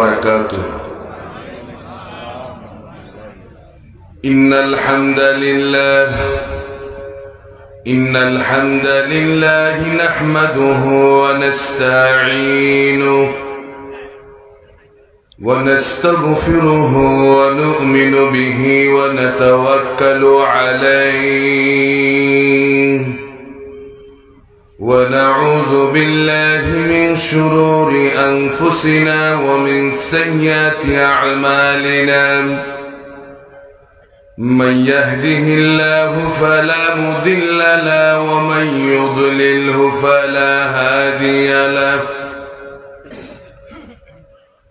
وبركاته. إن الحمد لله نحمده ونستعينه ونستغفره ونؤمن به ونتوكل عليه ونعوذ بالله من شرور أنفسنا ومن سيئات أعمالنا. من يهده الله فلا مضل له ومن يضلله فلا هادي له.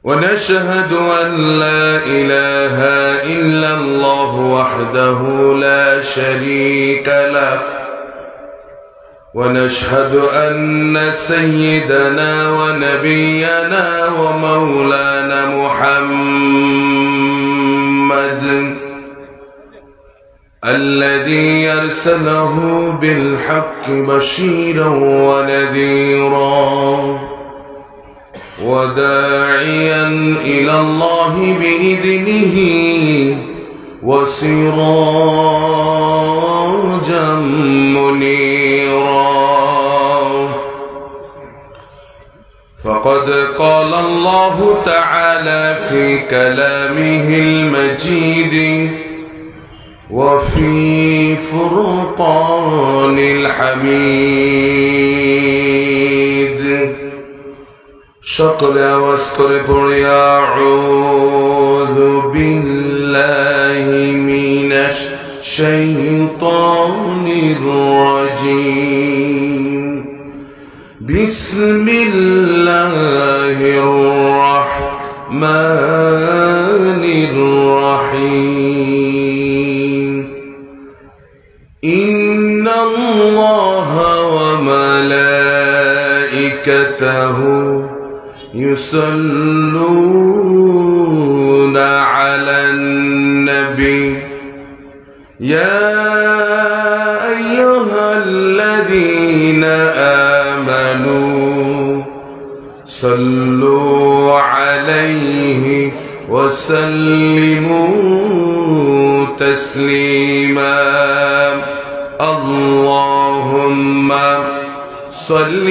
ونشهد أن لا إله إلا الله وحده لا شريك له. ونشهد أن سيدنا ونبينا ومولانا محمد الذي أرسله بالحق بشيرا ونذيرا وداعيا إلى الله بإذنه وسراجا منيرا. فقد قال الله تعالى في كلامه المجيد وفي فرقان الحميد. সকলে আওয়াজ করে পড়ি আউযু বিল্লাহি মিনাশ শাইতানির রাজীম। বিসমিল্লাহির রাহমানির রাহিম। ইন্নাল্লাহা ওয়া মালাইকাতাহু يصلون على النبي يا أيها الذين آمنوا صلوا عليه وسلموا تسليما. اللهم صل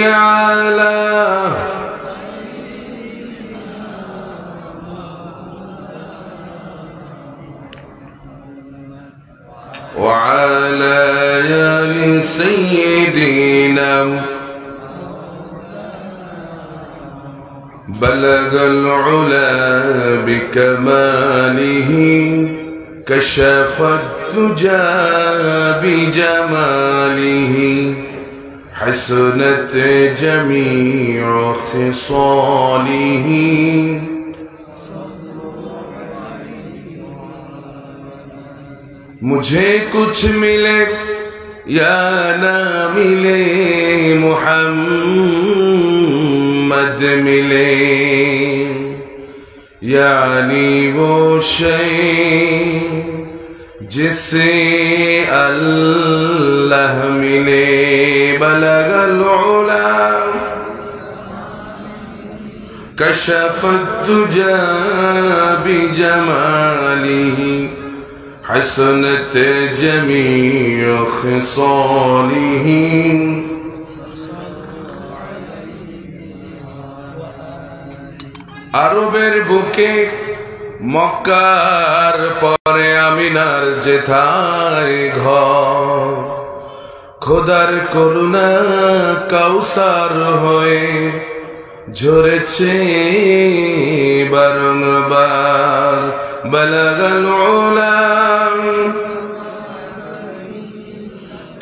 على وعلى آل سيدنا. بلغ العلا بكماله كشف الدجى بجماله حسنت جميع خصاله. मुझे कुछ मिले या ना मिले मुहम्मद मिले, यानी वो शय जिसे अल्लाह मिले। बलगल उला कशफत दुजा बिजमालिही हसनत जमीअ खिसालिही। আরবের বুকে মক্কার পরে আমিনার যেথায় ঘর, খোদার করুণা কাউসার হয়ে ঝরেছে বারংবার। বলগল উলা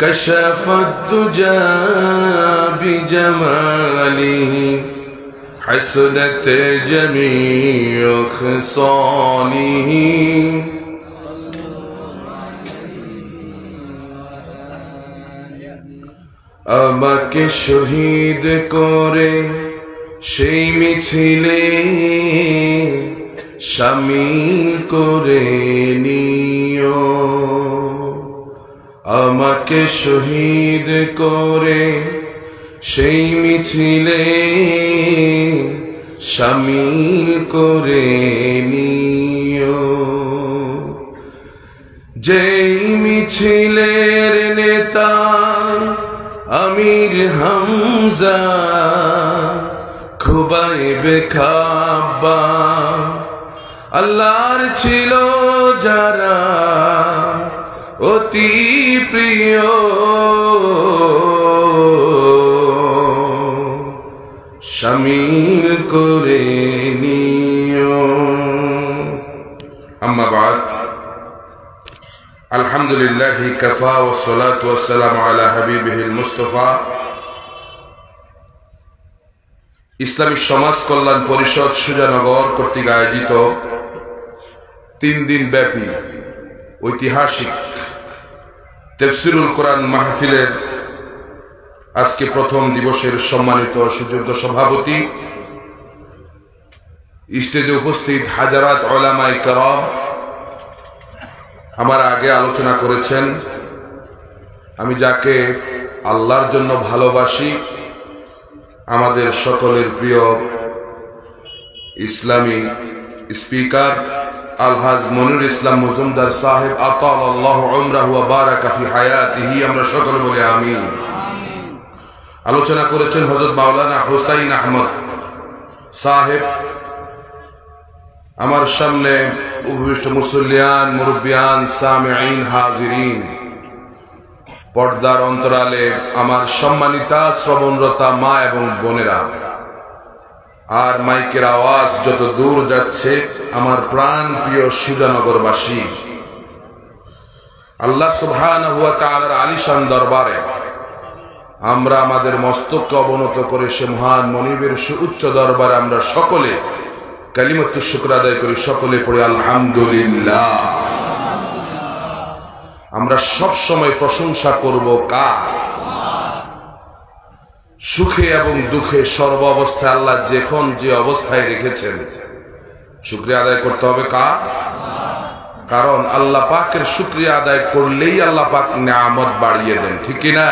কশফত দুজা বিজমালিহি حسنت جميع خصاله। আমাকে শহীদ করে সেই মিছিলে শামিল করে নিও। আমাকে শহীদ করে সেই মিছিলে শামিল করে নিও। যেই মিছিলের নেতা আমির হামজা, খুবাইব খাব্বাব, আল্লাহর ছিল যারা অতি প্রিয়, শামিল করে নিও। আম্মা বাদ, আলহামদুলিল্লাহি কাফা ওয়াস সালাতু ওয়াস সালামু আলা হাবিবিহিল মুস্তাফা। ইসলামী সমাজ কল্যাণ পরিষদ সুজানগর কর্তৃক আয়োজিত 3 দিন ব্যাপী ঐতিহাসিক তাফসীরুল কোরআন মাহফিলের আজকে প্রথম দিবসের সম্মানিত সুযোগ্য সভাপতি, স্টেজে উপস্থিত হাজারাত উলামায়ে কেরাম, আমার আগে আলোচনা করেছেন। আমি যাকে আল্লাহর জন্য ভালোবাসি, আমাদের সকলের প্রিয় ইসলামী স্পিকার আলহাজ মনিরুল ইসলাম মজুমদার সাহেব, আতালাল্লাহু উমরাহু ওয়া বারাকা ফি হায়াতিহি, আমরা সকলে বলি আমিন। আলোচনা করেছেন হযরত মাওলানা হুসাইন আহমদ সাহেব। আমার সামনে উপবিষ্ট মুসল্লিয়ান, মুরব্বিয়ান, সামিঈন, হাজিরিন, পর্দার অন্তরালে আমার সম্মানিতা শ্রবণরতা মা এবং বোনেরা, আর মাইকের আওয়াজ যত দূর যাচ্ছে, আমার প্রাণ প্রিয় সুজানগরবাসী, আল্লাহ সুবহানাহু ওয়া তাআলার আলিশান দরবারে আমরা আমাদের মস্তককে অবনত করে সে মহান মনিবের সুউচ্চ দরবারে আমরা সকলে কালিমাতুশ শুকর আদায় করি। সকলে পড়ি আলহামদুলিল্লাহ। আমরা সব সময় প্রশংসা করব কার? সুখে এবং দুঃখে সর্ব অবস্থায় আল্লাহ যখন যে অবস্থায় রেখেছেন, শুকরিয়া আদায় করতে হবে কার? কারণ আল্লাহ পাকের শুকরিয়া আদায় করলেই আল্লাহ পাক নিয়ামত বাড়িয়ে দেন, ঠিক কি না?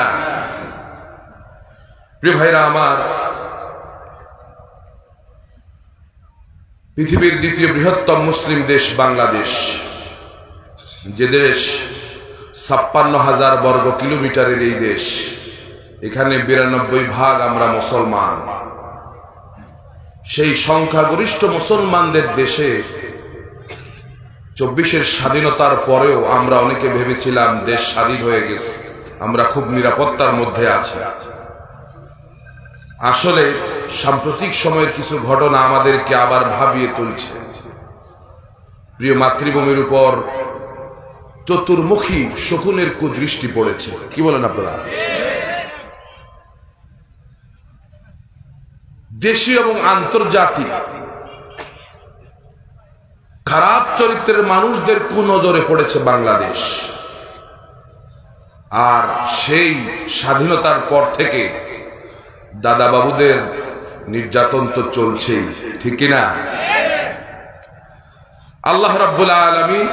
প্রিয় ভাইরা আমার, পৃথিবীর দ্বিতীয় বৃহত্তম মুসলিম দেশ বাংলাদেশ, যে দেশ ৫৬,০০০ বর্গ কিলোমিটারের এই দেশ, এখানে ৯২% আমরা মুসলমান। সেই সংখ্যাগরিষ্ঠ মুসলমানদের দেশে ২৪-এর স্বাধীনতার পরেও আমরা অনেকে ভেবেছিলাম দেশ স্বাধীন হয়ে গেছে, আমরা খুব নিরাপত্তার মধ্যে আছি। আসলে সাম্প্রতিক সময়ের কিছু ঘটনা আমাদেরকে আবার ভাবিয়ে তুলছে। প্রিয় মাতৃভূমির উপর চতুর্মুখী শকুনের কুদৃষ্টি পড়েছে, কি বলেন আপনারা? দেশীয় এবং আন্তর্জাতিক খারাপ চরিত্রের মানুষদের কুনজরে পড়েছে বাংলাদেশ। আর সেই স্বাধীনতার পর থেকে দাদা বাবুদের নির্যাতন তো চলছেই, ঠিক কিনা? আল্লাহ রাব্বুল আলামিন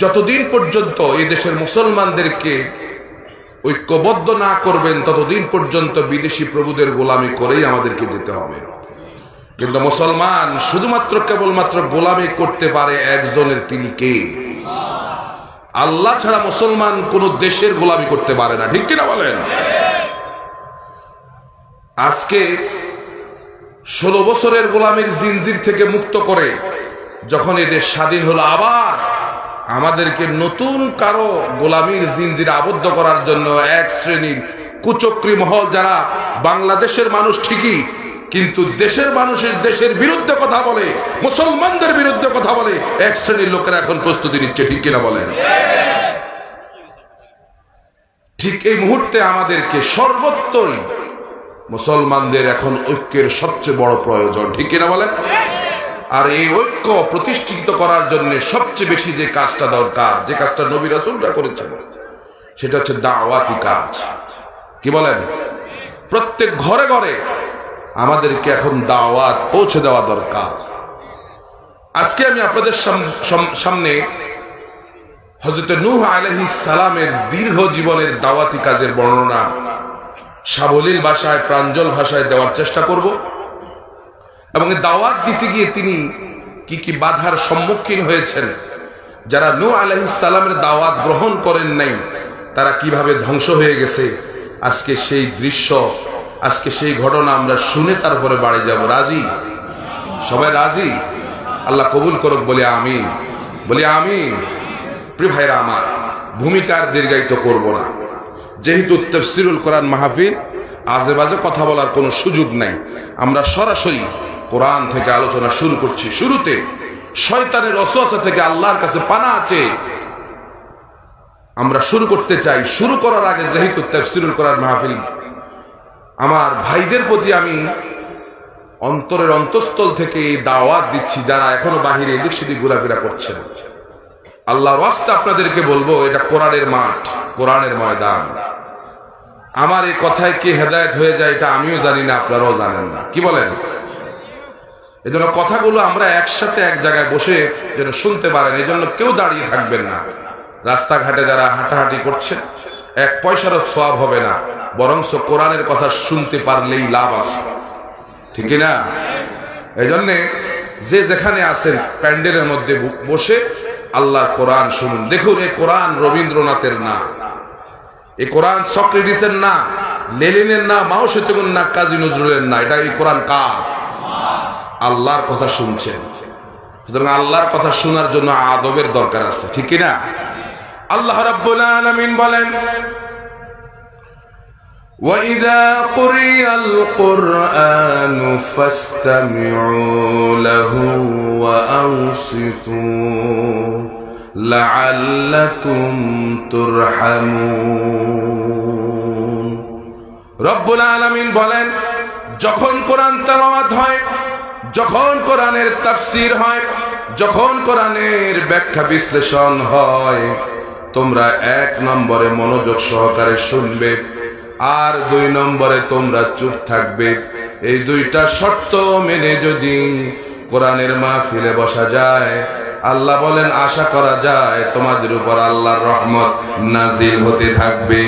যতদিন পর্যন্ত এই দেশের মুসলমানদেরকে ঐক্যবদ্ধ না করবেন, ততদিন পর্যন্ত বিদেশি প্রভুদের গোলামি করেই আমাদেরকে যেতে হবে। কিন্তু মুসলমান শুধুমাত্র কেবলমাত্র গোলামি করতে পারে একজনের, তিনি কে? আল্লাহ ছাড়া মুসলমান কোন দেশের গোলামি করতে পারে না, ঠিক কিনা বলেন? আজকে ১৬ বছরের গোলামির জিনজির থেকে মুক্ত করে যখন এদেশ স্বাধীন হলো, আবার আমাদেরকে নতুন কারো গোলামির জিনজিরে আবদ্ধ করার জন্য এক শ্রেণীর কুচক্রী মহল, যারা বাংলাদেশের মানুষ ঠিকই, কিন্তু দেশের মানুষের দেশের বিরুদ্ধে কথা বলে, মুসলমানদের বিরুদ্ধে কথা বলে, এক শ্রেণীর লোকেরা এখন প্রস্তুতি নিচ্ছে, ঠিক কিনা বলেন? ঠিক এই মুহূর্তে আমাদেরকে সর্বত্রই মুসলমানদের এখন ঐক্যের সবচেয়ে বড় প্রয়োজন, ঠিক কিনা বলেন? আর এই ঐক্য প্রতিষ্ঠিত করার জন্য সবচেয়ে বেশি যে কাজটা দরকার, যে কাজটা নবী রাসূলরা করেছেন, সেটা হচ্ছে দাওয়াতি কাজ। কি বলেন? প্রত্যেক ঘরে ঘরে আমাদেরকে এখন দাওয়াত পৌঁছে দেওয়া দরকার। আজকে আমি আপনাদের সামনে হযরত নূহ আলাইহিস সালামের দীর্ঘ জীবনের দাওয়াতি কাজের বর্ণনা সাবলীল ভাষায়, প্রাঞ্জল ভাষায় দেওয়ার চেষ্টা করব। এবং দাওয়াত দিতে গিয়ে তিনি কি কি বাধার সম্মুখীন হয়েছেন, যারা নূহ আলাইহিস সালামের দাওয়াত গ্রহণ করেন নাই তারা কিভাবে ধ্বংস হয়ে গেছে। আজকে সেই দৃশ্য, আজকে সেই ঘটনা আমরা শুনে তারপরে বাড়ি যাব। রাজি? সবাই রাজি? আল্লাহ কবুল করুক, বলি আমিন, বলি আমিন। প্রিয় ভাইরা আমার, ভূমিকার দীর্ঘায়িত করব না, যেহেতু তাফসীরুল কোরআন মাহফিল, আজে বাজে কথা বলার কোনো সুযোগ নাই। আমরা সরাসরি কোরআন থেকে আলোচনা শুরু করছি। শুরুতে শয়তানের ওয়াসওয়াসা থেকে আল্লাহর কাছে পানা আছে আমরা শুরু করতে চাই। শুরু করার আগে যেহেতু তাফসীরুল কোরআন মাহফিল, আমার ভাইদের প্রতি আমি অন্তরের অন্তঃস্থল থেকে এই দাওয়াত দিচ্ছি, যারা এখনো বাহিরে এদিক সেদিক ঘোরাফেরা করছেন, আল্লাহর ওয়াস্তে আপনাদেরকে বলবো, এটা কোরআনের মাঠ, কোরআনের ময়দান। আমার এই কথায় কি হেদায়েত হয়ে যায় এটা আমিও জানি না, আপনারাও জানেন না, কি বলেন? এই জন্য কথাগুলো আমরা একসাথে এক জায়গায় বসে যেন শুনতে পারেন, এই জন্য কেউ দাঁড়িয়ে থাকবেন না। রাস্তাঘাটে যারা হাঁটাহাঁটি করছেন, এক পয়সারও সওয়াব হবে না, বরঞ্চ কোরআনের কথা শুনতে পারলেই লাভ আছে, ঠিক না? এই জন্যে যে যেখানে আছেন প্যান্ডেলের মধ্যে বসে আল্লাহর কোরআন শুনুন। দেখুন, এই কোরআন রবীন্দ্রনাথের না, এই কোরআন সক্রেটিসের না, লেনিনের না, মাও সেতুগুন না, কাজী নজরুলের না, এটা এই কোরআন কার? আল্লাহর কথা শুনছেন। সুতরাং আল্লাহর কথা শোনার জন্য আদবের দরকার আছে, ঠিক না? আল্লাহ রাব্বুল আলামিন বলেন, وَإِذَا قُرِئَ الْقُرْآنُ فَاسْتَمِعُوا لَهُ وَأَنصِتُوا لَعَلَّكُمْ تُرْحَمُونَ। রব্বুল আলামিন বলেন, যখন কোরআন তেলাওয়াত হয়, যখন কোরআনের তাফসীর হয়, যখন কোরআনের ব্যাখ্যা বিশ্লেষণ হয়, তোমরা 1 নম্বরে মনোযোগ সহকারে শুনবে, আর 2 নম্বরে তোমরা চুপ থাকবে। এই 2টা শর্ত মেনে যদি কোরআনের মাহফিলে বসা যায়, আল্লাহ বলেন আশা করা যায় তোমাদের উপর আল্লাহর রহমত নাজিল হতে থাকবে।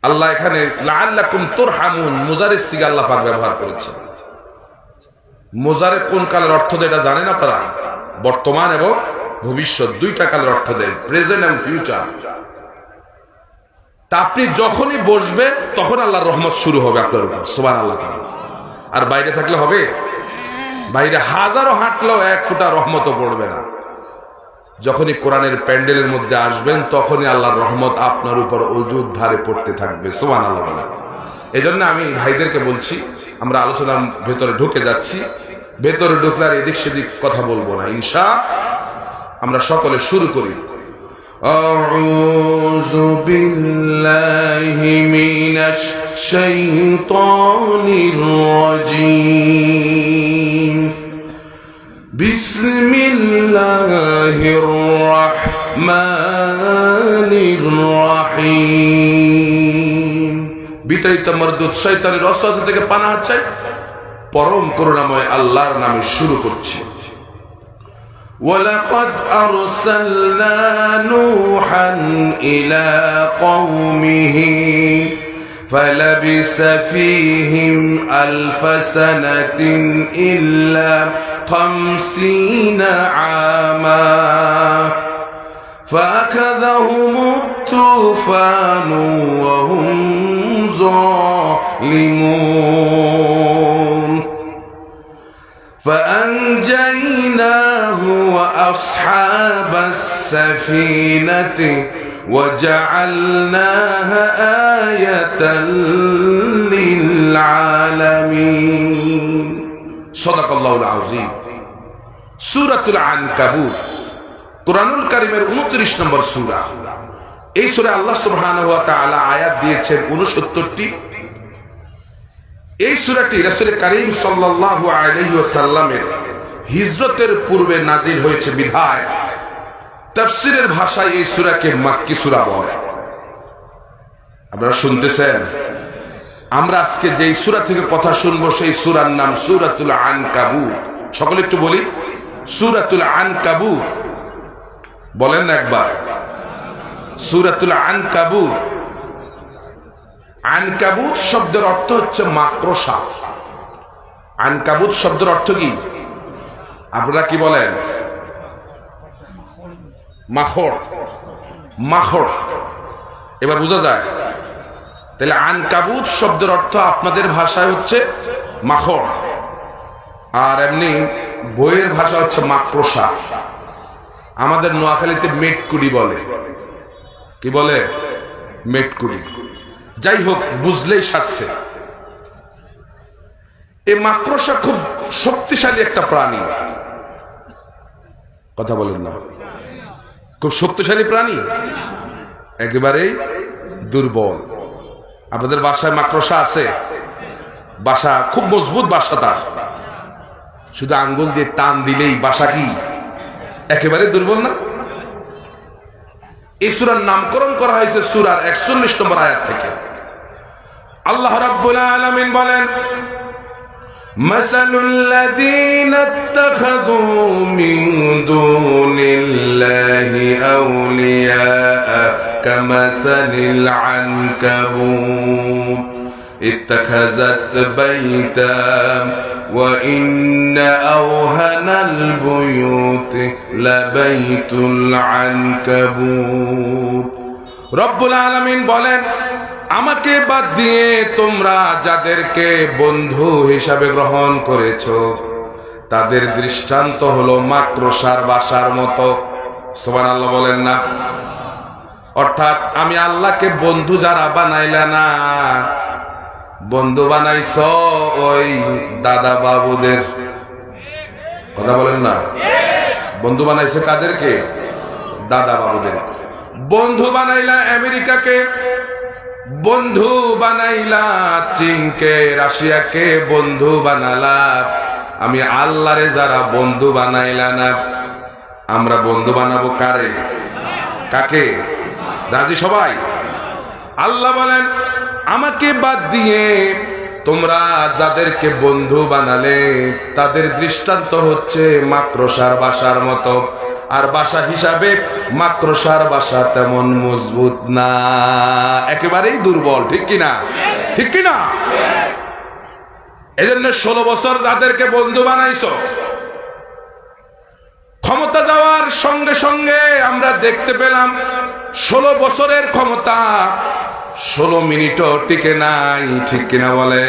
আল্লাহ এখানে লাআল্লাকুম তুরহামুন মুজারের সিগা আল্লাহ পাক ব্যবহার করেছেন। মুজারে কোন কালের অর্থ দেয় এটা জানেন আপনারা? বর্তমান এবং ভবিষ্যৎ 2টা কালের অর্থ দেয়, প্রেজেন্ট এন্ড ফিউচার। তা আপনি যখনই বসবেন তখন আল্লাহর রহমত শুরু হবে আপনার উপর, সুবহানাল্লাহ। আর বাইরে থাকলে হবে? বাইরে হাজারো হাঁটলেও 1 ফোঁটা রহমতও পড়বে না। যখনই কোরআনের প্যান্ডেলের মধ্যে আসবেন তখনই আল্লাহর রহমত আপনার উপর অযুত ধারে পড়তে থাকবে, সুবহানাল্লাহ। এই জন্য আমি ভাইদেরকে বলছি, আমরা আলোচনার ভেতরে ঢুকে যাচ্ছি, ভেতরে ঢুকলে আর এদিক সেদিক কথা বলবো না, ইনশাআল্লাহ। আমরা সকলে শুরু করি। আউযু বিল্লাহি মিনাশ শাইতানির রাজীম। বিসমিল্লাহির রাহমানির রাহিম। বিতাড়িত মরদুদ শয়তানের ওয়াসওয়াসা থেকে পানাহ চাই, পরম করুণাময় আল্লাহর নামে শুরু করছি। وَلَقَدْ أَرْسَلْنَا نُوحًا إِلَى قَوْمِهِ فَلَبِثَ فِيهِمْ أَلْفَ سَنَةٍ إِلَّا 50 عَامًا فَأَخَذَهُمُ الطُّوفَانُ وَهُمْ ظَالِمُونَ فأنجيناه وأصحاب السفينة وجعلناها آية للعالمين صدق الله العظيم। সূরাতুল আনকাবুত কুরআনুল কারীমের 29 নম্বর সূরা। এই সূরা আল্লাহ সুবহানাহু ওয়া তাআলা আয়াত দিয়েছেন 69টি। এই সূরাটি রাসূল কারীম সাল্লাল্লাহু আলাইহি ওয়াসাল্লামের হিজরতের পূর্বে নাজিল হয়েছে বিধায় তাফসীরের ভাষায় এই সূরাকে মাক্কি সূরা বলে। আপনারা শুনতেছেন? আমরা আজকে যেই সূরা থেকে কথা শুনবো সেই সূরার নাম সূরাতুল আনকাবুত। সকলে একটু বলি, সূরাতুল আনকাবুত বলেন না একবার, সূরাতুল আনকাবুত। আনকাবুত শব্দের অর্থ হচ্ছে মাকড়সা। আনকাবুত শব্দের অর্থ কি আপনারা কি বলেন? মাখড়। মাখড় এবার বোঝা যায়। তাহলে আনকাবুত শব্দের অর্থ আপনাদের ভাষায় হচ্ছে মাখড়, আর এমনি বইয়ের ভাষা হচ্ছে মাকড়সা। আমাদের নোয়াখালীতে মেটকুড়ি বলে। কি বলে? মেটকুড়ি। যাই হোক, বুঝলেই সারছে। এই মাকড়সা খুব শক্তিশালী একটা প্রাণী। কথা বলেন না? খুব শক্তিশালী প্রাণী, একেবারেই দুর্বল। আপনাদের বাসায় মাকড়সা আছে? বাসা খুব মজবুত বাসা, তার শুধু আঙ্গুল দিয়ে টান দিলেই বাসা কি একেবারে দুর্বল না? এই সূরার নামকরণ করা হয়েছে সূরার 41 নম্বর আয়াত থেকে। আল্লাহ রাব্বুল আলামিন বলেন, মাসালুল লাযীনা ইত্তাখাযু মিন দুনিল্লাহি আউলিয়া কামাসালিল আনকাবুত اتخذت بيتا وإن أوهن البيوت لبيت العنكبوت। রব্বুল আলামিন বলেন, আমাকে বাদ দিয়ে তোমরা যাদেরকে বন্ধু হিসাবে গ্রহণ করেছো তাদের দৃষ্টান্ত হলো মাকড়সার বাসার মতো। সুবহানাল্লাহ বলেন না? অর্থাৎ আমি আল্লাহকে বন্ধু যারা বানাইলা না, বন্ধু বানাইছ ওই দাদা বাবুদের। কথা বলেন না? বন্ধু বানাইছে কাদেরকে? দাদা বাবুদের। বন্ধু বানাইলা আমেরিকাকে, বন্ধু বানাইলা চীনকে, রাশিয়াকে বন্ধু বানালা। আমি আল্লাহরে যারা বন্ধু বানাইলা না, আমরা বন্ধু বানাবো কারে? কাকে? রাজি সবাই? আল্লাহ বলেন, আমাকে বাদ দিয়ে তোমরা যাদেরকে বন্ধু বানালে তাদের দৃষ্টান্ত হচ্ছে মাকড়সার বাসার মতো। আর বাসা হিসাবে মাকড়সার বাসা তেমন মজবুত না, একেবারেই দুর্বল। ঠিক কিনা? ঠিক কিনা? এজন্য 16 বছর যাদেরকে বন্ধু বানাইছো, ক্ষমতা যাওয়ার সঙ্গে সঙ্গে আমরা দেখতে পেলাম 16 বছরের ক্ষমতা 16 মিনিটও টিকে নাই। ঠিক কিনা বলে?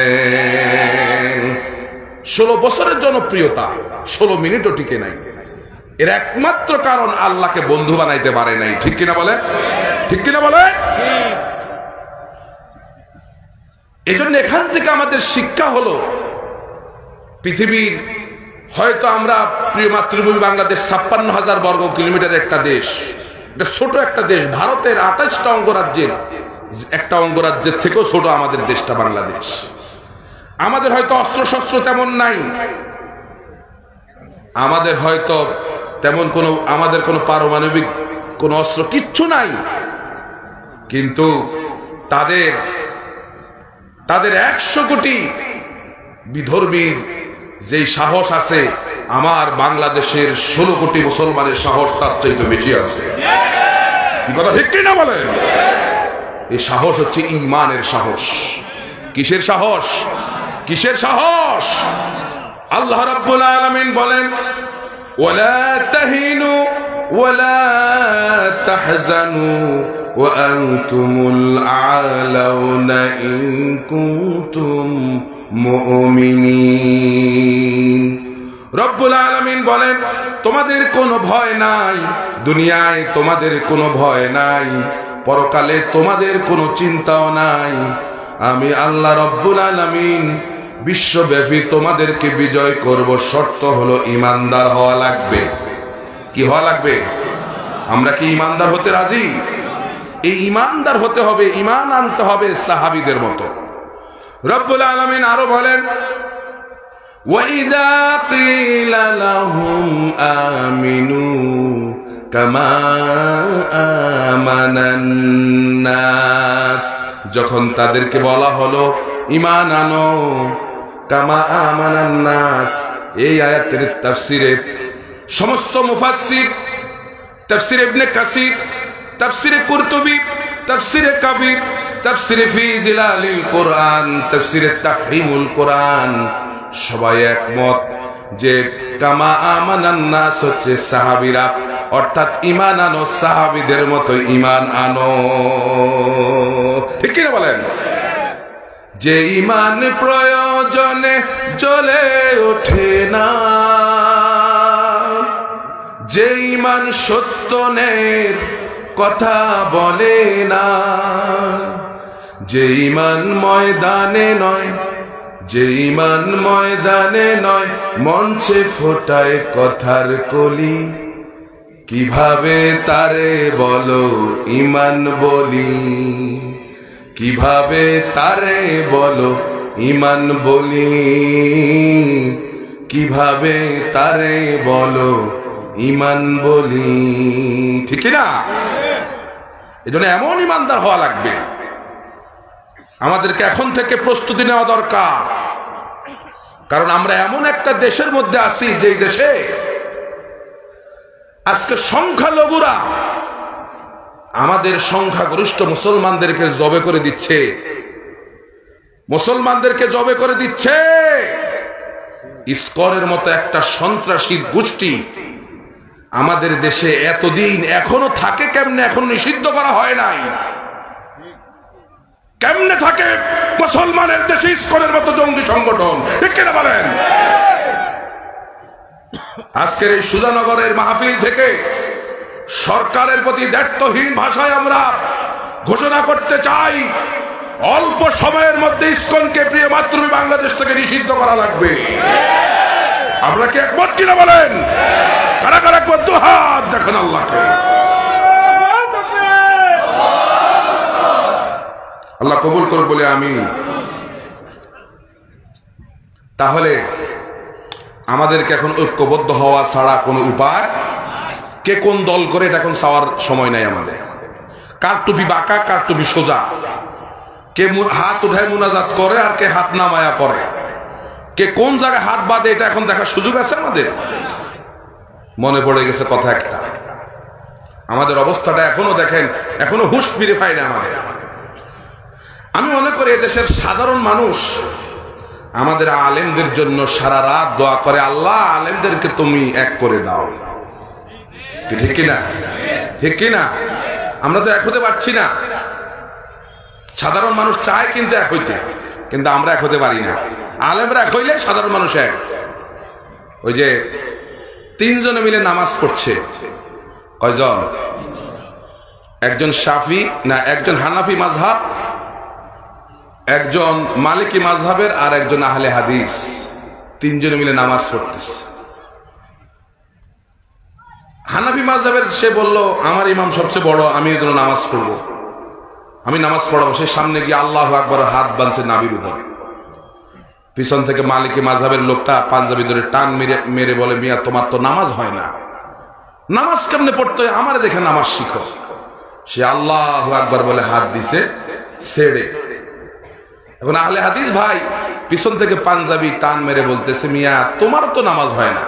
16 বছরের জনপ্রিয়তা 16 মিনিটও টিকে নাই। এর একমাত্র কারণ আল্লাহকে বন্ধু বানাইতে পারে নাই। ঠিক কিনা বলে? ঠিক কিনা বলে? এই জন্য এখান থেকে আমাদের শিক্ষা হলো, পৃথিবীর হয়তো আমরা প্রিয় মাতৃভূমি বাংলাদেশ 56,000 বর্গ কিলোমিটার একটা দেশ, এটা ছোট একটা দেশ। ভারতের 28টা অঙ্গরাজ্যের একটা অঙ্গরাজ্যের থেকেও ছোট আমাদের দেশটা বাংলাদেশ। আমাদের হয়তো অস্ত্র শস্ত্র তেমন নাই, আমাদের হয়তো তেমন আমাদের কোনো পারমাণবিক কোন অস্ত্র কিচ্ছু নাই, কিন্তু তাদের 100 কোটি বিধর্মীর যেই সাহস আছে, আমার বাংলাদেশের 16 কোটি মুসলমানের সাহস তার চাইতে বেশি আছে। কি কথা ঠিক কিনা বলে? এই সাহস হচ্ছে ঈমানের সাহস। কিসের সাহস? কিসের সাহস? আল্লাহ রাব্বুল আলামিন বলেন, ওয়ালা তাহিনু ওয়ালা তাহজানু ওয়া আনতুমুল আ'লাউনা ইন কুনতুম মুমিনিন। রব্বুল আলামিন বলেন, তোমাদের কোনো ভয় নাই, দুনিয়ায় তোমাদের কোনো ভয় নাই, পরকালে তোমাদের কোনো চিন্তাও নাই। আমি আল্লাহ রব্বুল আলামিন বিশ্বব্যাপী তোমাদেরকে বিজয় করব। শর্ত হলো ঈমানদার হওয়া লাগবে। কি হওয়া লাগবে? আমরা কি ঈমানদার হতে রাজি? এই ঈমানদার হতে হবে, ঈমান আনতে হবে সাহাবীদের মতো। রব্বুল আলামিন আরো বলেন, وَإِذَا قِيلَ لَهُمْ آمِنُوا كَمَا آمَنَ النَّاسُ, যখন তাদেরকে বলা হলো ঈমান আনো, কামা আমানান নাস। এই আয়াতের তাফসিরে সমস্ত মুফাসসির, তাফসির ইবনে কাসির, তাফসিরে কুরতুবী, তাফসিরে কাবির, তাফসিরে ফি জিলালিল কোরআন, তাফসিরে তাফহিমুল কোরআন সবাই একমত যে কামা আমানান নাস হচ্ছে সাহাবীরা, অর্থাৎ ঈমান আনো সাহাবীদের মতো ঈমান আনো। ঠিক কি না বলেন? যে ঈমান প্রয়োজনে জ্বলে ওঠে না, যে ঈমান সত্যনের কথা বলে না, যে ঈমান ময়দানে নয়, যে ঈমান ময়দানে নয় মঞ্চে ফোটায় কথার কলি, কিভাবে তারে বলো ঈমান বলি, কিভাবে তারে বলো ঈমান বলি, কিভাবে তারে বলো ঈমান বলি। ঠিক না? এজন্য এমন ঈমানদার হওয়া লাগবে। আমাদেরকে এখন থেকে প্রস্তুতি নেওয়া দরকার, কারণ আমরা এমন একটা দেশের মধ্যে আছি যে দেশে আজকে সংখ্যালঘুরা আমাদের সংখ্যাগরিষ্ঠ মুসলমানদেরকে জবে করে দিচ্ছে, মুসলমানদেরকে জবে করে দিচ্ছে। ইসকনের মতো একটা সন্ত্রাসী গোষ্ঠী আমাদের দেশে এতদিন এখনো থাকে কেমনে? এখনো নিষিদ্ধ করা হয় নাই। কেমনে থাকে মুসলমানের দেশে ইসকনের মতো জঙ্গি সংগঠন? ঠিক কিনা বলেন? আজকের এই সুজানগরের মাহফিল থেকে সরকারের প্রতি দায়িত্বহীন ভাষায় আমরা ঘোষণা করতে চাই, অল্প সময়ের মধ্যে ইসকনকে প্রিয় মাতৃভূমি বাংলাদেশ থেকে নিষিদ্ধ করা লাগবে। আমরা কি একমত কিনা বলেন? কারা কারা একমত? দুহাত দেখেন আল্লাহকে। আল্লাহ কবুল করুন বলে আমিন। তাহলে আমাদেরকে এখন ঐক্যবদ্ধ হওয়া ছাড়া কোনো উপায়, কে কোন দল করে এটা এখন চাওয়ার সময় নাই আমাদের। কার টুপি বাঁকা, কার টুপি সোজা, কে হাত উঠায় মুনাজাত করে আর কে হাত নামায়া করে, কে কোন জায়গায় হাত বাঁধে এটা এখন দেখার সুযোগ আছে আমাদের? মনে পড়ে গেছে কথা একটা, আমাদের অবস্থাটা এখনো দেখেন, এখনো হুঁশ ফিরে পায় না আমাদের। আমি মনে করি এদেশের সাধারণ মানুষ আমাদের আলেমদের জন্য সারা রাত দোয়া করে, আল্লাহ আলেমদেরকে তুমি এক করে দাও। ঠিক কিনা? ঠিক কিনা? আমরা তো এক হতে পারছি না। সাধারণ মানুষ চায় কিন্তু এক হইতে, কিন্তু আমরা এক হতে পারি না। আলেমরা এক হইলে সাধারণ মানুষ এক। ওই যে তিনজনে মিলে নামাজ পড়ছে, কয়জন? একজন শাফি না, একজন হানাফি মাযহাব, একজন মালিকি মাযহাবের, আর একজন আহলে হাদিস। তিনজনে মিলে নামাজ পড়তেছে। হানাফি মাযহাবের সে বলল, আমার ইমাম সবচেয়ে বড়, আমি এই জন্য নামাজ পড়বো, আমি নামাজ পড়াবো। সে সামনে গিয়ে আল্লাহু আকবার হাত বাঁধছে নাভির উপরে। পিছন থেকে মালিকি মাযহাবের লোকটা পাঞ্জাবি ধরে টান মেরে বলে, মিয়া তোমার তো নামাজ হয় না, নামাজ কেমনে পড়তে হয় আমারে দেখে নামাজ শিখো। সে আল্লাহু আকবার বলে হাত দিছে ছেড়ে। এখন আহলে হাদিস ভাই পিছন থেকে পাঞ্জাবি টান মেরে বলতেছে, মিয়া তোমার তো নামাজ হয় না,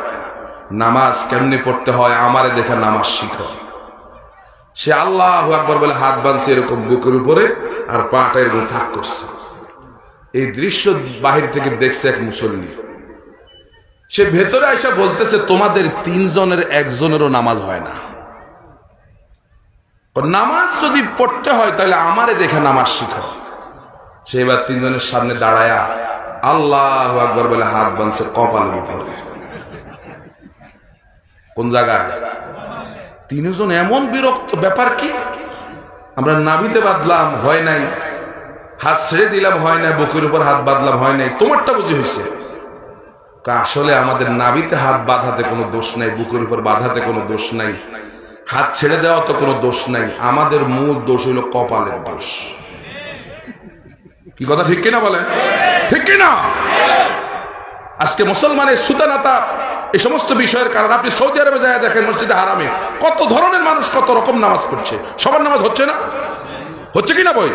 নামাজ কেমনে পড়তে হয় আমারে দেখে নামাজ শিখো। সে আল্লাহু আকবার বলে হাত বাঁধছে এরকম বুকের উপরে, আর পাটা এরকম ফাঁক করছে। এই দৃশ্য বাহির থেকে দেখছে এক মুসল্লি। সে ভেতরে আইসা বলতেছে, তোমাদের তিনজনের একজনেরও নামাজ হয় না, নামাজ যদি পড়তে হয় তাহলে আমারে দেখে নামাজ শিখো। সে এবার তিনজনের সামনে দাঁড়ায়া আল্লাহু আকবার বলে হাত বাঁধছে কপালের উপরে। কোন জায়গায়? তিনজন এমন বিরক্ত, ব্যাপার কি? আমরা নাভিতে বাঁধলাম, হয় নাই, হাত ছেড়ে দিলাম, হয় নাই, বুকের উপর হাত বাঁধলাম, হয় নাই, তোমারটা বুঝি হয়েছে। আসলে আমাদের নাভিতে হাত বাঁধাতে কোনো দোষ নাই, বুকের উপর বাঁধাতে কোনো দোষ নাই, হাত ছেড়ে দেওয়া তো কোনো দোষ নাই। আমাদের মূল দোষ হইল কপালের দোষ। কি কথা ঠিক কিনা বলে? ঠিক কিনা? আজকে মুসলমানের সুতানাতা এই সমস্ত বিষয়ের কারণ। আপনি সৌদি আরবে যায় দেখেন, মসজিদে হারামে কত ধরনের মানুষ কত রকম নামাজ পড়ছে। সবার নামাজ হচ্ছে না? হচ্ছে কিনা বই?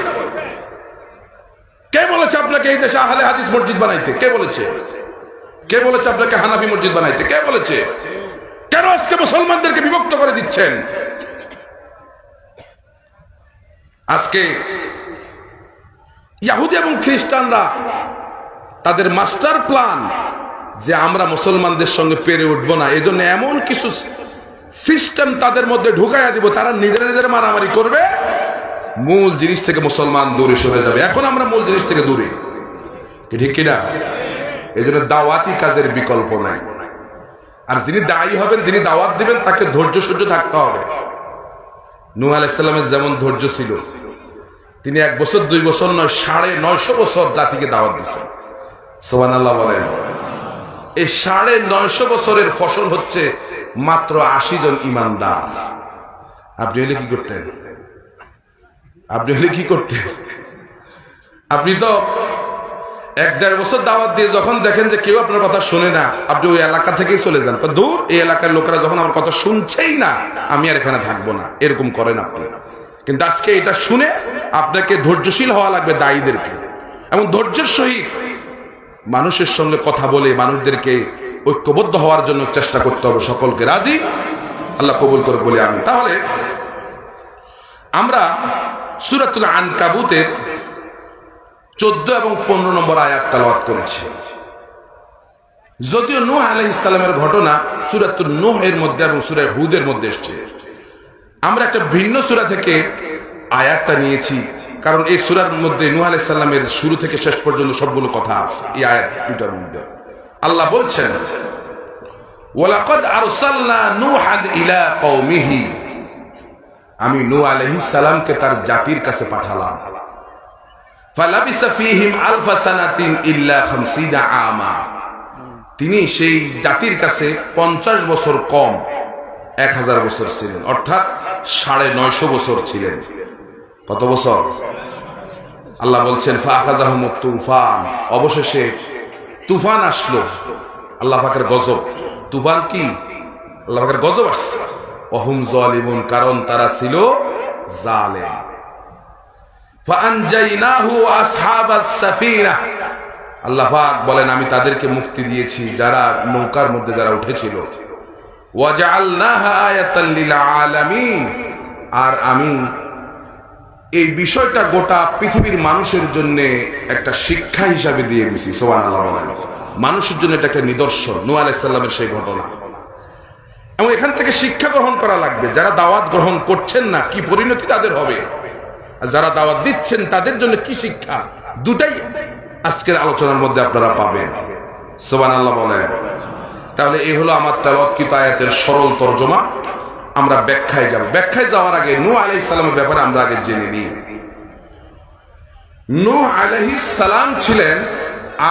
কে বলেছে আপনাকে এই দেশে আহলে হাদিস মসজিদ বানাইতে? কে বলেছে? কে বলেছে আপনাকে হানাফি মসজিদ বানাইতে? কে বলেছে? কেন আজকে মুসলমানদেরকে বিভক্ত করে দিচ্ছেন? আজকে ইহুদি এবং খ্রিস্টানরা তাদের মাস্টার প্ল্যান যে আমরা মুসলমানদের সঙ্গে পেরে উঠবো না, এজন্য এমন কিছু সিস্টেম তাদের মধ্যে ঢুকাইয়া দিব, তারা নিজেরা মারামারি করবে, মূল জিনিস থেকে মুসলমান দূরে সরে যাবে। এখন আমরা মূল জিনিস থেকে দূরে, ঠিক কিনা? এই জন্য দাওয়াতি কাজের বিকল্প নাই। আর যিনি দায়ী হবেন, যিনি দাওয়াত দিবেন, তাকে ধৈর্য সহ্য থাকতে হবে। নূহ আলাইহিস সালামের যেমন ধৈর্য ছিল, তিনি 1 বছর 2 বছর নয়, 950 বছর জাতিকে দাওয়াত দিচ্ছেন। সুবহানাল্লাহ বলেন। এই 950 বছরের ফসল হচ্ছে মাত্র 80 জন ইমানদার। আপনি হলে কি করতেন? আপনি তো 1-1.5 বছর দাওয়াত দিয়ে যখন দেখেন যে কেউ আপনার কথা শুনে না, আপনি ওই এলাকা থেকেই চলে যান। দূর, এই এলাকার লোকেরা যখন আমার কথা শুনছেই না, আমি আর এখানে থাকবো না, এরকম করেন আপনি। কিন্তু আজকে এটা শুনে আপনাকে ধৈর্যশীল হওয়া লাগবে, দায়ীদেরকে, এবং ধৈর্যের সহিত মানুষের সঙ্গে কথা বলে মানুষদেরকে ঐক্যবদ্ধ হওয়ার জন্য চেষ্টা করতে হবে। সকলকে রাজি আল্লাহ কবুল করে বলি আমি। তাহলে আমরা সূরাতুল আনকাবুতের 14 এবং 15 নম্বর আয়াত তেলাওয়াত করেছি। যদিও নূহ আলাইহিস সালামের ঘটনা সূরাতুন নূহের মধ্যে এবং সূরা হুদের মধ্যে এসেছে, আমরা একটা ভিন্ন সূরা থেকে আয়াতটা নিয়েছি, কারণ এই সূরার মধ্যে নূহ আলাইহিস সালামের শুরু থেকে শেষ পর্যন্ত সবগুলো কথা আছে এই আয়াত দুটার মধ্যে। আল্লাহ বলছেন, ওয়ালাকাদ আরসালনা নূহান ইলা কওমিহি, আমি নূহ আলাইহিস সালামকে তার জাতির কাছে পাঠালাম। ফালাবিসা ফীহিম আলফা সানাতিন ইল্লা 50 আমা, তিনি সেই জাতির কাছে 50 বছর কম 1000 বছর ছিলেন, অর্থাৎ 950 বছর ছিলেন। কত বছর? আল্লাহ বলছেন ফাআখাযাহুমুত তুফান, অবশেষে তুফান আসলো। আল্লাহ পাকের গজব। তুফান কি? আল্লাহ পাকের গজব আসছে। ওহুম যালিমুন, কারণ তারা ছিল জালেম। ফাআনজাইনাহু আসহাবাস সাফিনাহ, আল্লাহ পাক বলেন আমি তাদেরকে মুক্তি দিয়েছি যারা নৌকার মধ্যে যারা উঠেছিল। ওয়াজআলনাহা আয়াতাল লিল আলামিন, আর আমি এই বিষয়টা গোটা পৃথিবীর মানুষের জন্য একটা শিক্ষা হিসাবে দিয়ে দিছি। সুবহানাল্লাহ বলেন। মানুষের জন্য এটা একটা নিদর্শন, নূহ আলাইহিস সালামের সেই ঘটনা। এবং এখান থেকে শিক্ষা গ্রহণ করা লাগবে। যারা দাওয়াত গ্রহণ করছেন না, কি পরিণতি তাদের হবে, আর যারা দাওয়াত দিচ্ছেন তাদের জন্য কি শিক্ষা, দুটাই আজকের আলোচনার মধ্যে আপনারা পাবেন। সুবহানাল্লাহ বলেন। তাহলে এই হলো আমার তেলাওয়াতকৃত আয়াতের সরল তরজমা। আমরা ব্যাখ্যায় যাব। ব্যাখ্যায় যাওয়ার আগে নূহ আলাইহিস সালামের ব্যাপারে আমরা আগে জেনে নিই। নূহ আলাইহিস সালাম ছিলেন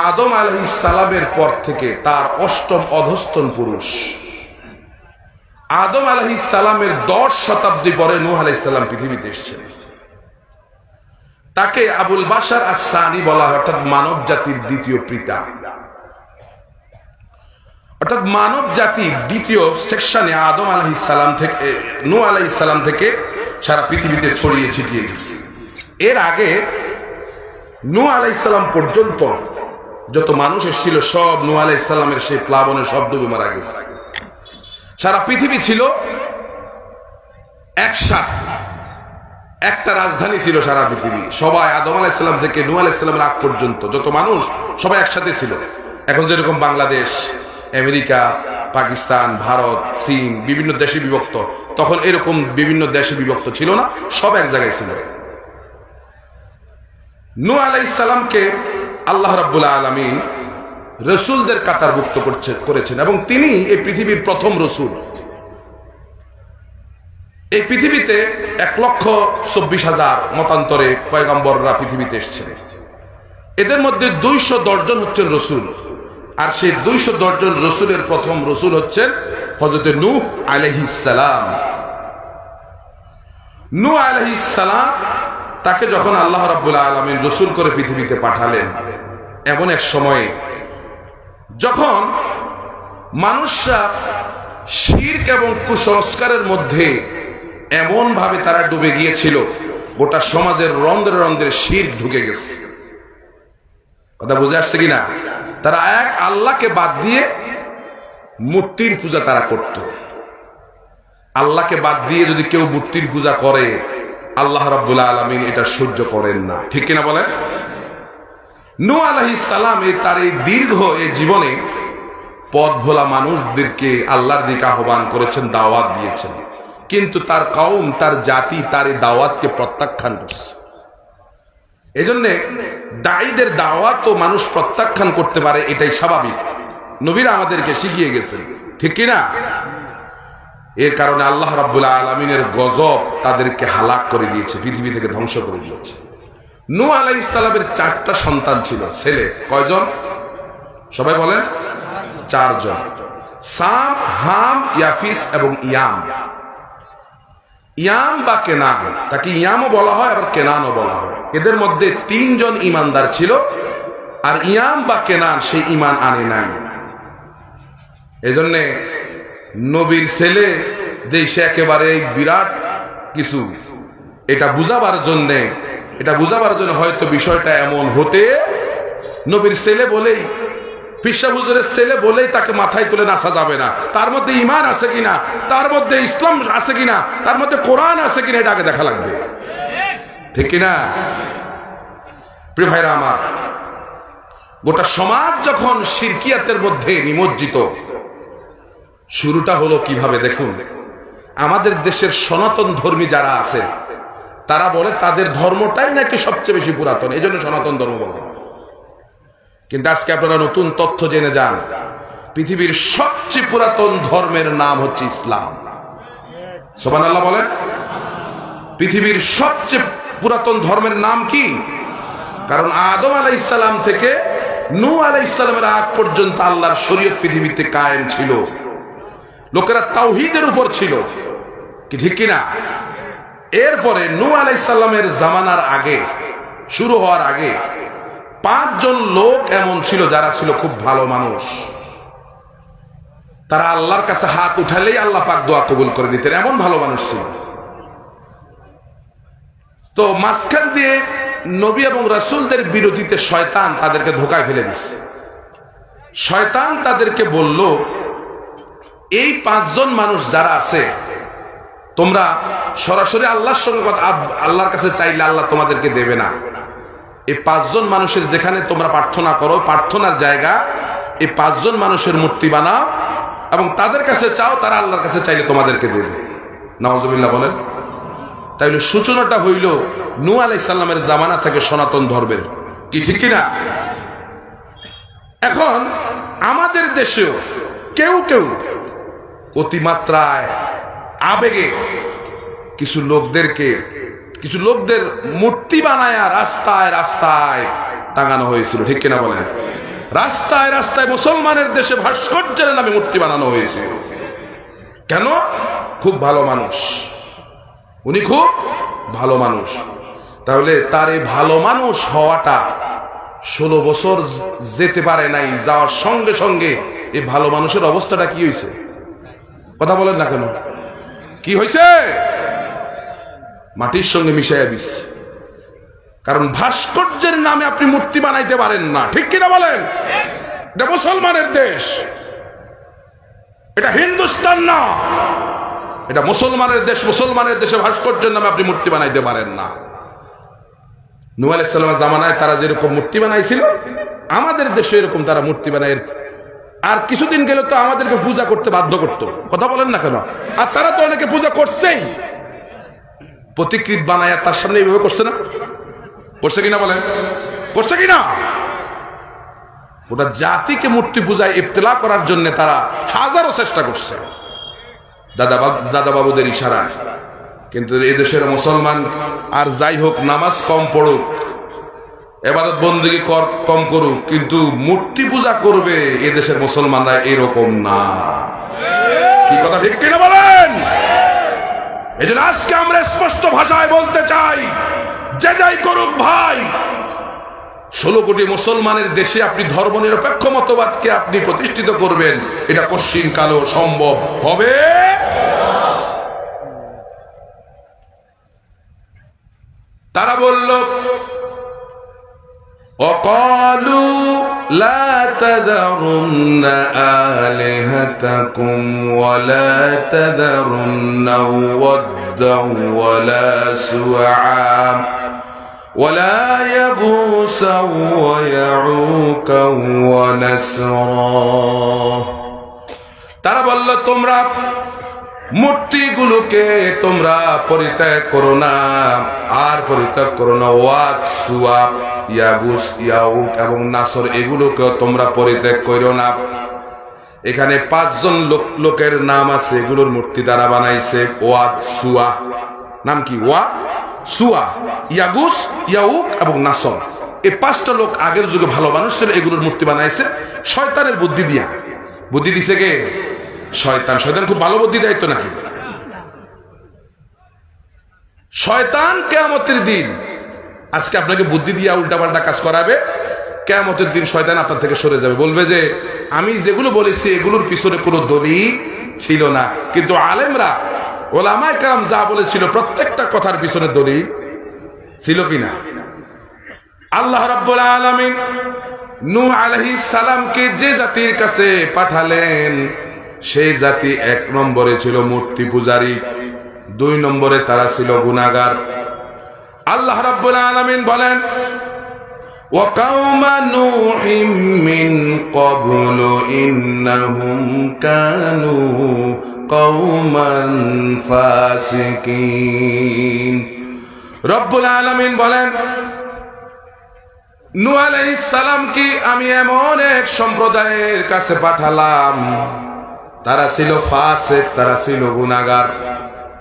আদম আলাইহিস সালামের পর থেকে তার 8ম অধস্তন পুরুষ। আদম আলাইহিস সালামের 10 শতাব্দী পরে নূহ আলাইহিস সালাম পৃথিবীতে এসেছেন। তাকে আবুল বাশার আস-সানি বলা হয়, অর্থাৎ মানব জাতির দ্বিতীয় পিতা। অর্থাৎ মানব জাতির দ্বিতীয় সেকশনে আদম আলাইহিস সালাম থেকে, নূহ আলাইহিস সালাম থেকে সারা পৃথিবীতে ছড়িয়ে ছিটিয়ে গেছে। এর আগে নূহ আলাইহিস সালাম পর্যন্ত যত মানুষ এসেছিল সব নূহ আলাইহিস সালামের সেই প্লাবনে সব ডুবে মারা গেছে। সারা পৃথিবী ছিল একসাথে, একটা রাজধানী ছিল সারা পৃথিবী। সবাই আদম আলাইহিস সালাম থেকে নূহ আলাইহিস সালামের আগ পর্যন্ত যত মানুষ সবাই একসাথে ছিল। এখন যেরকম বাংলাদেশ, আমেরিকা, পাকিস্তান, ভারত, চীন বিভিন্ন দেশে বিভক্ত, তখন এরকম বিভিন্ন দেশে বিভক্ত ছিল না, সব এক জায়গায় ছিল। নূহ আলাইহিস সালামকে আল্লাহ রাব্বুল আলামিন রাসূলদের কাতারভুক্ত করেছেন এবং তিনি এই পৃথিবীর প্রথম রাসূল। এই পৃথিবীতে 1,24,000 মতান্তরে পয়গম্বররা পৃথিবীতে এসেছেন। এদের মধ্যে 210 জন হচ্ছেন রাসূল, আর সেই 210 জন রাসূলের প্রথম রাসূল হচ্ছেন হযরত নূহ আলাইহিস সালাম। নূহ আলাইহিস সালাম তাকে যখন আল্লাহ রাব্বুল আলামিন রাসূল করে পৃথিবীতে পাঠালেন, এমন এক সময়ে যখন মানুষরা শিরক এবং কুসংস্কারের মধ্যে এমন ভাবে তারা ডুবে গিয়েছিল, গোটা সমাজের রন্ধ্রে রন্ধ্রে শিরক ঢুকে গেছে। কথা বুঝে আসছে কিনা? তারা এক আল্লাহকে বাদ দিয়ে মূর্তির পূজা তারা করত। আল্লাহকে বাদ দিয়ে যদি কেউ মূর্তির পূজা করে, আল্লাহ রাব্বুল আলামিন এটা সহ্য করেন না। ঠিক কিনা বলেন? নূহ আলাইহিস সালাম তার এই দীর্ঘ এই জীবনে পথ ভোলা মানুষদেরকে আল্লাহর দিকে আহ্বান করেছেন, দাওয়াত দিয়েছেন, কিন্তু তার কওম, তার জাতি তার এই দাওয়াতকে প্রত্যাখ্যান করছে। এজন্য দায়ীদের দাওয়াতও মানুষ প্রত্যাখ্যান করতে পারে, এটাই স্বাভাবিক। নবীরা আমাদেরকে শিখিয়ে গেছেন, ঠিক কিনা? এর কারণে আল্লাহ রাব্বুল আলামিনের গজব তাদেরকে হালাক করে দিয়েছে, পৃথিবী থেকে ধ্বংস করে দিয়েছে। নূহ আলাইহিস সালামের 4টা সন্তান ছিল, ছেলে। কয়জন? সবাই বলেন। 4 জন। সাম, হাম, ইয়াফিস এবং ইয়াম। ইয়াম বা কেনান, তাকে ইয়ামও বলা হয় আবার কেনানও বলা হয়। এদের মধ্যে 3 জন ইমানদার ছিল, আর ইয়াম বা কেনান সেই ইমান আনে নাই। এজন্য নবীর ছেলে দেশে একেবারে বিরাট কিছু, এটা বুঝাবার জন্য হয়তো বিষয়টা এমন হতে, নবীর ছেলে বলেই, পিসা হুজুরের ছেলে বলেই তাকে মাথায় তুলে নাচা যাবে না। তার মধ্যে ঈমান আছে কিনা, তার মধ্যে ইসলাম আছে কিনা, তার মধ্যে কোরআন আছে কিনা, এটা আগে দেখা লাগবে, ঠিক কিনা? প্রিয় ভাইরা আমার, গোটা সমাজ যখন শিরকিয়াতের মধ্যে নিমজ্জিত, শুরুটা হলো কিভাবে দেখুন। আমাদের দেশের সনাতন ধর্মী যারা আছে তারা বলে তাদের ধর্মটাই নাকি সবচেয়ে বেশি পুরাতন, এই জন্য সনাতন ধর্ম বলে। কিন্তু আজকে আপনারা নতুন তথ্য জেনে যান, পৃথিবীর সবচেয়ে পুরাতন ধর্মের নাম হচ্ছে ইসলাম। সুবহানাল্লাহ বলেন। পৃথিবীর সবচেয়ে পুরাতন ধর্মের নাম কি? কারণ আদম আলাইহিস সালাম থেকে নূহ আলাইহিস সালামের আগ পর্যন্ত আল্লাহর শরীয়ত পৃথিবীতে কায়েম ছিল, লোকেরা তাওহীদের উপর ছিল, কি ঠিক কিনা? এরপরে নূহ আলাইহিস সালামের জামানার আগে, শুরু হওয়ার আগে 5 জন লোক এমন ছিল যারা ছিল খুব ভালো মানুষ। তারা আল্লাহর কাছে হাত উঠালেই আল্লাহ পাক দোয়া কবুল করে নিতেন, এমন ভালো মানুষ ছিল। তো মাঝখান দিয়ে নবী এবং রাসূলদের বিরোধিতে শয়তান তাদেরকে ধোঁকায় ফেলে দিচ্ছে। শয়তান তাদেরকে বলল, এই 5 জন মানুষ যারা আছে, তোমরা সরাসরি আল্লাহর সঙ্গে আল্লাহর কাছে চাইলে আল্লাহ তোমাদেরকে দেবে না। এই 5 জন মানুষের যেখানে তোমরা প্রার্থনা করো, প্রার্থনার জায়গা, এই 5 জন মানুষের মূর্তি বানাও এবং তাদের কাছে চাও, তারা আল্লাহর কাছে চাইলে তোমাদেরকে দেবে। নাউজুবিল্লাহ বলেন। তাইলে সূচনাটা হইল নূহ আলাইহিস সালামের জামানা থেকে সনাতন ধর্মের, কি ঠিক কিনা? এখন আমাদের দেশেও কেউ কেউ অতিমাত্রায় আবেগে কিছু লোকদের মূর্তি বানায় রাস্তায় রাস্তায় টাঙানো হয়েছিল, ঠিক কিনা বলেন? রাস্তায় রাস্তায় মুসলমানের দেশে ভাস্কর্যের নামে মূর্তি বানানো হয়েছিল। কেন? খুব ভালো মানুষ, উনি খুব ভালো মানুষ। তাহলে তার এই ভালো মানুষ হওয়াটা 16 বছর যেতে পারে নাই, যাওয়ার সঙ্গে সঙ্গে এই ভালো মানুষের অবস্থাটা কি হয়েছে? কথা বলেন না কেন? কি হয়েছে? মাটির সঙ্গে মিশাইয়া দিচ্ছে। কারণ ভাস্কর্যের নামে আপনি মূর্তি বানাইতে পারেন না, ঠিক কিনা বলেন? এটা মুসলমানের দেশ, এটা হিন্দুস্তান না, এটা মুসলমানের দেশ। মুসলমানের দেশে ভাস্কর্যের নামে আপনি মূর্তি বানাইতে পারেন না। নূহ আলাইহিস সালামের জামানায় তারা যেরকম মূর্তি বানাইছিল, আমাদের দেশে এরকম তারা মূর্তি বানায়। আর কিছুদিন গেলে তো আমাদেরকে পূজা করতে বাধ্য করতো, কথা বলেন না কেন? আর তারা তো অনেকে পূজা করছেই, প্রতিকৃত বানায় তার সামনে এইভাবে করছে না? করছে কিনা বলেন? করছে কিনা? ওটা জাতিকে মূর্তি পূজায় ইবতিলা করার জন্য তারা হাজারো চেষ্টা করছে দাদা বাবুদের ইশারায়। কিন্তু এই দেশের মুসলমান আর যাই হোক, নামাজ কম পড়ুক, ইবাদত বন্দেগী কম করুক, কিন্তু মূর্তি পূজা করবে এ দেশের মুসলমানরা এরকম না। কি কথা ঠিক কিনা বলেন? এই জন্য আজকে আমরা স্পষ্ট ভাষায় বলতে চাই, যে যাই করুক ভাই, 16 কোটি মুসলমানের দেশে আপনি ধর্মনিরপেক্ষ মতবাদকে আপনি প্রতিষ্ঠিত করবেন, এটা কশিন কালো সম্ভব হবে। তারা বলল, وقالوا لا تذرن آلهتكم ولا تذرن ودا ولا سواعا ওয়ালা ইয়াগুসা ওয়া ইয়াউকা ওয়া নাসরা। তারা বলল, তোমরা মূর্তিগুলোকে তোমরা পরিত্যাগ করো না, আর পরিত্যাগ করো না ওয়াত, সুয়া, ইয়াগুস, ইয়াউক এবং নাসর, এগুলোকেও তোমরা পরিত্যাগ করো না। এখানে 5 জন লোকের নাম আছে, এগুলোর মূর্তি দ্বারা বানাইছে। ওয়াত, সুয়া, নাম কি? ওয়া, সুয়া, ইয়াগুস, ইয়াউক এবং নাসর। এই 5টা লোক আগের যুগে ভালো মানুষ ছিল, এগুলোর মূর্তি বানাইছে শয়তানের বুদ্ধি দিয়া। বুদ্ধি দিছে কে? শয়তান। শয়তান খুব ভালো বুদ্ধি দেয় তো নাকি? শয়তান কিয়ামতের দিন আজকে আপনাকে বুদ্ধি দিয়া উল্টাপাল্টা কাজ করাবে। কিয়ামতের দিন শয়তান আপনার থেকে সরে যাবে, বলবে যে আমি যেগুলো বলেছি এগুলোর পিছনে কোনো দলিল ছিল না, কিন্তু আলেমরা, ওলামায়ে কেরাম যা বলেছিল প্রত্যেকটা কথার পিছনে দলিল ছিল কিনা। আল্লাহ রাব্বুল আলামিন নূহ আলাইহিস সালামকে যে জাতির কাছে পাঠালেন, সেই জাতি 1 নম্বরে ছিল মূর্তি পূজারী, 2 নম্বরে তারা ছিল গুনাহগার। আল্লাহ রাব্বুল আলামিন বলেন, ওয়া কাওমা নূহিম মিন ক্বাবলু ইন্নাহুম কানু কওমান ফাসিকিন। রব্বুল আলামিন বলেন, নূহ আলাইহিস সালামকে আমি এমন এক সম্প্রদায়ের কাছে পাঠালাম, তারা ছিল ফাসিক, তারা ছিল গুনাহগার।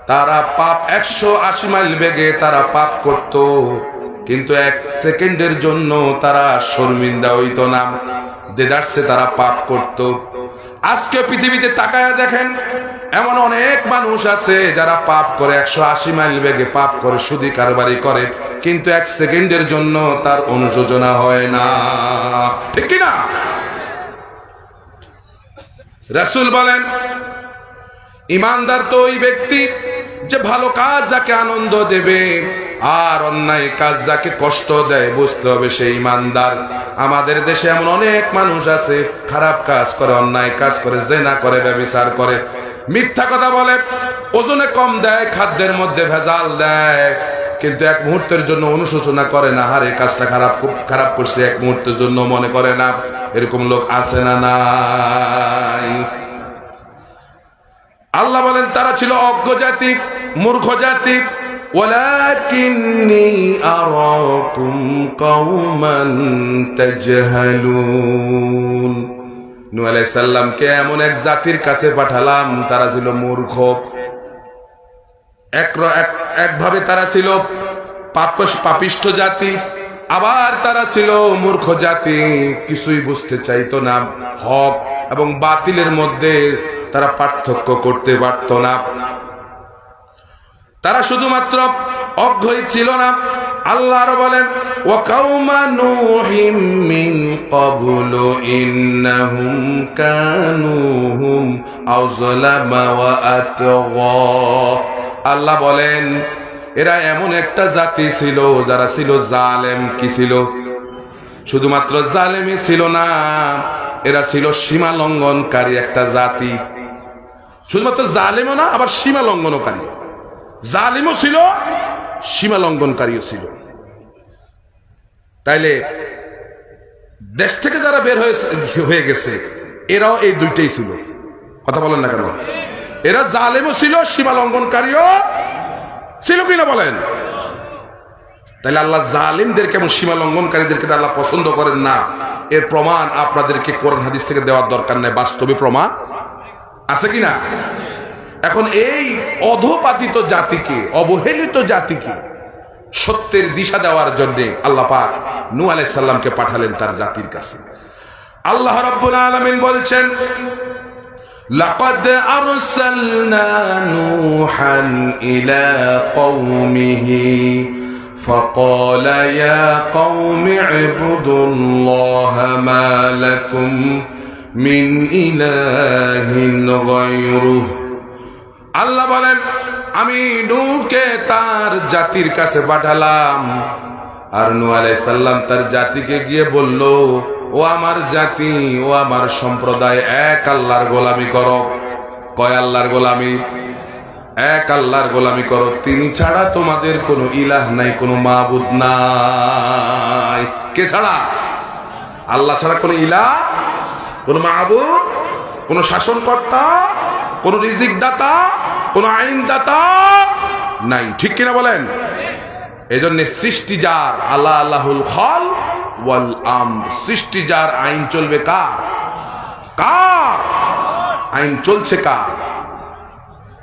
তারা পাপ 180 মাইল বেগে তারা পাপ করত, কিন্তু 1 সেকেন্ডের জন্য তারা শর্মিন্দা হইত না, দেদারসে তারা পাপ করত। আজকে পৃথিবীতে তাকায়া দেখেন, এমন অনেক মানুষ আছে যারা পাপ করে, 180 মাইল বেগে পাপ করে, সুদি কারবারি করে, কিন্তু 1 সেকেন্ডের জন্য তার অনুশোচনা হয় না, ঠিক কিনা? রাসূল বলেন, ঈমানদার তো ওই ব্যক্তি যে ভালো কাজ যাকে আনন্দ দেবে আর অন্যায় কাজ যাকে কষ্ট দেয়, বুঝতে হবে সে ঈমানদার। আমাদের দেশে এমন অনেক মানুষ আছে খারাপ কাজ করে, অন্যায় কাজ করে, জিনা করে, ব্যভিচার করে, মিথ্যা কথা বলে, ওজনে কম দেয়, খাদ্যের মধ্যে ভেজাল দেয়, কিন্তু 1 মুহূর্তের জন্য অনুশোচনা করে না, হারে কাজটা খারাপ করছে, 1 মুহূর্তের জন্য মনে করে না। এরকম লোক আছে না নাই? আল্লাহ বলেন, তারা ছিল অজ্ঞ জাতি, মূর্খ জাতি। ওয়ালাকিন্নী আরাকুম কওমান তাজহালুন। নূহ আলাইহিস সালামকে এমন এক জাতির কাছে পাঠালাম, তারা ছিল মূর্খ। একভাবে তারা ছিল পাপিষ্ঠ জাতি, আবার তারা ছিল মূর্খ জাতি, কিছুই বুঝতে চাইতো না, হক এবং বাতিলের মধ্যে তারা পার্থক্য করতে পারত না। তারা শুধুমাত্র অজ্ঞই ছিল না। আল্লাহ আরো বলেন, ওয়া কাওমা নূহিম মিন ক্বাবলু ইন্নাহুম কানু হুম আযলামা ওয়া আতগা। আল্লাহ বলেন, এরা এমন একটা জাতি ছিল যারা ছিল জালেম। কি ছিল? শুধুমাত্র জালেমই ছিল না, এরা ছিল সীমা লঙ্ঘনকারী একটা জাতি। শুধুমাত্র জালেমও না, আবার সীমা লঙ্ঘনকারী। জালিমও ছিল, সীমা লঙ্ঘনকারীও ছিল। তাইলে দেশ থেকে যারা বের হয়ে গেছে, এরাও এই দুইটাই ছিল। কথা বলেন না কেন? এরা জালেমও ছিল, সীমা লঙ্ঘনকারীও ছিল কিনা বলেন? তাইলে আল্লাহ জালিমদেরকে এবং সীমা লঙ্ঘনকারীদেরকে আল্লাহ পছন্দ করেন না, এর প্রমাণ আপনাদেরকে কোরআন হাদিস থেকে দেওয়ার দরকার নেই, বাস্তবে প্রমাণ আছে কিনা? এখন এই অধপাতিত জাতিকে, অবহেলিত জাতিকে সত্যের দিশা দেওয়ার জন্য আল্লাহ পাক নূহ আলাইহিস সালামকে পাঠালেন তার জাতির কাছে। আল্লাহ রাব্বুল আলামিন বলছেন, লাকাদ আরসালনা নূহান ইলা কওমিহি فقال يا قوم اعبدوا الله ما لكم من إله غيره। আল্লাহ বলেন, আমি নূহকে তার জাতির কাছে পাঠালাম, আর নূহ আলাইহিস সালাম তার জাতিকে গিয়ে বলল, ও আমার জাতি, ও আমার সম্প্রদায়, এক আল্লাহর গোলামি করো। কয় আল্লাহর গোলামি? এক আল্লাহর গোলামি করো, তিনি ছাড়া তোমাদের কোনো ইলাহ নাই, কোনো মাবুদ নাই। কে ছাড়া? আল্লাহ ছাড়া কোনো ইলাহ, কোনো মাবুদ, কোনো শাসনকর্তা, কোনো রিজিক দাতা, কোনো আইন দাতা নাই। ঠিক কিনা বলেন? এই জন্য সৃষ্টি যার, আল্লাহ আল্লাহুল খাল ওয়াল আমর, সৃষ্টি যার, আইন চলবে কার? কার আইন চলছে? কার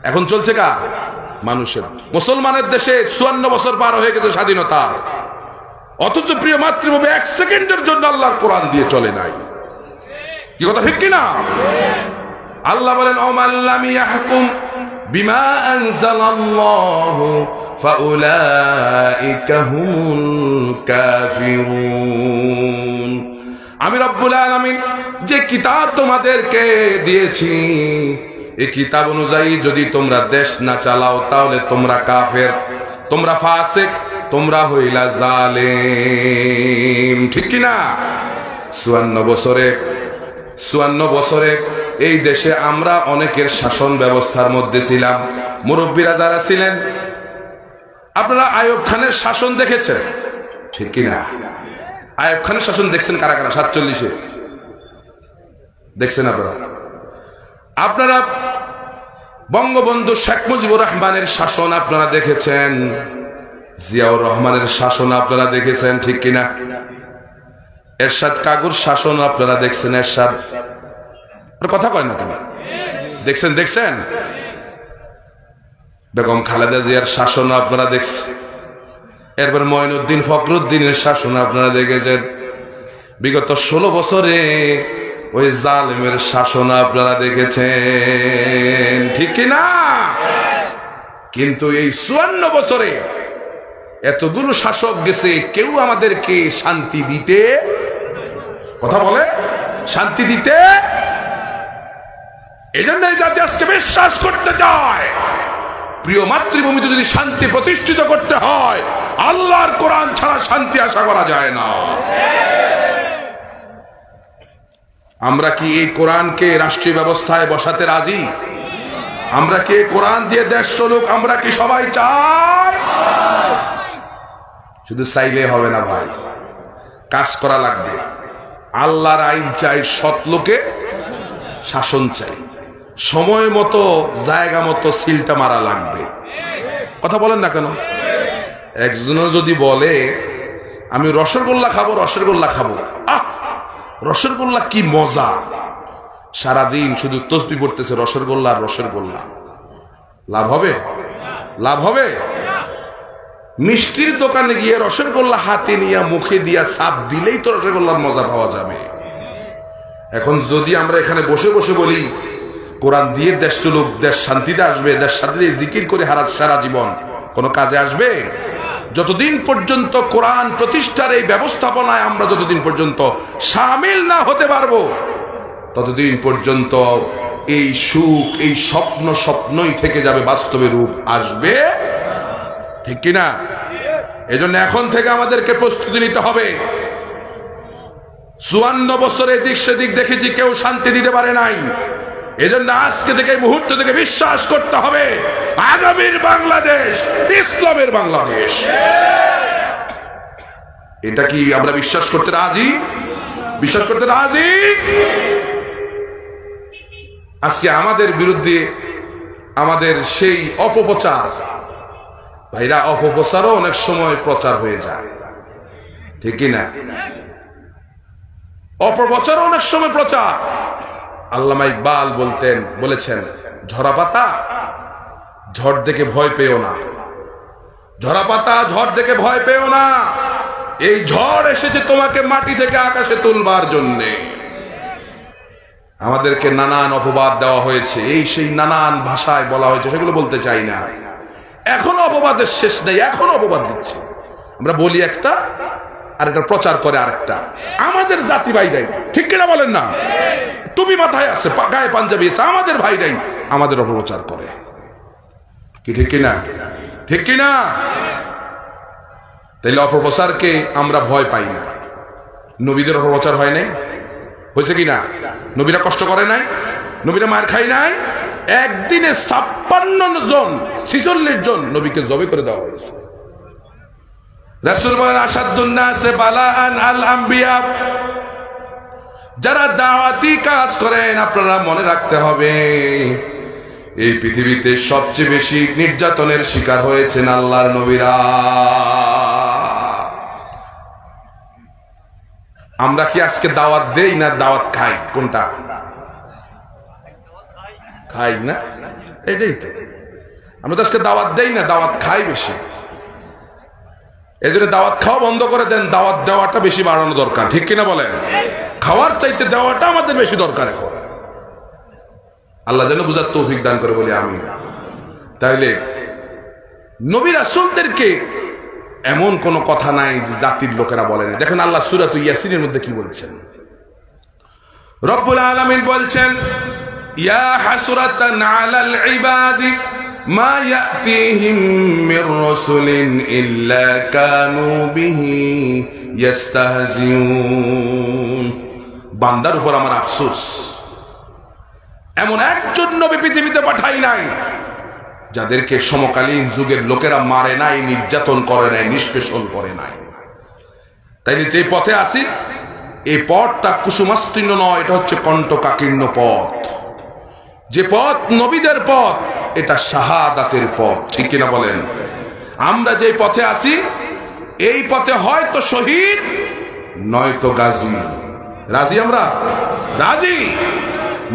এখন চলছে? কার? মানুষের। মুসলমানের দেশে 54 বছর পার হয়ে গেছে স্বাধীনতার, অথচ প্রিয় মাতৃভূমি 1 সেকেন্ডের জন্য আল্লাহর কোরআন দিয়ে চলে নাই। কি কথা ঠিক কিনা? আল্লাহ বলেন ওমান লাম ইয়াহকুম বিমা আনজালাল্লাহু ফাউলাইকা হুমুল কাফিরুন। আমি রব্বুল আলামিন যে কিতাব তোমাদেরকে দিয়েছি, এই কিতাব অনুযায়ী যদি তোমরা দেশ না চালাও তাহলে তোমরা কাফের, তোমরা ফাসিক, তোমরা হইলা জালেম। ঠিক কিনা? 54 বছরে এই দেশে আমরা অনেকের শাসন ব্যবস্থার মধ্যে ছিলাম। মুরব্বীরা যারা ছিলেন, আপনারা আইয়ুব খানের শাসন দেখেছেন, ঠিক কিনা? আইয়ুব খানের শাসন দেখছেন কারা কারা? 47-এ দেখছেন আপনারা? আপনারা বঙ্গবন্ধু শেখ মুজিবুর রহমানের শাসন আপনারা দেখেছেন, জিয়াউর রহমানের শাসন আপনারা দেখেছেন, ঠিক কিনা? এরশাদ কাগুর শাসন আপনারা দেখছেন। এরশাদ কথা কয় না কেন? দেখছেন? দেখছেন? বেগম খালেদা জিয়ার শাসন আপনারা দেখছেন। এরপর মঈনুদ্দিন ফখরুদ্দিনের শাসন আপনারা দেখেছেন। বিগত 16 বছরে ওই জালেমের শাসন আপনারা দেখেছেন, ঠিক কিনা? কিন্তু এই 54 বছরে এতগুলো শাসক গেছে, কেউ আমাদেরকে শান্তি দিতে, কথা বলে, শান্তি দিতে। এই জন্য জাতি আজকে বিশ্বাস করতে চায়, প্রিয় মাতৃভূমিতে যদি শান্তি প্রতিষ্ঠিত করতে হয়, আল্লাহর কোরআন ছাড়া শান্তি আশা করা যায় না। আমরা কি এই কোরআনকে রাষ্ট্রীয় ব্যবস্থায় বসাতে রাজি? আমরা কি কোরআন দিয়ে দেশ চলুক আমরা কি সবাই চাই? শুধু চাইলে হবে না ভাই, কাজ করা লাগবে। আল্লাহর আইন চাই, সৎ লোকে শাসন চাই, সময় মতো জায়গা মতো সিলটা মারা লাগবে। কথা বলেন না কেন? একজন যদি বলে আমি রসগোল্লা খাবো, রসগোল্লা খাবো, রসগোল্লা কি মজা, সারাদিন শুধু তসবিহ পড়তেছে রসগোল্লা আর রসগোল্লা, লাভ হবে? লাভ হবে? মিষ্টির দোকানে গিয়ে রসগোল্লা হাতে নিয়ে মুখে দিয়া চাপ দিলেই তো রসগোল্লার মজা পাওয়া যাবে। এখন যদি আমরা এখানে বসে বসে বলি কোরআন দিয়ে দেশ চলুক, দেশ শান্তিতে আসবে, দেশ শান্তিতে জিকির করে সারা জীবন, কোনো কাজে আসবে? যতদিন পর্যন্ত কোরআন প্রতিষ্ঠার এই ব্যবস্থাপনায় আমরা যতদিন পর্যন্ত শামিল না হতে পারবো, ততদিন পর্যন্ত এই সুখ, এই স্বপ্ন স্বপ্নই থেকে যাবে, বাস্তবে রূপ আসবে, ঠিক কিনা? এজন্য এখন থেকে আমাদেরকে প্রস্তুতি নিতে হবে। 54 বছরে দিক সেদিক দেখেছি, কেউ শান্তি দিতে পারে নাই। এজন্য আজকে থেকে, এই মুহূর্ত থেকে বিশ্বাস করতে হবে আগামীর বাংলাদেশ ইসলামের বাংলাদেশ। এটা কি আমরা বিশ্বাস করতে রাজি? বিশ্বাস করতে রাজি? আজকে আমাদের বিরুদ্ধে আমাদের সেই অপপ্রচার, ভাইরা, অপপ্রচারও অনেক সময় প্রচার হয়ে যায়, ঠিক কিনা? অপপ্রচারও অনেক সময় প্রচার। আল্লামা ইকবাল বলেছেন, ঝরা পাতা ঝড় দেখে ভয় পেও না, ঝরা পাতা ঝড় দেখে ভয় পেও না, এই ঝড় এসেছে তোমাকে মাটি থেকে আকাশে তুলবার জন্যে। আমাদেরকে নানান অপবাদ দেওয়া হয়েছে, এই সেই নানান ভাষায় বলা হয়েছে, সেগুলো বলতে চাই না। এখনো অপবাদের শেষ নেই, এখনো অপবাদ দিচ্ছে। আমরা বলি একটা, আর এটা প্রচার করে আরেকটা। আমাদের জাতি ভাইরাই, ঠিক কিনা বলেন না? টুপি মাথায় আছে, গায়ে পাঞ্জাবি আছে, আমাদের ভাইরাই আমাদের অপপ্রচার করে, কি ঠিক কিনা? ঠিক কিনা? তাইলে অপপ্রচারকে আমরা ভয় পাই না। নবীদের অপপ্রচার হয় নাই, হয়েছে কিনা? নবীরা কষ্ট করে নাই, নবীরা মার খাই নাই, একদিনে 56 জন 46 জন নবীকে জবে করে দেওয়া হয়েছে। রাসূল বলেন আশাদ্দুন নাসে বালাআন আল আম্বিয়া, যারা দাওয়াতি কাজ করেন আপনারা মনে রাখতে হবে এই পৃথিবীতে সবচেয়ে বেশি নির্যাতনের শিকার হয়েছেন আল্লাহর নবীরা। আমরা কি আজকে দাওয়াত দেই না দাওয়াত খাই? কোনটা খাই না? এটাই তো, আমরা তো আজকে দাওয়াত দেই না দাওয়াত খাই বেশি। এই জন্য দাওয়াত খাওয়া বন্ধ করে দেন, দাওয়াত দেওয়াটা বেশি বাড়ানো দরকার, ঠিক কিনা বলেন? খাওয়ার চাইতে দেওয়াটা আমাদের বেশি দরকার এখন। আল্লাহ যেন বুঝার তৌফিক দান করে বলি আমি। তাইলে নবী রাসূলদেরকে এমন কোন কথা নাই যে জাতির লোকেরা বলেন। দেখেন আল্লাহ সূরা ইয়াসিনের মধ্যে কি বলছেন, রব্বুল আলামিন বলছেন ইয়া হাসরাতান আলাল ইবাদি মা ইয়াতিহিম মির রাসূলিন ইল্লা কানু বিহি ইস্তাহজিউন। বান্দার উপর আমার আফসোস, এমন একজন নবী পৃথিবীতে পাঠাই নাই যাদেরকে সমকালীন যুগের লোকেরা মারে নাই, নির্যাতন করে নাই, নিষ্পেষণ করে নাই। তাইলে যে পথে আসি এই পথটা কুসুমাস্তীর্ণ নয়, এটা হচ্ছে কণ্টকাকীর্ণ পথ। যে পথ নবীদের পথ, এটা শাহাদাতের পথ, ঠিক কিনা বলেন? আমরা যে পথে আসি এই পথে হয়তো শহীদ নয়তো গাজী। রাজি? আমরা রাজি।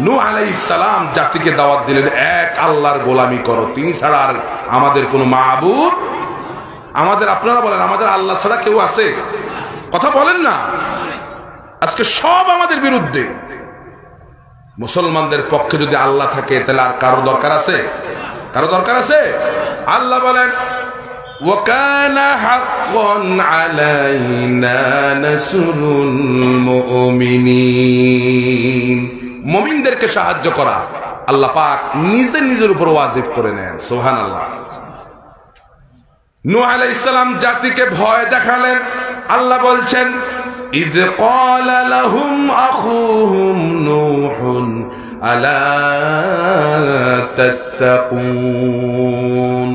নূহ আলাইহিস সালাম জাতিকে দাওয়াত দিলেন এক আল্লাহর গোলামি করো, তিনি ছাড়া আর আমাদের কোনো মাবুদ। আমাদের, আপনারা বলেন আমাদের আল্লাহ ছাড়া কেউ আছে? কথা বলেন না। আজকে সব আমাদের বিরুদ্ধে। মুসলমানদের পক্ষে যদি আল্লাহ থাকে তাহলে আর কারো দরকার আছে? কারো দরকার আছে? আল্লাহ বলেন ওয়াকানা হাক্কান আলাইনা নাসরুল মুমিনিন। মুমিনদেরকে সাহায্য করা আল্লাহ পাক নিজের উপর ওয়াজিব করে নেন। সুবহানাল্লাহ। নূহ আলাইহিস সালাম জাতিকে ভয় দেখালেন। আল্লাহ বলছেন ইয ক্বালা লাহুম আখুহুম নূহুন আলা তাত্তাকুন।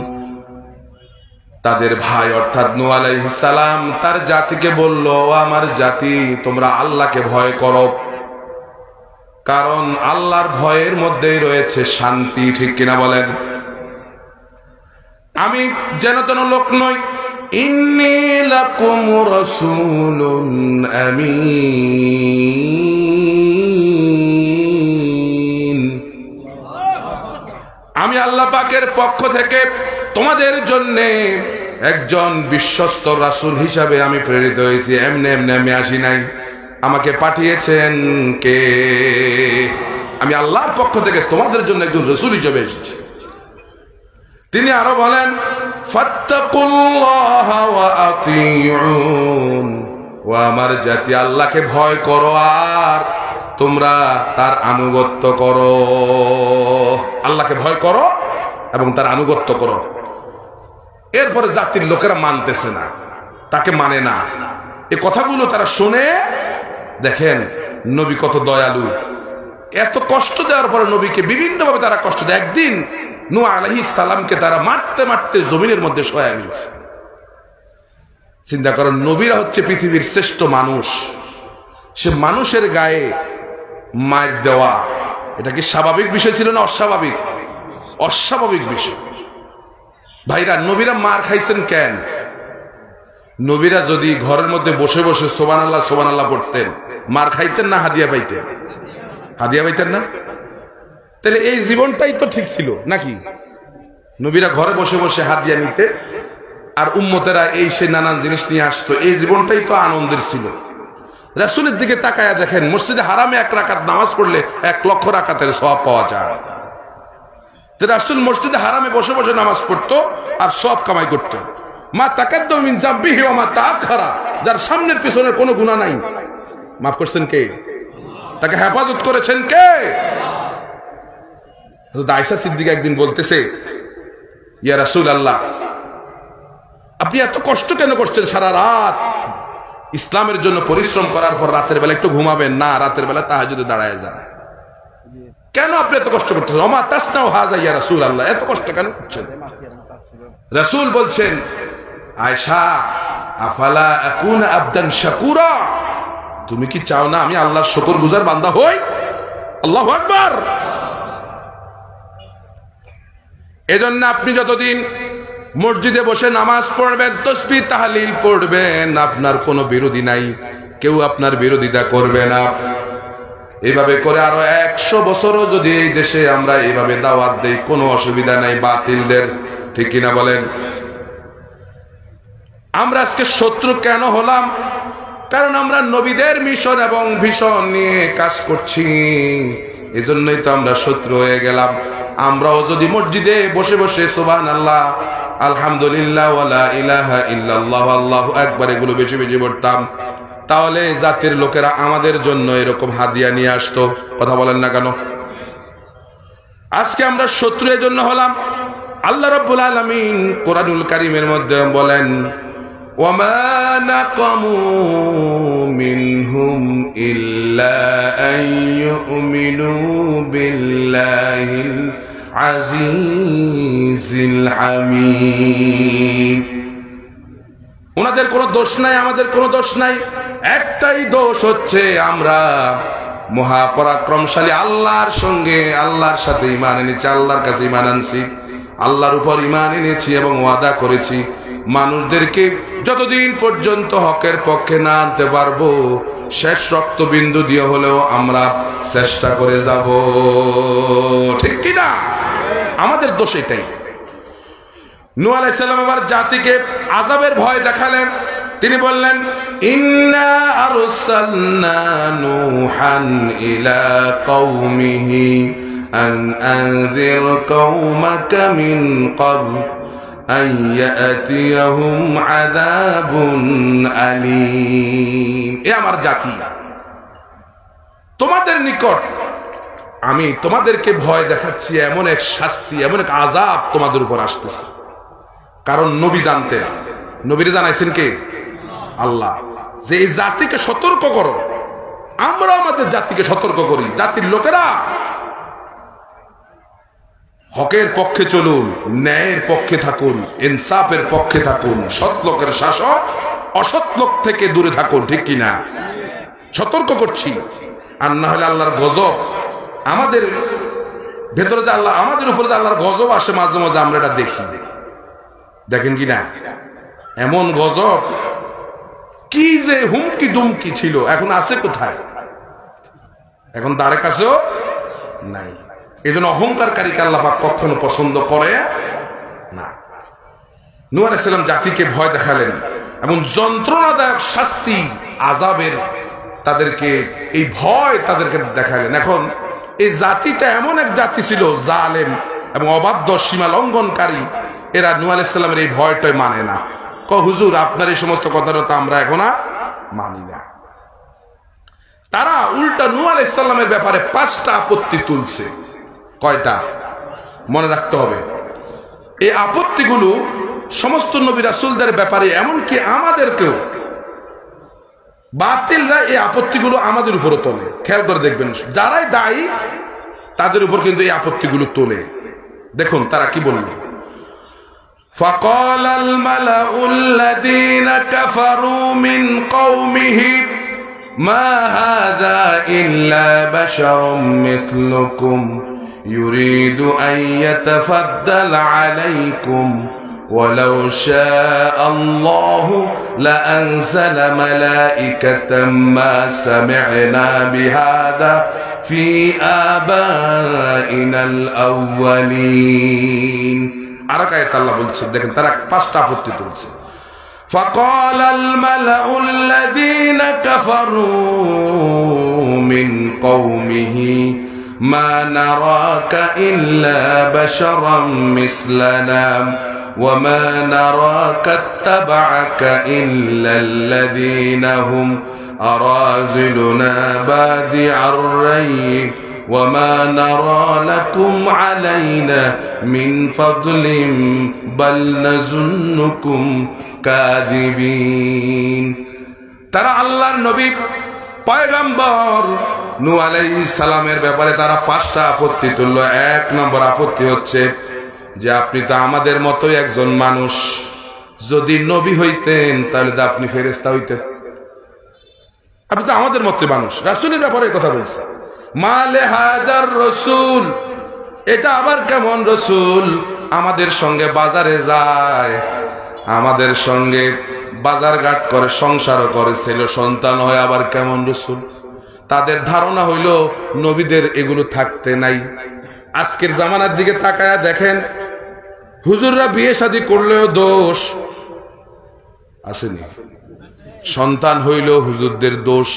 তাদের ভাই অর্থাৎ নূহ আলাইহিস সালাম তার জাতিকে বলল, আমার জাতি তোমরা আল্লাহকে ভয় করো, কারণ আল্লাহর ভয়ের মধ্যেই রয়েছে শান্তি, ঠিক কিনা বলেন? আমি যেন তেন লোক নই, ইন্নী লাকুম রাসূলুন আমিন। আমি আল্লাহ পাকের পক্ষ থেকে তোমাদের জন্য একজন বিশ্বস্ত রাসূল হিসাবে আমি প্রেরিত হয়েছি। এমনি এমনি আমি আসি নাই, আমাকে পাঠিয়েছেন কে? আমি আল্লাহর পক্ষ থেকে তোমাদের জন্য একজন রাসূল হিসেবে এসেছি। তিনি আরো বলেন ফাত্তাকুল্লাহা ওয়া আতিউন। ও আমার জাতি, আল্লাহকে ভয় করো আর তোমরা তার আনুগত্য করো। আল্লাহকে ভয় করো এবং তার আনুগত্য করো। এরপরে জাতির লোকেরা মানতেছে না, তাকে মানে না, এ কথাগুলো তারা শুনে। দেখেন নবী কত দয়ালু, এত কষ্ট দেওয়ার পরে নবীকে বিভিন্ন ভাবে তারা কষ্ট দেয়। একদিন নূহ আলাইহিস সালামকে তারা মারতে মারতে জমিনের মধ্যে শোয়া নিয়েছে। চিন্তা করেন, নবীরা হচ্ছে পৃথিবীর শ্রেষ্ঠ মানুষ, সে মানুষের গায়ে মার দেওয়া এটা কি স্বাভাবিক বিষয় ছিল না অস্বাভাবিক? অস্বাভাবিক বিষয়। ভাইরা, নবীরা মার খাইছেন কেন? নবীরা যদি ঘরের মধ্যে বসে বসে সুবহানাল্লাহ সুবহানাল্লাহ পড়তেন, মার খাইতেন না হাদিয়া পাইতেন? হাদিয়া পাইতেন না? তাহলে এই জীবনটাই তো ঠিক ছিল নাকি? নবীরা ঘরে বসে বসে হাদিয়া নিতে আর উম্মতেরা এই সে নানান জিনিস নিয়ে আসতো, এই জীবনটাই তো আনন্দের ছিল। রাসূলের দিকে তাকায়া দেখেন, মসজিদে হারামে 1 রাকাত নামাজ পড়লে 1 লক্ষ রাকাতের সওয়াব পাওয়া যায়। রাসূল মসজিদে হারামে বসে বসে নামাজ পড়তো আর সওয়াব কামাই করতো। মা তাকাদ্দাম মিন যাববিহি ওয়া মা তাআখারা, যার সামনের পিছনের কোনো গুনাহ নাই, মাফ করছেন কে? তাকে হেফাজত করেছেন কে? হযরত আয়েশা সিদ্দিকা একদিন বলতেছে, ইয়া রাসূলুল্লাহ, আপনি এত কষ্ট কেন করছেন? সারা রাত ইসলামের জন্য পরিশ্রম করার পর রাতের বেলা একটু ঘুমাবেন না? রাতের বেলা তাহাজ্জুদে দাঁড়ায় যান। কেন আপনি এত কষ্ট করতেছেন? ওমা তাসনাউ হাযা ইয়া রাসূলুল্লাহ, এত কষ্ট কেন করছেন? রাসূল বলছেন, আয়েশা আফালা আকুনা আবদান শাকুরা, তুমি কি চাও না আমি আল্লাহর শুকরগুজার বান্দা হই? আল্লাহু আকবার। এজন্য আপনি যতদিন মসজিদে বসে নামাজ পড়বেন, তাসবিহ তাহলিল পড়বেন, আপনার কোনো বিরোধী নাই, কেউ আপনার বিরোধিতা করবে না। এইভাবে করে আরো 100 বছরও যদি এই দেশে আমরা এইভাবে দাওয়াত দেই, কোনো অসুবিধা নাই বাতিলদের, ঠিক কিনা বলেন? আমরা আজকে শত্রু কেন হলাম? কারণ আমরা নবীদের মিশন এবং ভিশন নিয়ে কাজ করছি, এজন্যই তো আমরা শত্রু হয়ে গেলাম। আমরাও যদি মসজিদে বসে বসে সুবহানাল্লাহ, আলহামদুলিল্লাহ, ওয়ালা ইলাহা ইল্লাল্লাহ, আল্লাহু আকবার এগুলো বেশি বেশি পড়তাম, তাহলে জাতির লোকেরা আমাদের জন্য এরকম হাদিয়া নিয়ে আসতো। কথা বলেন না কেন? আজকে আমরা শত্রু এর জন্য হলাম। আল্লাহ রাব্বুল আলামিন কোরআনুল কারীমের মধ্যে বলেন, ওয়ামা নাকামু মিনহুম ইল্লা আন ইউমিনু বিল্লাহিল আজিজিল হামিদ। ওনাদের কোনো দোষ নাই, আমাদের কোনো দোষ নাই, একটাই দোষ হচ্ছে আমরা মহাপরাক্রমশালী আল্লাহর সঙ্গে, আল্লাহর সাথে ঈমান এনেছি, আল্লাহর কাছে ঈমান আনছি, আল্লাহর উপর ঈমান এনেছি এবং ওয়াদা করেছি মানুষদেরকে যতদিন পর্যন্ত হকের পক্ষে না আনতে পারবো, শেষ রক্তবিন্দু দিয়ে হলেও আমরা চেষ্টা করে যাব, ঠিক কিনা? আমাদের দোষ এটাই। নূহ আলাইহিস সালাম আবার জাতিকে আযাবের ভয় দেখালেন। তিনি বললেন, ইন্না আরসালনা নূহান ইলা কওমিহি আন আনযির কওমাকা মিন ক্বাবল আন ইয়াতিয়াহুম আযাবুন আলীম। এ আমার জাতি, তোমাদের নিকট আমি তোমাদেরকে ভয় দেখাচ্ছি, এমন এক শাস্তি, এমন এক আযাব তোমাদের উপর আসতেছে। কারণ নবী জানতেন, নবীরে জানাইছেন কে? আল্লাহ, যে এই জাতিকে সতর্ক করো। আমরা আমাদের জাতিকে সতর্ক করি, জাতির লোকেরা হকের পক্ষে চলুন, ন্যায়ের পক্ষে থাকুন, ইনসাফের পক্ষে থাকুন, সৎ লোকের শাসক, অসৎ লোক থেকে দূরে থাকুন, ঠিক কিনা? সতর্ক করছি। আর না হলে আল্লাহর গজব আমাদের ভেতরে, যে আল্লাহ আমাদের উপরে যে আল্লাহর গজব আসে মাঝে মাঝে, আমরা এটা দেখি, দেখেন কিনা? এমন গজব, কি যে হুমকি দুমকি ছিল, এখন আছে কোথায়? এখন তার কাছেও নাই। এই জন্য অহংকারকারীকে আল্লাহ পাক কখনো পছন্দ করে না। নূহ আলাইহিস সালাম জাতিকে ভয় দেখালেন এবং যন্ত্রণাদায়ক শাস্তি, আযাবের তাদেরকে, এই ভয় তাদেরকে দেখালেন। এখন এই জাতিটা এমন এক জাতি ছিল জালেম এবং অবাধ্য, সীমা লঙ্ঘনকারী। এরা নূহ আলাইহিস সালামের এই ভয়টাই মানে না। হুজুর আপনার এই সমস্ত কথাটা তো আমরা এখন আর মানি না। তারা উল্টা নূহ আলাইহিস সালামের ব্যাপারে 5টা আপত্তি তুলছে। কয়টা? মনে রাখতে হবে। এই আপত্তিগুলো সমস্ত নবী রাসূলদের ব্যাপারে, এমনকি আমাদেরকেও বাতিলরা এই আপত্তিগুলো আমাদের উপরে তোলে। খেয়াল করে দেখবেন, যারাই দায়ী তাদের উপর কিন্তু এই আপত্তিগুলো তোলে। দেখুন তারা কি বলল। فقال الملأ الذين كفروا من قومه ما هذا إلا بشر مثلكم يريد أن يتفضل عليكم ولو شاء الله لأنزل ملائكة ما سمعنا بهذا في آبائنا الأولين। আরেক আল্লাহ বলছেন, দেখেন তারা 5টা আপত্তি তুলছে। فقال الملأ الذين كفروا من قومه ما نراك إلا بشرا مثلنا وما نراك اتبعك إلا الذين هم أراذلنا بادع الرأي وما نرى لكم علينا من فضل بل نظنكم كاذبين। তারা আল্লাহর নবী পয়গম্বর নূহ আলাইহিস সালামের ব্যাপারে তারা 5টা আপত্তি তুলল। 1 নম্বর আপত্তি হচ্ছে যে আপনি তো আমাদের মতোই একজন মানুষ, যদি নবী হইতেন তাহলে তো আপনি ফেরেশতা হইতেন, আপনি তো আমাদের মতোই মানুষ। রাসূলের ব্যাপারে কথা বলছে, মালে হাজার রসুল, এটা আবার কেমন রসুল, আমাদের সঙ্গে বাজারে যায়, আমাদের সঙ্গে বাজার ঘাট করে, সংসারও করে, ছেলে সন্তান হয়, আবার কেমন রসুল। তাদের ধারণা হইল নবীদের এগুলো থাকতে নাই। আজকের জামানার দিকে তাকায়া দেখেন, হুজুররা বিয়ে শাদী করলেও দোষ আসেনি, সন্তান হইল হুজুরদের দোষ।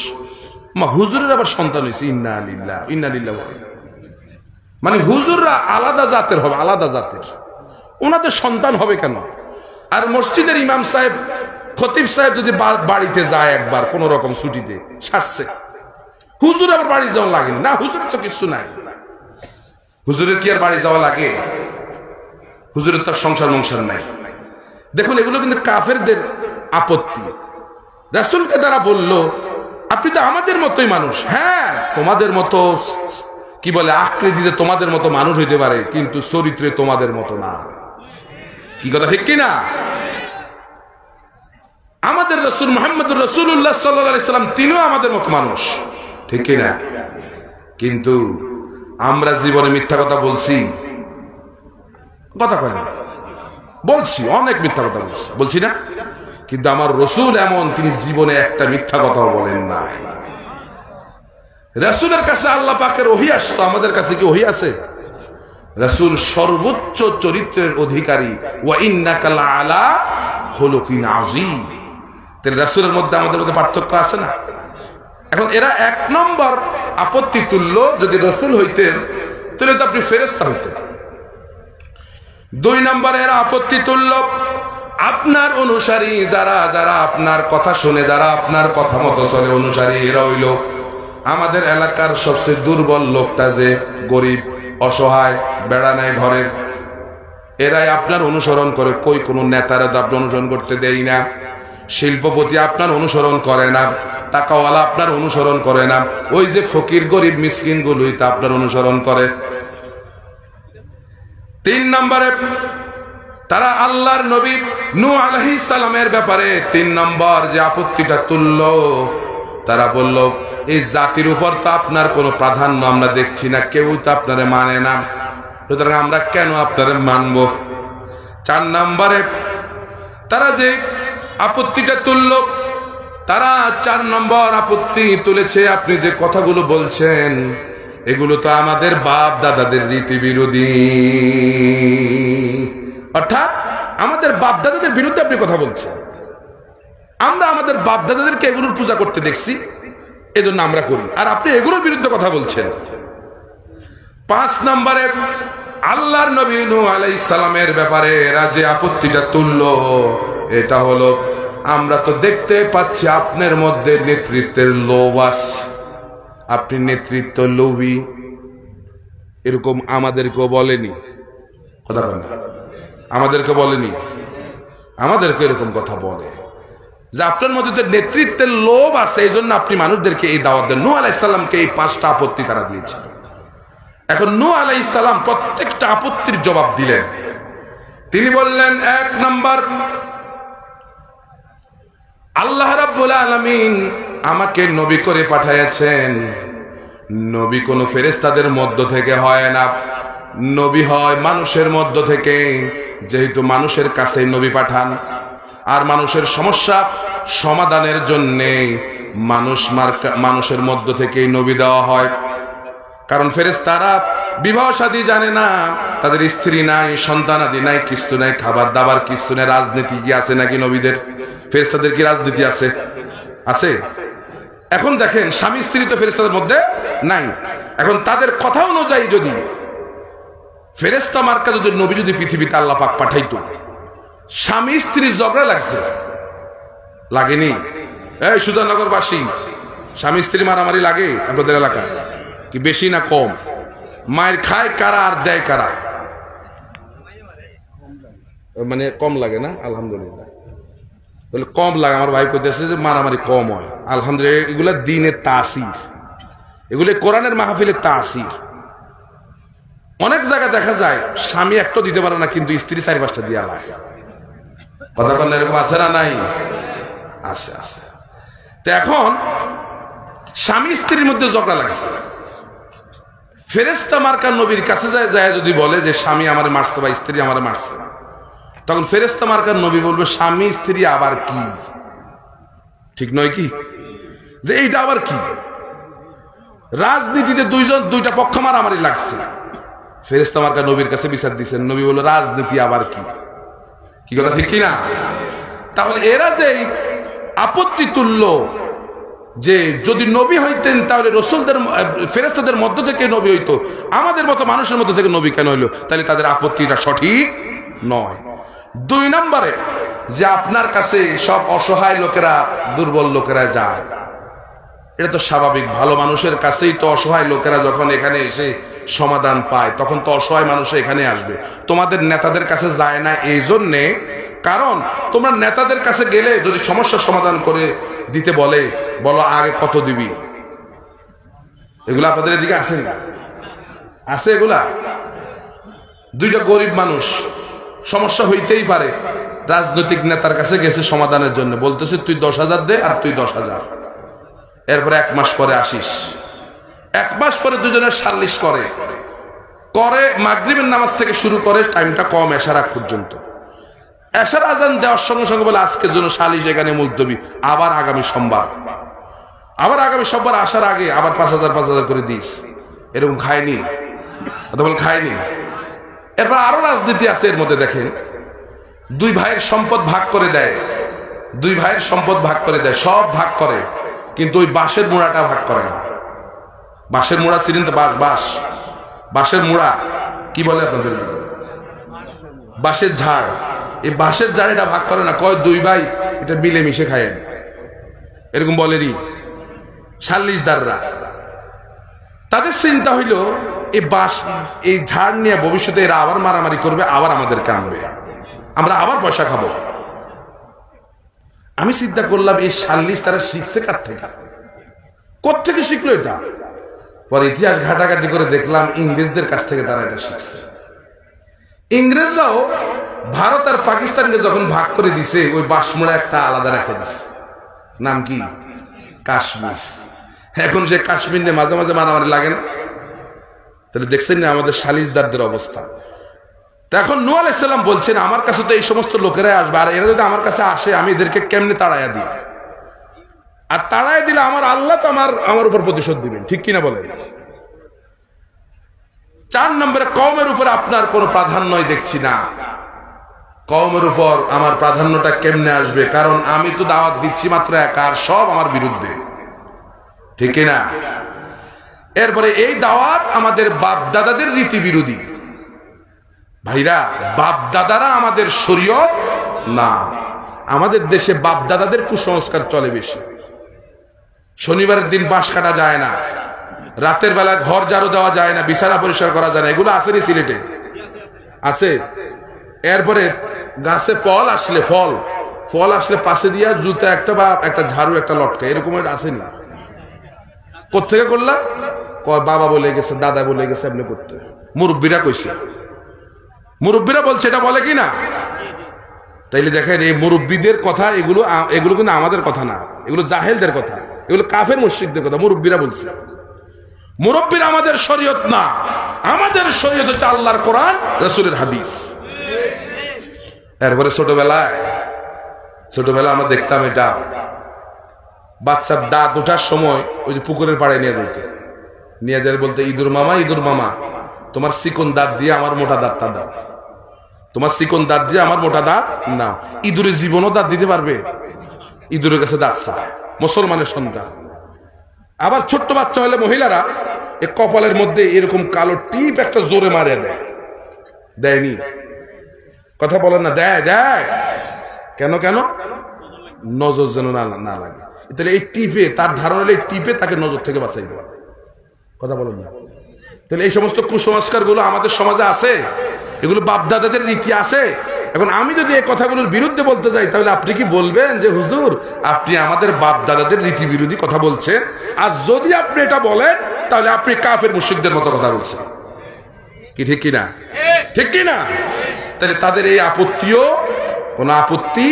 হুজুরের আবার সন্তান হয়েছে, ইন্না লিল্লাহ ইন্না লিল্লাহ, মানে হুজুররা আলাদা জাতের হবে, আলাদা জাতের, ওনাদের সন্তান হবে কেন? আর মসজিদের ইমাম সাহেব, খতিব সাহেব যদি বাড়িতে যায় একবার কোন রকম ছুটিতে, সারছে, হুজুর আবার বাড়ি যাওয়া লাগেনি না, হুজুরের তো কিছু নাই। হুজুরের কি আর বাড়ি যাওয়া লাগে? হুজুরের তার সংসার মংসার নাই। দেখুন, এগুলো কিন্তু কাফেরদের আপত্তি। রাসূলকে তারা বলল, আপনি তো আমাদের মতোই মানুষ। হ্যাঁ, তোমাদের মতো কি বলে আকৃতিতে তোমাদের মতো মানুষ হইতে পারে, কিন্তু চরিত্রে তোমাদের মতো না। কি কথা ঠিক কিনা? আমাদের রাসূল মুহাম্মদুর রাসূলুল্লাহ সাল্লাল্লাহু আলাইহি সাল্লাম তিনিও আমাদের মতো মানুষ, ঠিক কিনা? কিন্তু আমরা জীবনে মিথ্যা কথা বলছি, কথা কয় না, বলছি, অনেক মিথ্যা কথা বলছি, বলছি না? কিন্তু আমার রসুল এমন, তিনি জীবনে একটা মিথ্যা কথাও বলেন নাই। রাসূলের কাছে আল্লাহ পাকের ওহী আসতো, আমাদের কাছে কি ওহী আছে? রাসূল সর্বোচ্চ চরিত্রের অধিকারী, ওয়া ইন্নাকা লাআলা খুলুকিন আযীম। তাহলে রাসূলের মধ্যে আমাদের মধ্যে পার্থক্য আছে না? এখন এরা 1 নম্বর আপত্তি তুলল, যদি রাসূল হইতেন তাহলে তো আপনি ফেরেশতা হইতেন। 2 নম্বরে এরা আপত্তি তুলল, আপনার অনুসারী যারা, যারা আপনার কথা শুনে, যারা আপনার কথা মতো চলে, অনুসারী এরা হইল আমাদের এলাকার সবচেয়ে দুর্বল লোকটা, যে গরিব অসহায় বেড়া নেয় ঘরের, এরাই আপনার অনুসরণ করে। কই কোন নেতারা তো আপনি অনুসরণ করতে দেই না, শিল্পপতি আপনার অনুসরণ করে না, টাকাওয়ালা আপনার অনুসরণ করে না, ওই যে ফকির গরিব মিসকিন গুলোই তা আপনার অনুসরণ করে। 3 নম্বরে তারা আল্লাহর নবী নূহ আলাইহিস সালামের ব্যাপারে 3 নম্বর যে আপত্তিটা তুলল, তারা বলল, এই জাতির উপর তো আপনার কোনো প্রাধান্য আমরা দেখছি না, কেউ তো আপনারে মানে না, সুতরাং আমরা কেন আপনারে মানব। 4 নম্বরে তারা যে আপত্তিটা তুলল, তারা 4 নম্বর আপত্তি তুলেছে, আপনি যে কথাগুলো বলছেন এগুলো তো আমাদের বাপ দাদাদের রীতি বিরোধী, অর্থাৎ আমাদের বাপ দাদাদের বিরুদ্ধে আপনি কথা বলছেন। আমরা আমাদের বাপ দাদাদেরকে এগুলোর পূজা করতে দেখছি, এজন্য আমরা করি, আর আপনি এগুলোর বিরুদ্ধে কথা বলছেন। 5 নম্বরে আল্লাহর নবী নূহ আলাইহিস সালামের ব্যাপারে এরা যে আপত্তিটা তুলল, এটা হলো, আমরা তো দেখতে পাচ্ছি আপনার মধ্যে নেতৃত্বের লোভ আছে, আপনি নেতৃত্ব লোভী, এরকম আমাদেরকেও বলেনি, কথা বলেন, আমাদেরকে বলেনি, আমাদেরকে এরকম কথা বলে যে আপনার মধ্যে নেতৃত্বের লোভ আছে, এই জন্য আপনি মানুষদেরকে এই দাওয়াত দেন। নূহ আলাইহিস সালামকে এই 5টা আপত্তি তারা দিয়েছে। এখন নূহ আলাইহিস সালাম প্রত্যেকটা আপত্তির জবাব দিলেন। তিনি বললেন, 1 নম্বর, আল্লাহ রাব্বুল আলামিন আমাকে নবী করে পাঠিয়েছেন, নবী কোন ফেরেশতাদের মধ্য থেকে হয় না, নবী হয় মানুষের মধ্য থেকে, যেহেতু মানুষের কাছে নবী পাঠান, আর মানুষের সমস্যা সমাধানের জন্য মানুষের মধ্য থেকেই নবী দেওয়া হয়। কারণ ফেরেশতারা বিবাহ শাদী জানে না, তাদের স্ত্রী নাই, সন্তানাদি নাই, কিছু নাই, খাবার দাবার কিছু নাই। রাজনীতি কি আছে নাকি নবীদের? ফেরেশতাদের কি রাজনীতি আছে? আছে? এখন দেখেন, স্বামী স্ত্রী তো ফেরেশতাদের মধ্যে নাই। এখন তাদের কথা অনুযায়ী যদি ফেরেশতা মার্কা যদি নবী যদি পৃথিবীতে আল্লাহ পাক পাঠাইতো, স্বামী স্ত্রী ঝগড়া লাগছে, লাগেনি? এই সুজানগরবাসী, স্বামী স্ত্রী মারামারি লাগে আপনাদের এলাকায় কি বেশি না কম? মায়ের খায় কারা আর দেয় কারা? মানে কম লাগে না? আলহামদুলিল্লাহ, বলে কম লাগে। আমার ভাই কইতেছে যে মারামারি কম হয়, আলহামদুলিল্লাহ। এগুলা দিনের তাসির, এগুলি কোরআনের মাহফিলের তাসির। অনেক জায়গায় দেখা যায় স্বামী একটা দিতে পারে না, কিন্তু স্ত্রী 4-5টা দিয়া লাগে। কথা বললে এরকম আছে না নাই? আছে আছে। তো এখন স্বামী স্ত্রীর মধ্যে ঝগড়া লাগছে, ফেরেশতা মার্কা নবীর কাছে যায় যদি বলে যে স্বামী আমারে মারছে বা স্ত্রী আমারে মারছে, তখন ফেরেশতা মার্কার নবী বলবে স্বামী স্ত্রী আবার কি? ঠিক নয় কি? যে এইটা আবার কি? রাজনীতিতে দুইটা পক্ষ মারামারি লাগছে, ফেরেশতা মার্কা নবীর কাছে বিচার দিচ্ছেন, নবী বলল রাজনীতি আবার কি? কি কথা ঠিক কিনা? তাহলে এরা যে আপত্তি তুলল যে যদি নবী হইতেন তাহলে রসুলদের ফেরেশতাদের মধ্য থেকে নবী হইতো, আমাদের মতো মানুষের মধ্য থেকে নবী কেন হইলো? তাহলে তাদের আপত্তিটা সঠিক নয়। 2 নম্বরে যে আপনার কাছে সব অসহায় লোকেরা, দুর্বল লোকেরা যায়, এটা তো স্বাভাবিক। ভালো মানুষের কাছেই তো অসহায় লোকেরা যখন এখানে এসে সমাধান পায়, তখন তো অসহায় মানুষ এখানে আসবে। তোমাদের নেতাদের কাছে যায় না এই জন্যে, কারণ তোমরা নেতাদের কাছে গেলে যদি সমস্যার সমাধান করে দিতে বলো আগে কত দিবি, এগুলা আপনাদের এদিকে আসে না? আছে এগুলা? 2টা গরিব মানুষ, সমস্যা হইতেই পারে, রাজনৈতিক নেতার কাছে গেছে সমাধানের জন্য, বলতেছে তুই 10,000 দে আর তুই 10,000। এরপরে 1 মাস পরে আসিস, 1 মাস পরে দুজনের সালিশ করে মাগরিবের নামাজ থেকে শুরু করে, টাইমটা কম এশার আগ পর্যন্ত। এশার আজান দেওয়ার সঙ্গে সঙ্গে বলে আজকের জন্য সালিশ এখানে মুলতবি, আবার আগামী সোমবার আসার আগে আবার 5,000 করে দিস। এরকম খায়নি? খায়নি। এরপর আরো রাজনীতি আছে এর মধ্যে। দেখেন, 2 ভাইয়ের সম্পদ ভাগ করে দেয়, সব ভাগ করে, কিন্তু ওই বাঁশের মুড়াটা ভাগ করে না। বাঁশের মুড়া চিনেন তো? বাঁশের মুড়া কি বলে আপনাদের? বাঁশের ঝাড়। এই বাঁশের ঝাড় এটা ভাগ করে না, কয় 2 ভাই এটা মিলেমিশে খায়েন, এরকম বলেনি সাল্লিশদাররা। তাদের চিন্তা হইল এই ঝাড় নিয়ে ভবিষ্যতে এরা আবার মারামারি করবে, আবার আমাদেরকে আনবে, আমরা আবার পয়সা খাবো। আমি চিন্তা করলাম এই সাল্লিশ তারা শিখছে কার থেকে, কোত্থেকে শিখলো এটা? পরে ইতিহাস ঘাটাঘাটি করে দেখলাম ইংরেজদের কাছ থেকে তারা এটা শিখছে। ইংরেজরাও ভারত আর পাকিস্তানকে যখন ভাগ করে দিছে, ওই বাঁশমুড়া একটা আলাদা রেখে দিছে, নাম কি? কাশ্মীর। এখন সে কাশ্মীর নিয়ে মাঝে মাঝে মারামারি লাগে না? তাহলে দেখছেন না আমাদের সালিশদারদের অবস্থা। তো এখন নূহ আলাইহিস সালাম বলছেন আমার কাছে তো এই সমস্ত লোকেরাই আসবে, আর এরা যদি আমার কাছে আসে আমি এদেরকে কেমনে তাড়াইয়া দিই? আর তাড়াইয়া দিলে আমার আল্লাহ তো আমার উপর প্রতিশোধ দিবেন, ঠিক কিনা বলেন? 4 নম্বরে কওমের উপর আপনার কোনো প্রাধান্যই দেখছি না। কওমের উপর আমার প্রাধান্যটা কেমনে আসবে? কারণ আমি তো দাওয়াত দিচ্ছি মাত্র একা, আর সব আমার বিরুদ্ধে, ঠিক কিনা? এরপরে এই দাওয়াত আমাদের বাপ দাদাদের রীতি বিরোধী। ভাইরা, বাপ দাদারা আমাদের শরীয়ত না। আমাদের দেশে বাপ দাদাদের কুসংস্কার চলে বেশি। শনিবারের দিন বাঁশ কাটা যায় না, রাতের বেলা ঘর ঝাড়ু দেওয়া যায় না, বিছানা পরিষ্কার করা যায় না, এগুলো আসেনি সিলেটে? আছে। এরপরে গাছে ফল আসলে পাশে দিয়া জুতা একটা বা একটা ঝাড়ু একটা লটকা, এরকম আসেনি? কোথেকে করলাম? বাবা বলে গেছে, দাদা বলে গেছে, এমনি করতে। মুরব্বীরা কইছে, মুরব্বীরা বলছে, এটা বলে কি না? তাইলে দেখেন এই মুরব্বীদের কথা, এগুলো কিন্তু আমাদের কথা না, এগুলো জাহেলদের কথা, এগুলো কাফের মুশরিকদের কথা। মুরব্বীরা বলছে, মুরব্বীরা আমাদের শরীয়ত না, আমাদের শরীয়ত হচ্ছে আল্লাহর কোরআন, রাসূলের হাদিস। এরপরে ছোটবেলায় আমরা দেখতাম এটা, বাচ্চার দাঁত ওঠার সময় ওই যে পুকুরের পাড়ে নিয়ে যায়, বলতে ইঁদুর মামা তোমার চিকন দাঁত দিয়ে আমার মোটা দাঁতটা দাও, তোমার চিকন দাঁত দিয়ে আমার মোটা দাঁত নাও। ইঁদুরের জীবনও দাঁত দিতে পারবে? ইঁদুরের কাছে দাঁত চায় মুসলমানের সন্তান। আবার ছোট্ট বাচ্চা হলে মহিলারা এ কপালের মধ্যে এরকম কালো টিপ একটা জোরে মারে দেয়নি? কথা বলেন না? দেয় কেন? নজর যেন না লাগে। তাহলে এই টিপে, তার ধারণা হলে টিপে তাকে নজর থেকে বাঁচাই দেওয়া। কথা বলেন না? তাহলে এই সমস্ত কুসংস্কার গুলো আমাদের সমাজে আছে, এগুলো বাপদাদাদের রীতি আছে, এখন আমি যদি এই কথাগুলোর বিরুদ্ধে বলতে যাই তাহলে আপনি কি বলবেন যে হুজুর আপনি আমাদের বাপ দাদাদের রীতি বিরোধী কথা বলছেন? আর যদি আপনি এটা বলেন তাহলে আপনি কাফের মুশরিকদের মতো কথা বলছেন। কি ঠিক কিনা? ঠিক কিনা? তাহলে তাদের এই আপত্তিও কোনো আপত্তি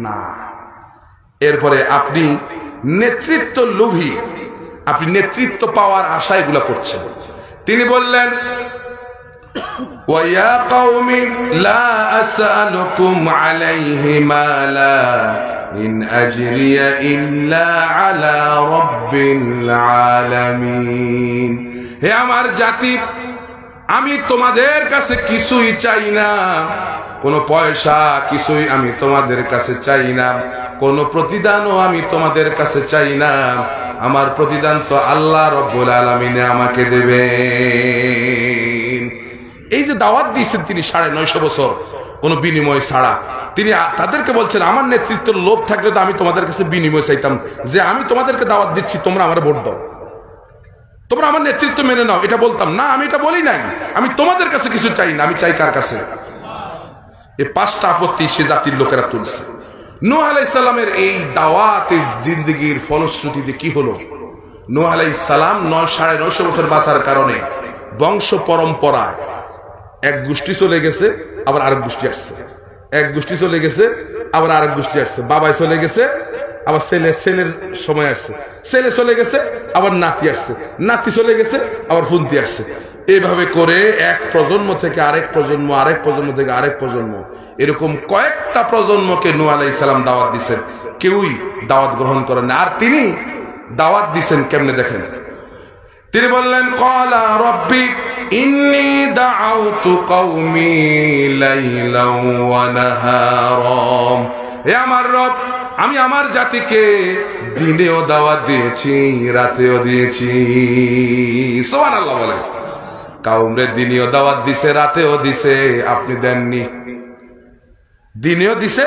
না। এরপরে আপনি নেতৃত্ব লোভী, আপনি নেতৃত্ব পাওয়ার আশা এগুলো করছেন। তিনি বললেন ওয়া কওমি লা আসআলুকুম আলাইহি মালা ইন আজরিয়া ইল্লা আলা রাব্বিল আলামিন। হে আমার জাতি, আমি তোমাদের কাছে কিছুই চাই না, কোনো পয়সা কিছুই আমি তোমাদের কাছে চাই না, কোনো প্রতিদানও আমি তোমাদের কাছে চাই না। আমার প্রতিদান তো আল্লাহ রব্বুল আলামিনে আমাকে দেবেন। এই যে দাওয়াত দিয়েছেন তিনি 950 বছর কোনো বিনিময় ছাড়া, তিনি তাদেরকে বলছেন আমার নেতৃত্বের লোভ থাকলে তো আমি তোমাদের কাছে বিনিময় চাইতাম, যে আমি তোমাদেরকে দাওয়াত দিচ্ছি তোমরা আমার ভোট দাও, তোমরা আমার নেতৃত্ব মেনে নাও, এটা বলতাম না। আমি এটা বলি নাই, আমি তোমাদের কাছে কিছু চাই না, আমি চাই কার কাছে? এই 5টা আপত্তি সে জাতির লোকেরা তুলছে। নূহ আলাইহিস সালামের এই দাওয়াতের জিন্দেগির ফলশ্রুতিতে কি হলো? নূহ আলাইহিস সালাম 950 বছর বাঁচার কারণে বংশ পরম্পরায় এক গোষ্ঠী চলে গেছে, আবার আরেক গোষ্ঠী আসছে, এক গোষ্ঠী চলে গেছে, আবার আরেক গোষ্ঠী আসছে, বাবাই চলে গেছে, আবার ছেলের সময় আসছে, ছেলে চলে গেছে, আবার নাতি আসছে, নাতি চলে গেছে, আবার ফুন্তি আসছে। এইভাবে করে এক প্রজন্ম থেকে আরেক প্রজন্ম, আরেক প্রজন্ম থেকে আরেক প্রজন্ম, এরকম কয়েকটা প্রজন্মকে নূহ আলাইহিস সালাম দাওয়াত দিচ্ছেন, কেউই দাওয়াত গ্রহণ করেন না। আর তিনি দাওয়াত দিচ্ছেন কেমনে দেখেন। তিনি বললেন ক্বালা রাব্বি ইন্নী দাআউতু কওমি লাইলান ওয়া নাহারা। হে আমার রব, আমি আমার জাতিকে দিনেও দাওয়াত দিয়েছি, রাতেও দিয়েছি। সুবহানাল্লাহ বলেন। কাউমরে দিনেও দাওয়াত দিছে, রাতেও দিছে, আপনি দেননি। দিনেও দিছে,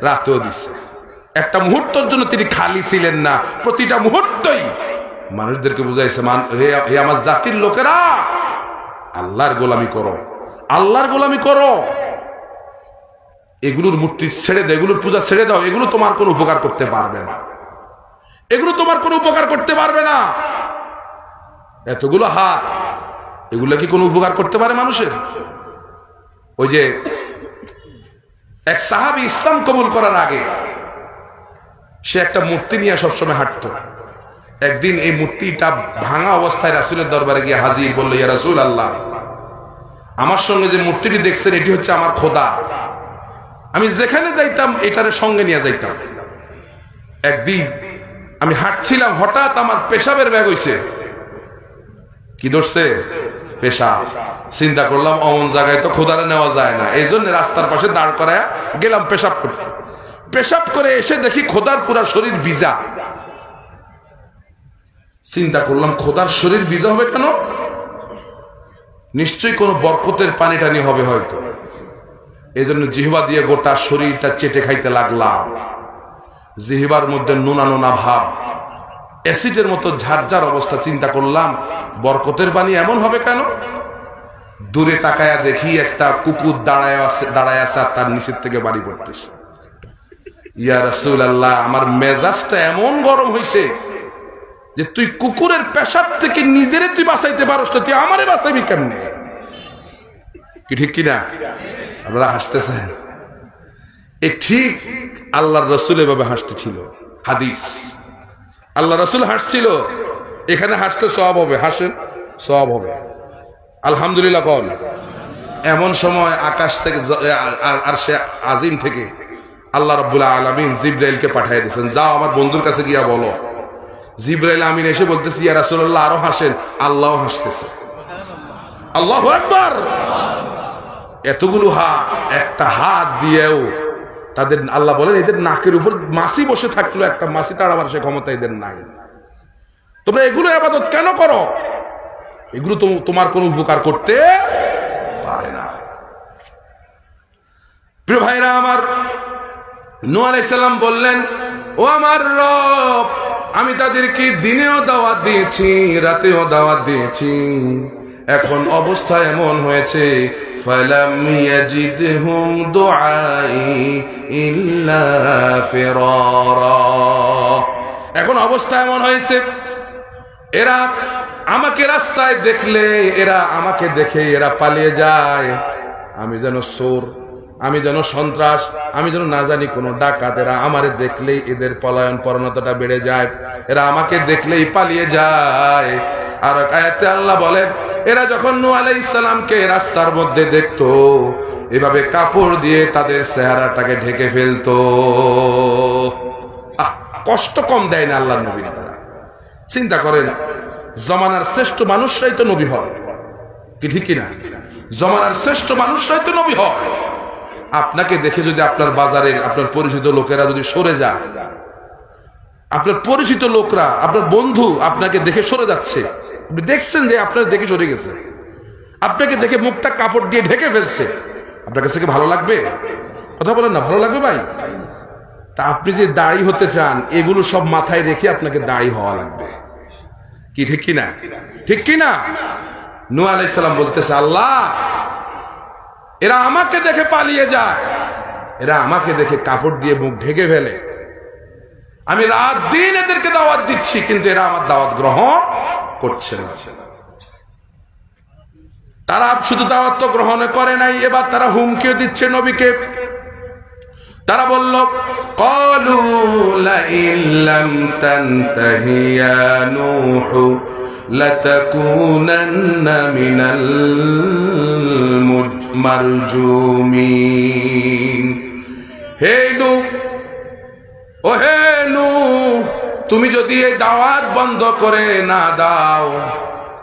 রাতেও দিছে। একটা মুহূর্তের জন্য তিনি খালি ছিলেন না, প্রতিটা মুহূর্তই মানুষদেরকে বুঝাইছে, হে আমার জাতির লোকেরা, আল্লাহর গোলামি করো, আল্লাহর গোলামি করো, এগুলোর মূর্তি ছেড়ে দাও, এগুলোর পূজা ছেড়ে দাও, এগুলো তোমার কোনো উপকার করতে পারবে না, এগুলো তোমার কোনো উপকার করতে পারবে না। এতগুলো হাত, এগুলো কি কোনো উপকার করতে পারে মানুষের? ওই যে এক সাহাবী ইসলাম কবুল করার আগে সে একটা মূর্তি নিয়ে সবসময় হাঁটতো। একদিন এই মূর্তিটা ভাঙা অবস্থায় রাসূলের দরবারে গিয়ে হাজির, বলল, ইয়া রাসূলুল্লাহ, আমার সঙ্গে যে মূর্তিটি দেখছেন এটি হচ্ছে আমার খোদা, আমি যেখানে যাইতাম এটারে সঙ্গে নিয়ে যাইতাম। একদিন আমি হাঁটছিলাম, হঠাৎ আমার পেশাবের ব্যাগ হইছে। কি ধরছে? পেশাব। চিন্তা করলাম অমন জায়গায় তো খোদারে নেওয়া যায় না, এই জন্য রাস্তার পাশে দাঁড় করায় গেলাম পেশাব করতে। পেশাব করে এসে দেখি খোদার পুরা শরীর ভিজা। চিন্তা করলাম খোদার শরীর ভিজা হবে কেন? নিশ্চয়ই কোনো বরকতের পানি টানি হবে হয়তো। এই জন্য জিহ্বা দিয়ে গোটা শরীরটা চেটে খাইতে লাগলাম। জিহ্বার মধ্যে নোনা নোনা ভাব, অ্যাসিডের মতো ঝারঝার অবস্থা। চিন্তা করলাম বরকতের পানি এমন হবে কেন? দূরে তাকায়া দেখি একটা কুকুর দাঁড়ায় আছে, আর তার নিচের থেকে বাড়ি পড়তেছে। ইয়া রাসূলুল্লাহ, আমার মেজাজটা এমন গরম হইছে যে তুই কুকুরের পেশাব থেকে নিজেরে তুই বাঁচাইতে পারস, তুই আমারে বাঁচাইবি কেমনে? কি ঠিক কিনা? আপনারা হাসতেছেন। এ ঠিক আল্লাহর রাসূল এভাবে হাসতেছিল। হাদিস, আল্লাহ রাসূল হাসছিল। এখানে হাসতে সওয়াব হবে, হাসেন সওয়াব হবে। আলহামদুলিল্লাহ কল। এমন সময় আকাশ থেকে আরশে আজিম থেকে আল্লাহ রাব্বুল আলামিন জিবরাইলকে পাঠিয়ে দিয়েছেন, যাও আমার বন্ধুর কাছে গিয়া বলো। জিবরাইল আমিন এসে বলতেছে, ইয়া রাসূলুল্লাহ আরো হাসেন। আল্লাহও হাসতেছে। আল্লাহু আকবার। এতগুলো হাত, একটা হাত দিয়েও তাদের আল্লাহ বলেন এদের নাকের উপর মাছি বসে থাকলো, একটা মাছি তাড়াবার সে ক্ষমতা এদের নাই। তোমরা এগুলো ইবাদত কেন করো? এগুলো তো তোমার কোনো উপকার করতে পারে না। প্রিয় ভাইরা আমার, নূহ আলাইহিস সালাম বললেন, ও আমার রব, আমি তাদেরকে দিনেও দাওয়াত দিয়েছি, রাতেও দাওয়াত দিয়েছি, এখন অবস্থা এমন হয়েছে, ফালাম ইয়াজিদহুম দুআই ইল্লা ফিরারা। এখন অবস্থা এমন হয়েছে, এরা আমাকে রাস্তায় দেখলে, এরা আমাকে দেখে এরা পালিয়ে যায়। আমি যেন চোর, আমি যেন সন্ত্রাস, আমি যেন না জানি কোন ডাকাত, এরা আমারে দেখলেই এদের পলায়ন প্রবণতাটা বেড়ে যায়, এরা আমাকে দেখলেই পালিয়ে যায়। আর আয়াতে আল্লাহ বলেন, এরা যখন নূহ আলাইহিস সালামকে রাস্তার মধ্যে দেখতো, এভাবে কাপড় দিয়ে তাদের চেহারাটাকে ঢেকে ফেলতো। কষ্ট কম দেয় না আল্লাহর নবীরা। তারা চিন্তা করেন, জমানার শ্রেষ্ঠ মানুষরাই তো নবী হয়, কি ঠিক কিনা? জমানার শ্রেষ্ঠ মানুষরাই তো নবী হয়। আপনাকে দেখে যদি আপনার বাজারের আপনার পরিচিত লোকেরা যদি সরে যায়, আপনার পরিচিত লোকরা, আপনার বন্ধু আপনাকে দেখে সরে যাচ্ছে, আপনি দেখছেন যে আপনার দেখে সরে গেছে, আপনাকে দেখে মুখটা কাপড় দিয়ে ঢেকে ফেলছে, আপনার কাছে কি ভালো লাগবে? কথা বলেন না, ভালো লাগবে ভাই? তা আপনি যে দাড়ি হতে চান, এগুলো সব মাথায় রেখে আপনাকে দাড়ি হওয়া লাগবে, কি ঠিক কিনা? ঠিক কিনা? নূহ আলাইহিস সালাম বলতেছে, আল্লাহ এরা আমাকে দেখে পালিয়ে যায়, এরা আমাকে দেখে কাপড় দিয়ে মুখ ঢেকে ফেলে, আমি রাত দিন এদেরকে দাওয়াত দিচ্ছি, কিন্তু এরা আমার দাওয়াত গ্রহণ করছে না। তারা শুধু দাওয়াত তো গ্রহণ করে নাই, এবার তারা হুমকিও দিচ্ছে নবীকে। তারা বলল, ক্বালু লাইন লাম তানতাহি ইয়া নূহ লাতাকুনান্না মিনাল মারজুমিন। হে নূহ, ও হে নূহ, তুমি যদি এই দাওয়াত বন্ধ করে না দাও,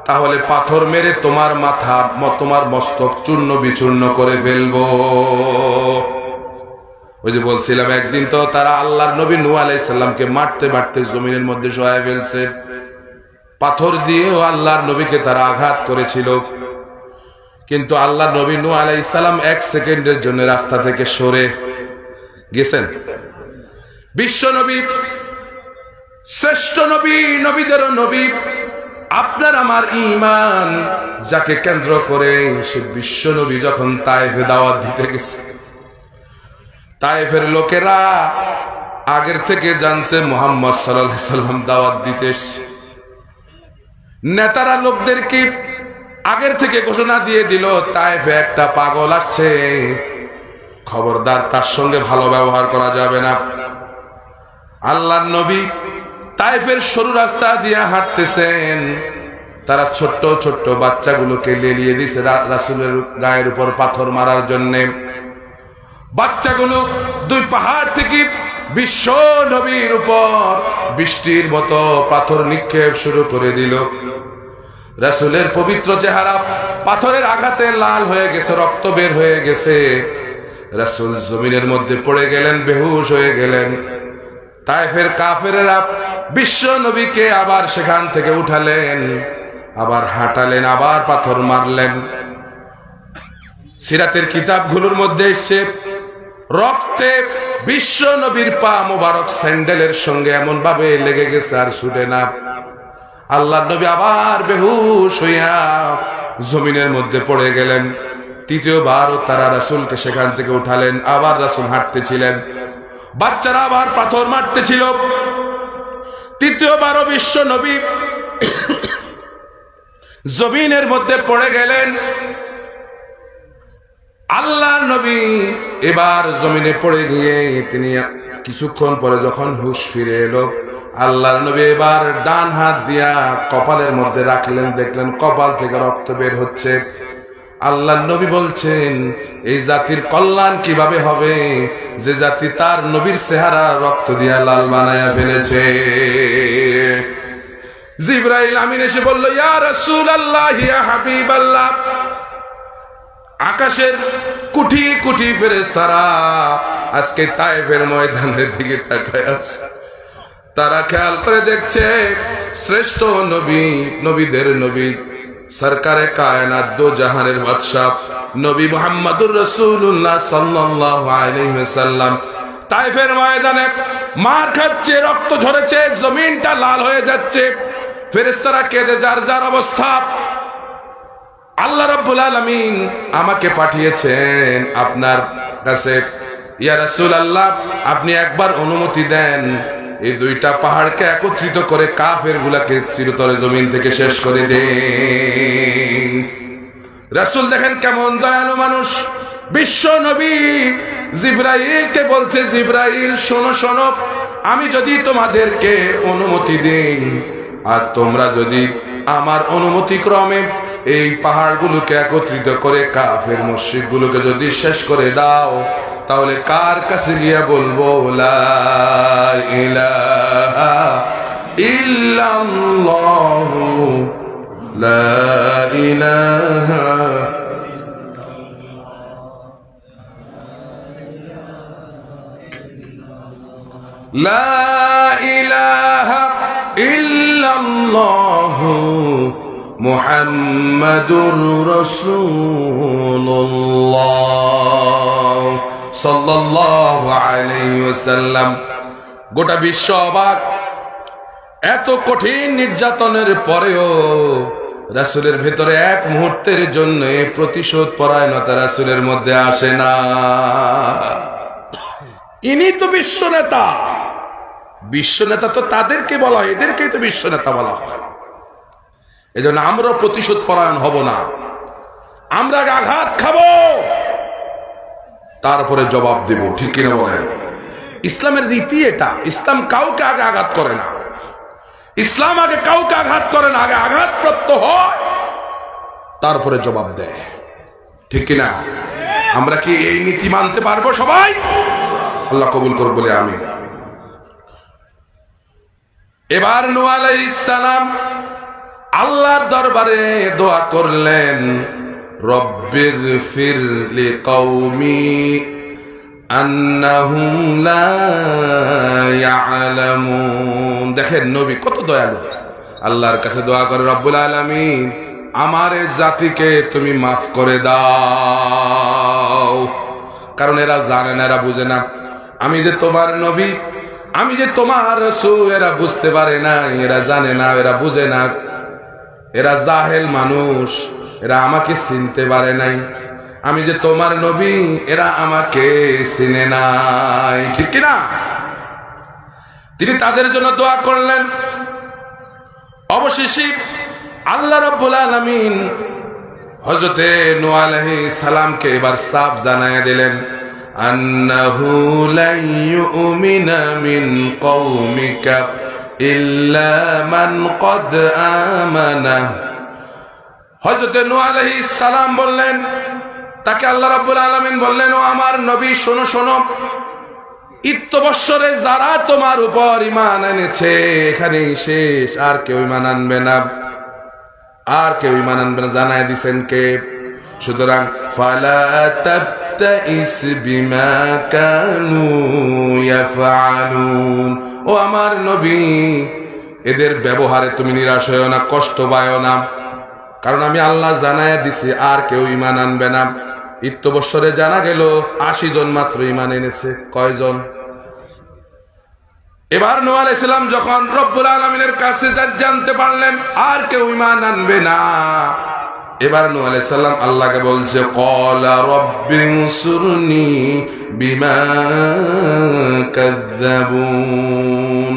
তাহলে পাথর মেরে তোমার মাথা, তোমার মস্তক চূর্ণ বিচূর্ণ করে ফেলবো। ওই যে বলছিলাম, একদিন তো তারা আল্লাহর নবী নূহ আলাইহিস সালামকে মারতে মারতে জমিনের মধ্যে শোয়ায় ফেলছে। পাথর দিয়েও আল্লাহর নবীকে তারা আঘাত করেছিল, কিন্তু আল্লাহর নবী নূহ আলাইহিস সালাম 1 সেকেন্ডের জন্য রাস্তা থেকে সরে গেছেন। বিশ্ব নবী, শ্রেষ্ঠ নবী, নবীদেরও নবী, আপনার আমার ঈমান যাকে কেন্দ্র করে সে বিশ্ব নবী যখন তায়েফে দাওয়াত দিতে গেছে, তায়েফের লোকেরা আগের থেকে জানছে মুহাম্মদ সাল্লাল্লাহু আলাইহি সাল্লাম দাওয়াত দিতে এসেছে। নেতারা লোকদেরকে আগের থেকে ঘোষণা দিয়ে দিল, তায়েফে একটা পাগল আসছে, খবরদার তার সঙ্গে ভালো ব্যবহার করা যাবে না। আল্লাহর নবী তায়েফের সরু রাস্তা দিয়ে হাঁটতেছেন, তারা ছোট্ট ছোট্ট বাচ্চাগুলোকে লেলিয়ে দিছে রাসূলের গায়ের উপর পাথর মারার জন্য। বাচ্চাগুলো 2 পাহাড় থেকে বিশ্ব নবীর উপর বৃষ্টির মতো পাথর নিক্ষেপ শুরু করে দিল। রাসূলের পবিত্র চেহারা পাথরের আঘাতে লাল হয়ে গেছে, রক্ত বের হয়ে গেছে। রাসূল জমিনের মধ্যে পড়ে গেলেন, বেহুশ হয়ে গেলেন। তায়েফের কাফেরেরা বিশ্ব নবীকে আবার সেখান থেকে উঠালেন, আবার হাঁটালেন, আবার পাথর মারলেন। সিরাতের কিতাবগুলোর মধ্যে এসেছে, রক্তে বিশ্ব নবীর পা মোবারক স্যান্ডেলের সঙ্গে এমন ভাবে লেগে গেছে আর ছুটে না। আল্লাহর নবী আবার বেহুশ হইয়া জমিনের মধ্যে পড়ে গেলেন। তৃতীয়বারও তারা রাসূলকে সেখান থেকে উঠালেন, আবার রাসূল হাঁটতেছিলেন, বাচ্চারা আবার পাথর মারতেছিল। তৃতীয়বারও বিশ্ব নবী জমিনের মধ্যে পড়ে গেলেন। আল্লাহর নবী এবার জমিনে পড়ে গিয়ে তিনি কিছুক্ষণ পরে যখন হুঁশ ফিরে এলো, আল্লাহর নবী এবার ডান হাত দিয়া কপালের মধ্যে রাখলেন, দেখলেন কপাল থেকে রক্ত বের হচ্ছে। আল্লাহর নবী বলছেন, এই জাতির কল্যাণ কিভাবে হবে যে জাতি তার নবীর চেহারা রক্ত দিয়া লাল বানায়া ফেলেছে। জিবরাইল আমিন এসে বলল, ইয়া রাসূলুল্লাহ, ইয়া হাবিবাল্লাহ, আকাশের কোটি কোটি ফেরেশতারা আজকে তায়েফের ময়দানের দিকে তাকায় আছে। তারা খেয়াল করে দেখছে শ্রেষ্ঠ নবী, নবীদের নবী, সরকারে কায়নাত, দো জাহানের বাদশা নবী মুহাম্মদুর রাসূলুল্লাহ সাল্লাল্লাহু আলাইহি ওয়াসাল্লাম তায়েফের ময়দানে মার খাচ্ছে, রক্ত ঝরেছে, জমিনটা লাল হয়ে যাচ্ছে। ফেরেশতারা কেঁদে যার যার অবস্থা। আল্লাহ রাব্বুল আলামিন আমাকে পাঠিয়েছেন আপনার কাছে। ইয়া রাসূলুল্লাহ, আপনি একবার অনুমতি দেন, এই দুইটা পাহাড়কে একত্রিত করে কাফের গুলাকে চিরতরে জমিন থেকে শেষ করে দেন। রাসূল দেখেন কেমন দয়ালু মানুষ। বিশ্ব নবী জিবরাইলকে বলছে, জিবরাইল শোনো শোনো, আমি যদি তোমাদেরকে অনুমতি দিই আর তোমরা যদি আমার অনুমতি ক্রমে এই পাহাড়গুলোকে একত্রিত করে কাফের মুশরিকগুলোকে যদি শেষ করে দাও, তাহলে কার কাছে গিয়ে বলবো লা ইলাহা ইল্লাল্লাহু লা ইলাহা লা ইলাহা ইল্লাল্লাহু মুহাম্মাদুর রাসূলুল্লাহ সাল্লাল্লাহু আলাইহি ওয়াসাল্লাম। গোটা বিশ্ব অবাক। এত কঠিন নির্যাতনের পরেও রাসূলের ভেতরে এক মুহূর্তের জন্য প্রতিশোধ পরায়ণতা রাসূলের মধ্যে আসে না। ইনি তো বিশ্ব নেতা। বিশ্ব নেতা তো তাদেরকে বলা হয়, এদেরকেই তো বিশ্ব নেতা বলা হয়। এই জন্য আমরাও প্রতিশোধ পরায়ণ হব না। আমরা আঘাত খাবো, তারপরে জবাব দেব। ঠিক কিনা বলেন? ইসলামের রীতি এটা। ইসলাম কাউকে আগে আঘাত করে না। ইসলাম আগে কাউকে আঘাত করে না, আগে আঘাতপ্রাপ্ত হয় তারপরে জবাব দেয়। ঠিক কিনা? আমরা কি এই নীতি মানতে পারবো সবাই? আল্লাহ কবুল করুক বলে আমি। এবার নূহ আলাইহিস সালাম আল্লাহর দরবারে দোয়া করলেন, রব্বিগফির লিকাওমি আন্নাহুম লা ইয়ালামুন। দেখেন নবী কত দয়ালু, আল্লাহর কাছে দোয়া করে, রব্বুল আলামিন আমার জাতিকে তুমি মাফ করে দাও, কারণ এরা জানে না, এরা বুঝে না আমি যে তোমার নবী, আমি যে তোমার রাসূল। এরা বুঝতে পারে না, এরা জানে না, এরা বুঝে না, এরা জাহেল মানুষ, এরা আমাকে চিনতে পারে নাই। আমি যে তোমার নবী, এরা আমাকে চিনে নাই। ঠিক কিনা? তিনি তাদের জন্য দোয়া করলেন। অবশেষে আল্লাহ রাব্বুল আলামিন হযরতে নূহ আলাইহিস সালামকে এবার সাফ জানায়া দিলেন, আন্নাহু লা ইউমিনা মিন কওমিকা ইল্লা মান ক্বাদ আমানা। হযরতে নূহ আলাইহিস সালাম বললেন, তাকে আল্লাহ রাব্বুল আলামিন বললেন, ও আমার নবী শোনো শোনো, ইত্যবৎসরে যারা তোমার উপর ঈমান এনেছে এখানেই শেষ, আর কেউ ঈমান আনবে না, আর কেউ ঈমান আনবে না। জানায় দিবেন কে? সুতরাং ফালা তাবতাইস বিমা কানু ইয়াফআলুন। ও আমার নবী, এদের ব্যবহারে তুমি নিরাশ হয়ো না, কষ্ট পায়ো না, কারণ আমি আল্লাহ জানায়া দিছি আর কেউ ঈমান আনবে না। ইত্যবৎসরে জানা গেল ৮০ জন মাত্র ঈমান এনেছে। কয়জন? এবার নূহ আলাইহিস সালাম যখন রব্বুল আলামিনের কাছে জানতে পারলেন আর কেউ ঈমান আনবে না, এবার নূহ আলাইহিস সালাম আল্লাহকে বলছে, ক্বালা রব্বিনসুরনি বিমা কাযযাবুন।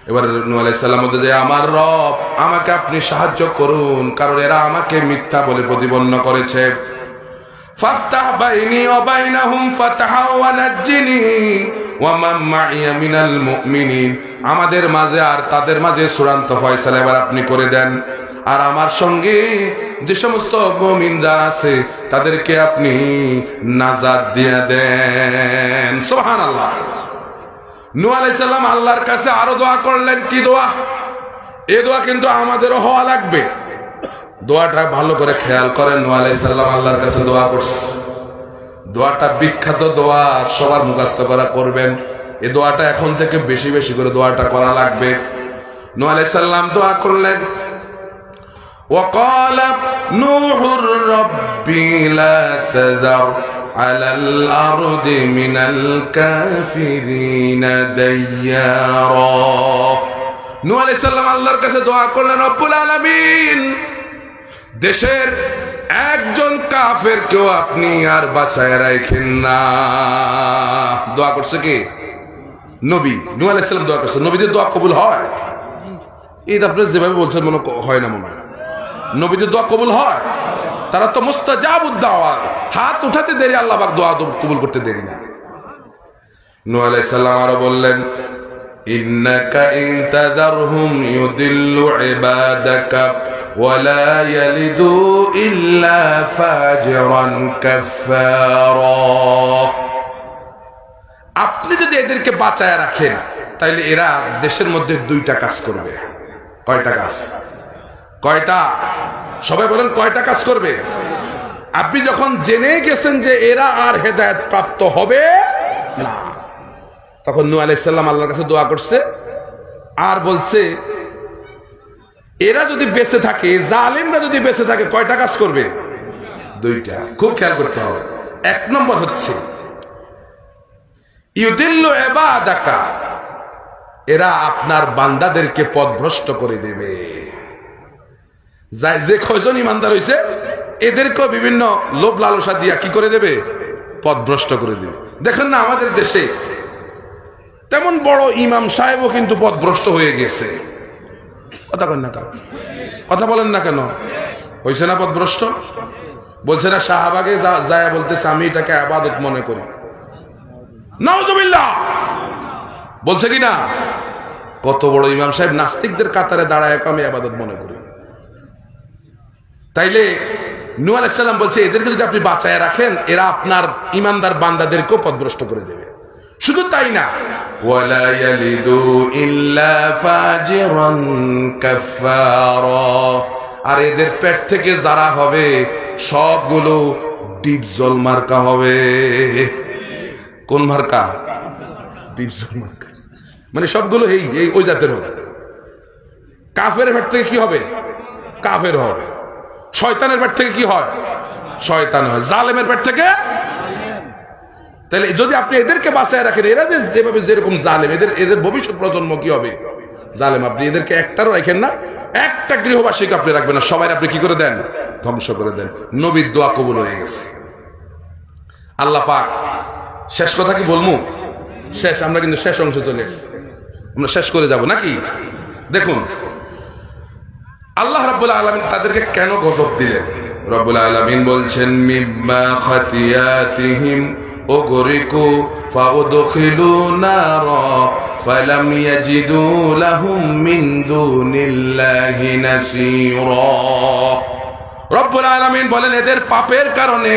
এবার নূহ আলাইহিস সালাম বলতে, আমার রব আমাকে আপনি সাহায্য করুন, কারণ এরা আমাকে মিথ্যা বলে প্রতিপন্ন করেছে। ফাফতাহ বাইনি ওয়া বাইনাহুম ফাতহা ওয়া নাজ্জিনি ওয়া মান মাইয়া মিনাল মুমিনিন। আমাদের মাঝে আর তাদের মাঝে চূড়ান্ত ফয়সালা এবার আপনি করে দেন, আর আমার সঙ্গে যে সমস্ত মুমিনরা আছে তাদেরকে আপনি নাজাত দিয়ে দেন। সুবহানাল্লাহ। নূহ আলাইহিস সালাম আল্লাহর কাছে আরো দোয়া করলেন। কি দোয়া? এই দোয়া কিন্তু আমাদেরও হওয়া লাগবে। দোয়াটা ভালো করে খেয়াল করেন। নূহ আলাইহিস সালাম আল্লাহর কাছে দোয়া করছে। দোয়াটা বিখ্যাত দোয়া, সবার মুখস্থ করা করবেন। এই দোয়াটা এখন থেকে বেশি বেশি করে দোয়াটা করা লাগবে। নূহ আলাইহিস সালাম দোয়া করলেন, وقال نوح رب لا تذر على الأرض من الكافرين ديارا। নূহ আলাইহিস সালাম আল্লাহর কাছে দোয়া করলেন, রব্বুল আলামিন দেশের একজন কাফের কেউ আপনি আর বাঁচায় রাখেন না। দোয়া করছে কে? নবী নূহ আলাইহিস সালাম দোয়া করছে। নবীদের দোয়া কবুল হয়? এই আপনি যেভাবে বলছেন মনে হয় না, মনে হয় নবীদের দোয়া কবুল হয়? তারা তো মুস্তাজাবুদ দাওয়া, হাত উঠাতে দেরি আল্লাহ পাক দোয়া কবুল করতে দেরি না। নূহ আলাইহিস সালাম আরো বললেন, ইন্নাকা ইন তাদারহুম ইউদিল্লু ইবাদাকা ওয়ালা ইয়ালিদু ইল্লা ফাজিরান কাফফারা। আপনি যদি এদেরকে বাঁচায় রাখেন তাহলে এরা দেশের মধ্যে দুইটা কাজ করবে। কয়টা কাজ? কয়টা? সবাই বলেন কয়টা কাজ করবে? আপনি যখন জেনে গেছেন যে এরা আর হেদায়েত প্রাপ্ত হবে না, তখন নূহ আলাইহিস সালাম আল্লাহর কাছে দোয়া করছে আর বলছে এরা যদি বেঁচে থাকে, জালিমরা যদি বেঁচে থাকে, কয়টা কাজ করবে? দুইটা। খুব খেয়াল করতে হবে। এক নম্বর হচ্ছে ইউদিল্লু ইবাদাকা, এরা আপনার বান্দাদেরকে পথভ্রষ্ট করে দেবে। যে কয়জন ইমানদার হয়েছে এদেরকেও বিভিন্ন লোভ লালসা দিয়া কি করে দেবে? পথভ্রষ্ট করে দেবে। দেখেন না আমাদের দেশে তেমন বড় ইমাম সাহেবও কিন্তু পথভ্রষ্ট হয়ে গেছে। কথা বলেন না কেন? কথা বলেন না কেন? হয়েছে না পথভ্রষ্ট? বলছে না শাহবাগে যায় বলতেছে আমি এটাকে ইবাদত মনে করি। নাউজুবিল্লাহ বলছে কি না? কত বড় ইমাম সাহেব নাস্তিকদের কাতারে দাঁড়ায় আমি ইবাদত মনে করি। তাইলে নূহ আলাইহিস সালাম বলছে এদেরকে যদি আপনি বাঁচায় রাখেন এরা আপনার ইমানদার বান্দাদেরকেও পথভ্রষ্ট করে দেবে। শুধু তাই না, ওয়ালা ইয়ালিদু ইল্লা ফাজিরান কাফফারা, আর এদের পেট থেকে যারা হবে সবগুলো ডিপজল মার্কা হবে। কোন মার্কা? ডিপজল মার্কা। মানে সবগুলো এই ওই জাতের হবে। কাফের পেট থেকে কি হবে? কাফের হবে। শয়তানের পেট থেকে কি হয়? শয়তান হয়। জালেমের পেট থেকে। তাহলে যদি আপনি এদেরকে বাঁচায় রাখেন, এরা যেভাবে যেরকম জালেম, এদের ভবিষ্যৎ প্রজন্ম কি হবে? জালেম। আপনি এদেরকে একটারও রাখেন না, একটা গৃহবাসীকে আপনি রাখবেন না, সবাই আপনি কি করে দেন? ধ্বংস করে দেন। নবীর দোয়া কবুল হয়ে গেছে। আল্লাহ পাক, শেষ কথা কি বলবো? শেষ, আমরা কিন্তু শেষ অংশে চলে এসেছি, আমরা শেষ করে যাব নাকি? দেখুন আল্লাহ রাব্বুল আলামিন তাদেরকে কেন গজব দিলেন। রাব্বুল আলামিন বলছেন মিম্মা খাতিয়াতিহিম উগরিকু ফাউদখিলু নারা ফালাম ইয়াজিদু লাহুম মিন দুনিল্লাহি নাসীরা। রব্বুল আলামিন বলেন এদের পাপের কারণে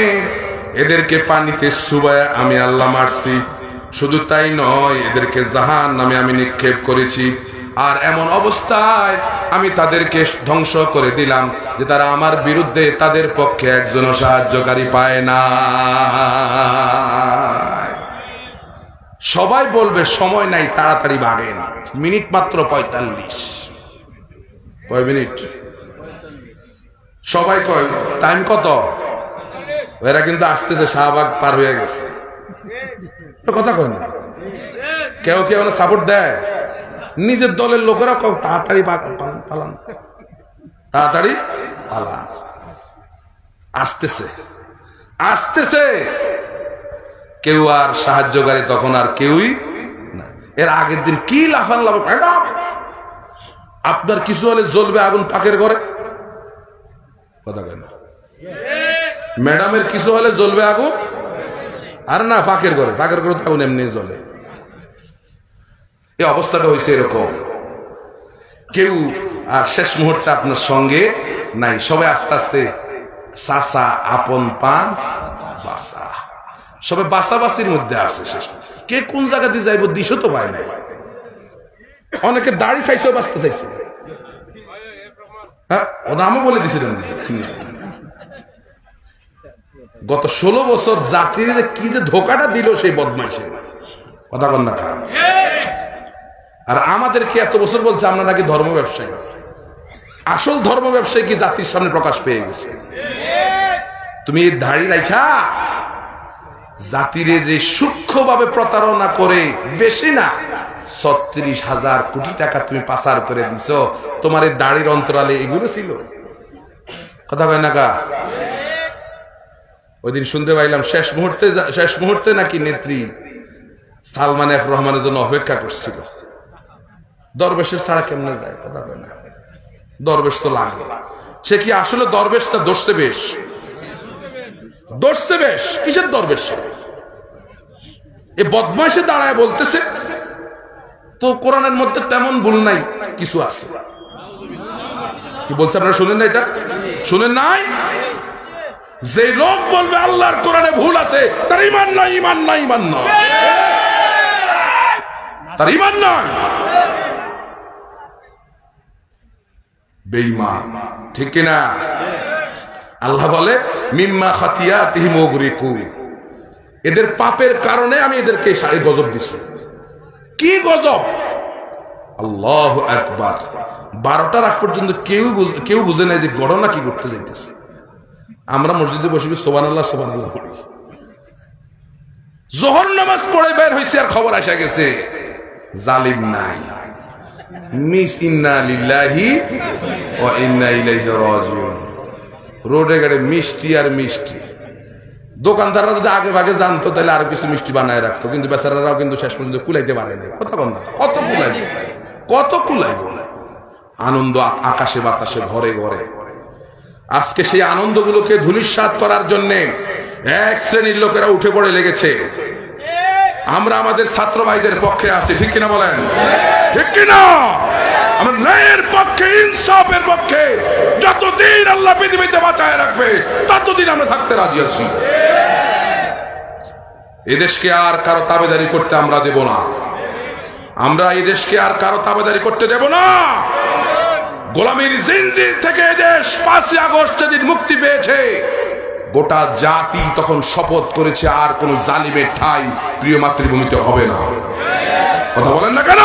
এদেরকে পানিতে চুবায় আমি আল্লাহ মারছি। শুধু তাই নয়, এদেরকে জাহান্নামে আমি নিক্ষেপ করেছি। আর এমন অবস্থায় আমি তাদেরকে ধ্বংস করে দিলাম যে তারা আমার বিরুদ্ধে তাদের পক্ষে একজনও সাহায্যকারী পায় না। সবাই বলবে সময় নাই, তাড়াতাড়ি ভাগেন। মিনিট মাত্র 45। কয় মিনিট? সবাই কয় টাইম কত? এরা কিন্তু আসতেছে, শাহবাগ পার হয়ে গেছে। কথা কয় না কেউ কেউ সাপোর্ট দেয়। নিজের দলের লোকেরা তাড়াতাড়ি পালান, তাড়াতাড়ি পালান। আসতেছে আসতেছে, কেউ আর সাহায্যকারী তখন আর কেউই না। এর আগের দিন কি লাফান লাফ, আপনার কিছু হলে জ্বলবে আগুন পাকের ঘরে। কথা কেন? ম্যাডামের কিছু হলে জ্বলবে আগুন, আর না পাকের ঘরে। পাকের ঘরে আগুন এমনি জ্বলে। এই অবস্থাটা হয়েছে এরকম। কেউ আর শেষ মুহূর্তে আপনার সঙ্গে নাই। সবাই আস্তে আস্তে চাচা আপন পান বাসা, সবাই বাসাবাসির মধ্যে আছে। শেষ কে কোন জায়গা দিয়ে যাইব দিশও তো পায় নাই। অনেকে দাড়ি চাইছেও বাঁচতে চাইছে। হ্যাঁ, ও নামও বলে দিছিলেন। গত 16 বছর জাতির কি যে ধোকাটা দিল সেই বদমাইশে। কথা বল না। আর আমাদেরকে এত বছর বলছে আমরা নাকি ধর্ম ব্যবসায়ী। আসল ধর্ম ব্যবসায়ী কি জাতির সামনে প্রকাশ পেয়ে গেছে। তুমি এই দাড়ি রাখা জাতিরে যে সূক্ষ্মভাবে প্রতারণা করে, বেশি না 36,000 কোটি টাকা তুমি পাচার করে দিছো, তোমার এই দাড়ির অন্তরালে এগুলো ছিল। কথা বলে না কা? ওই দিন শুনতে পাইলাম শেষ মুহূর্তে নাকি নেত্রী সালমান এফ রহমানের জন্য অপেক্ষা করছিল। দরবেশের ছাড়া কেমনে যায় কথা কয় না, দরবেশ তো লাগে। সে কি আসলে দরবেশটা দোষতে বেশ কিসের দরবেশ? এ বদমাইশে দাঁড়ায় বলতেছে তো কোরআনের মধ্যে তেমন ভুল নাই, কিছু আছে। কি বলছে আপনারা শুনেন না? এটা শুনেন নাই? যে লোক বলবে আল্লাহর কোরআনে ভুল আছে তার ঈমান নাই, ঈমান নাই, ঈমান নাই, তার ঈমান নাই, বেঈমান। ঠিক কিনা? আল্লাহ বলে মিম্মা খাতিয়াতিহিম উগরিকু, এদের পাপের কারণে আমি এদেরকে এই গজব দিছি। কি গজব? আল্লাহু আকবার। 12টার আগ পর্যন্ত কেউ বুঝে নাই যে গণনা কি করতে যাইতেছে। আমরা মসজিদে বসে সুবহানাল্লাহ সুবহানাল্লাহ পড়ি, যোহর নামাজ পড়ে বের হইছে আর খবর আসা গেছে জালিম নাই, মিস ইন্না লিল্লাহি ওয়া ইন্না ইলাইহি রাজিউন। রোডে গাড়ি মিষ্টি আর মিষ্টি। দোকানদাররা যদি আগে ভাগে জানতো তাহলে আরো কিছু মিষ্টি বানায় রাখতো, কিন্তু বেচারারাও কিন্তু শেষ পর্যন্ত কুলাইতে পারে না। কথা বল না, কত কুলাইব? আনন্দ আকাশে বাতাসে ঘরে ঘরে। আজকে সেই আনন্দগুলোকে ধূলিসাৎ করার জন্য এক শ্রেণীর লোকেরা উঠে পড়ে লেগেছে। আমরা আমাদের ছাত্র ভাইদের পক্ষে আছি, ঠিক কিনা বলেন? ঠিক কিনা? আমরা ন্যায়ের পক্ষে, ইনসাফের পক্ষে। যতদিন আল্লাহ পৃথিবীতে বাঁচায় রাখবে ততদিন আমরা থাকতে রাজি আছি। এদেশকে আর কারো তাবেদারি করতে আমরা দেব না। আমরা এদেশকে আর কারো তাবেদারি করতে দেব না। গোলামীর জিনজির থেকে এদেশ 5ই আগস্ট যেদিন মুক্তি পেয়েছে, গোটা জাতি তখন শপথ করেছে আর কোন জালিমের ঠাঁই প্রিয় মাতৃভূমিতে হবে না। কথা বলেন না কেন?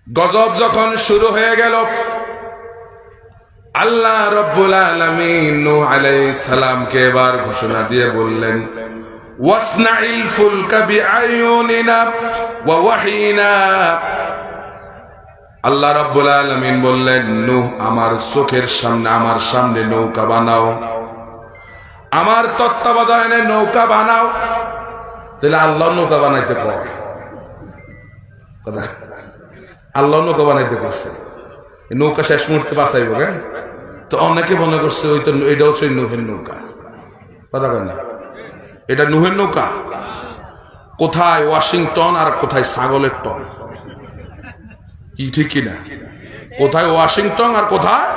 গজব যখন শুরু হয়ে গেল, আল্লাহ রাব্বুল আলামিন নূহ আলাইহিস সালামকে এবার ঘোষণা দিয়ে বললেন, ওয়াসনাইল ফুলকা বিআয়ুনিনা ওয়া ওয়াহিনা। আল্লাহ রাব্বুল আলামিন বললেন, নূহ আমার চোখের সামনে, আমার সামনে নৌকা বানাও, আমার তত্ত্বাবধানে নৌকা বানাও। তাহলে আল্লাহ নৌকা বানাইতে কয়, আল্লাহ নৌকা বানাইতে করছে, নৌকা শেষ মুহূর্তে বাঁচাইব কেন? তো অনেকে মনে করছে ওই তো এটাও সেই নূহের নৌকা। কথা কয় না? এটা নূহের নৌকা। কোথায় ওয়াশিংটন আর কোথায় ছাগলের টন? কি ঠিক কিনা? কোথায় ওয়াশিংটন আর কোথায়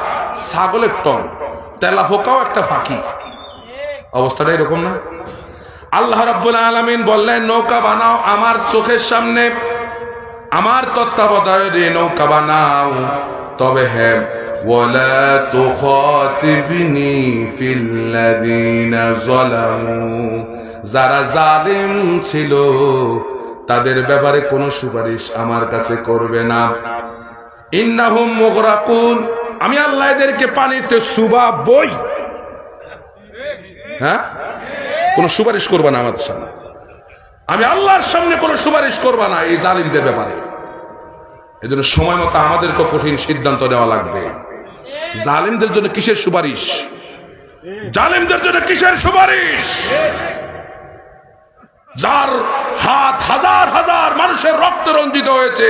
ছাগলের টন? তেলাফোকাও একটা ফাঁকি। অবস্থাটা এরকম না? আল্লাহ রাব্বুল আলামিন বললেন, নৌকা বানাও আমার চোখের সামনে, আমার তত্ত্বাবধানে নৌকা বানাও। তবে হ্যাঁ, ওয়ালা তুখাতিবনি ফিল্লাযিনা যালামু, যারা জালিম ছিল তাদের ব্যাপারে কোনো সুপারিশ আমার কাছে করবে না। ইন্নাহুম মুগরাকুন, আমি আল্লাহ এদেরকে পানিতে চুবাবই। হ্যাঁ, কোনো সুপারিশ করবে না আমাদের সামনে। আমি আল্লাহর সামনে কোনো সুপারিশ করবা না এই জালিমদের ব্যাপারে। এজন্য সময় মতো আমাদেরকে কঠিন সিদ্ধান্ত নেওয়া লাগবে। জালিমদের জন্য কিসের সুপারিশ? জালিমদের জন্য কিসের সুপারিশ? যার হাত হাজার হাজার মানুষের রক্ত রঞ্জিত হয়েছে,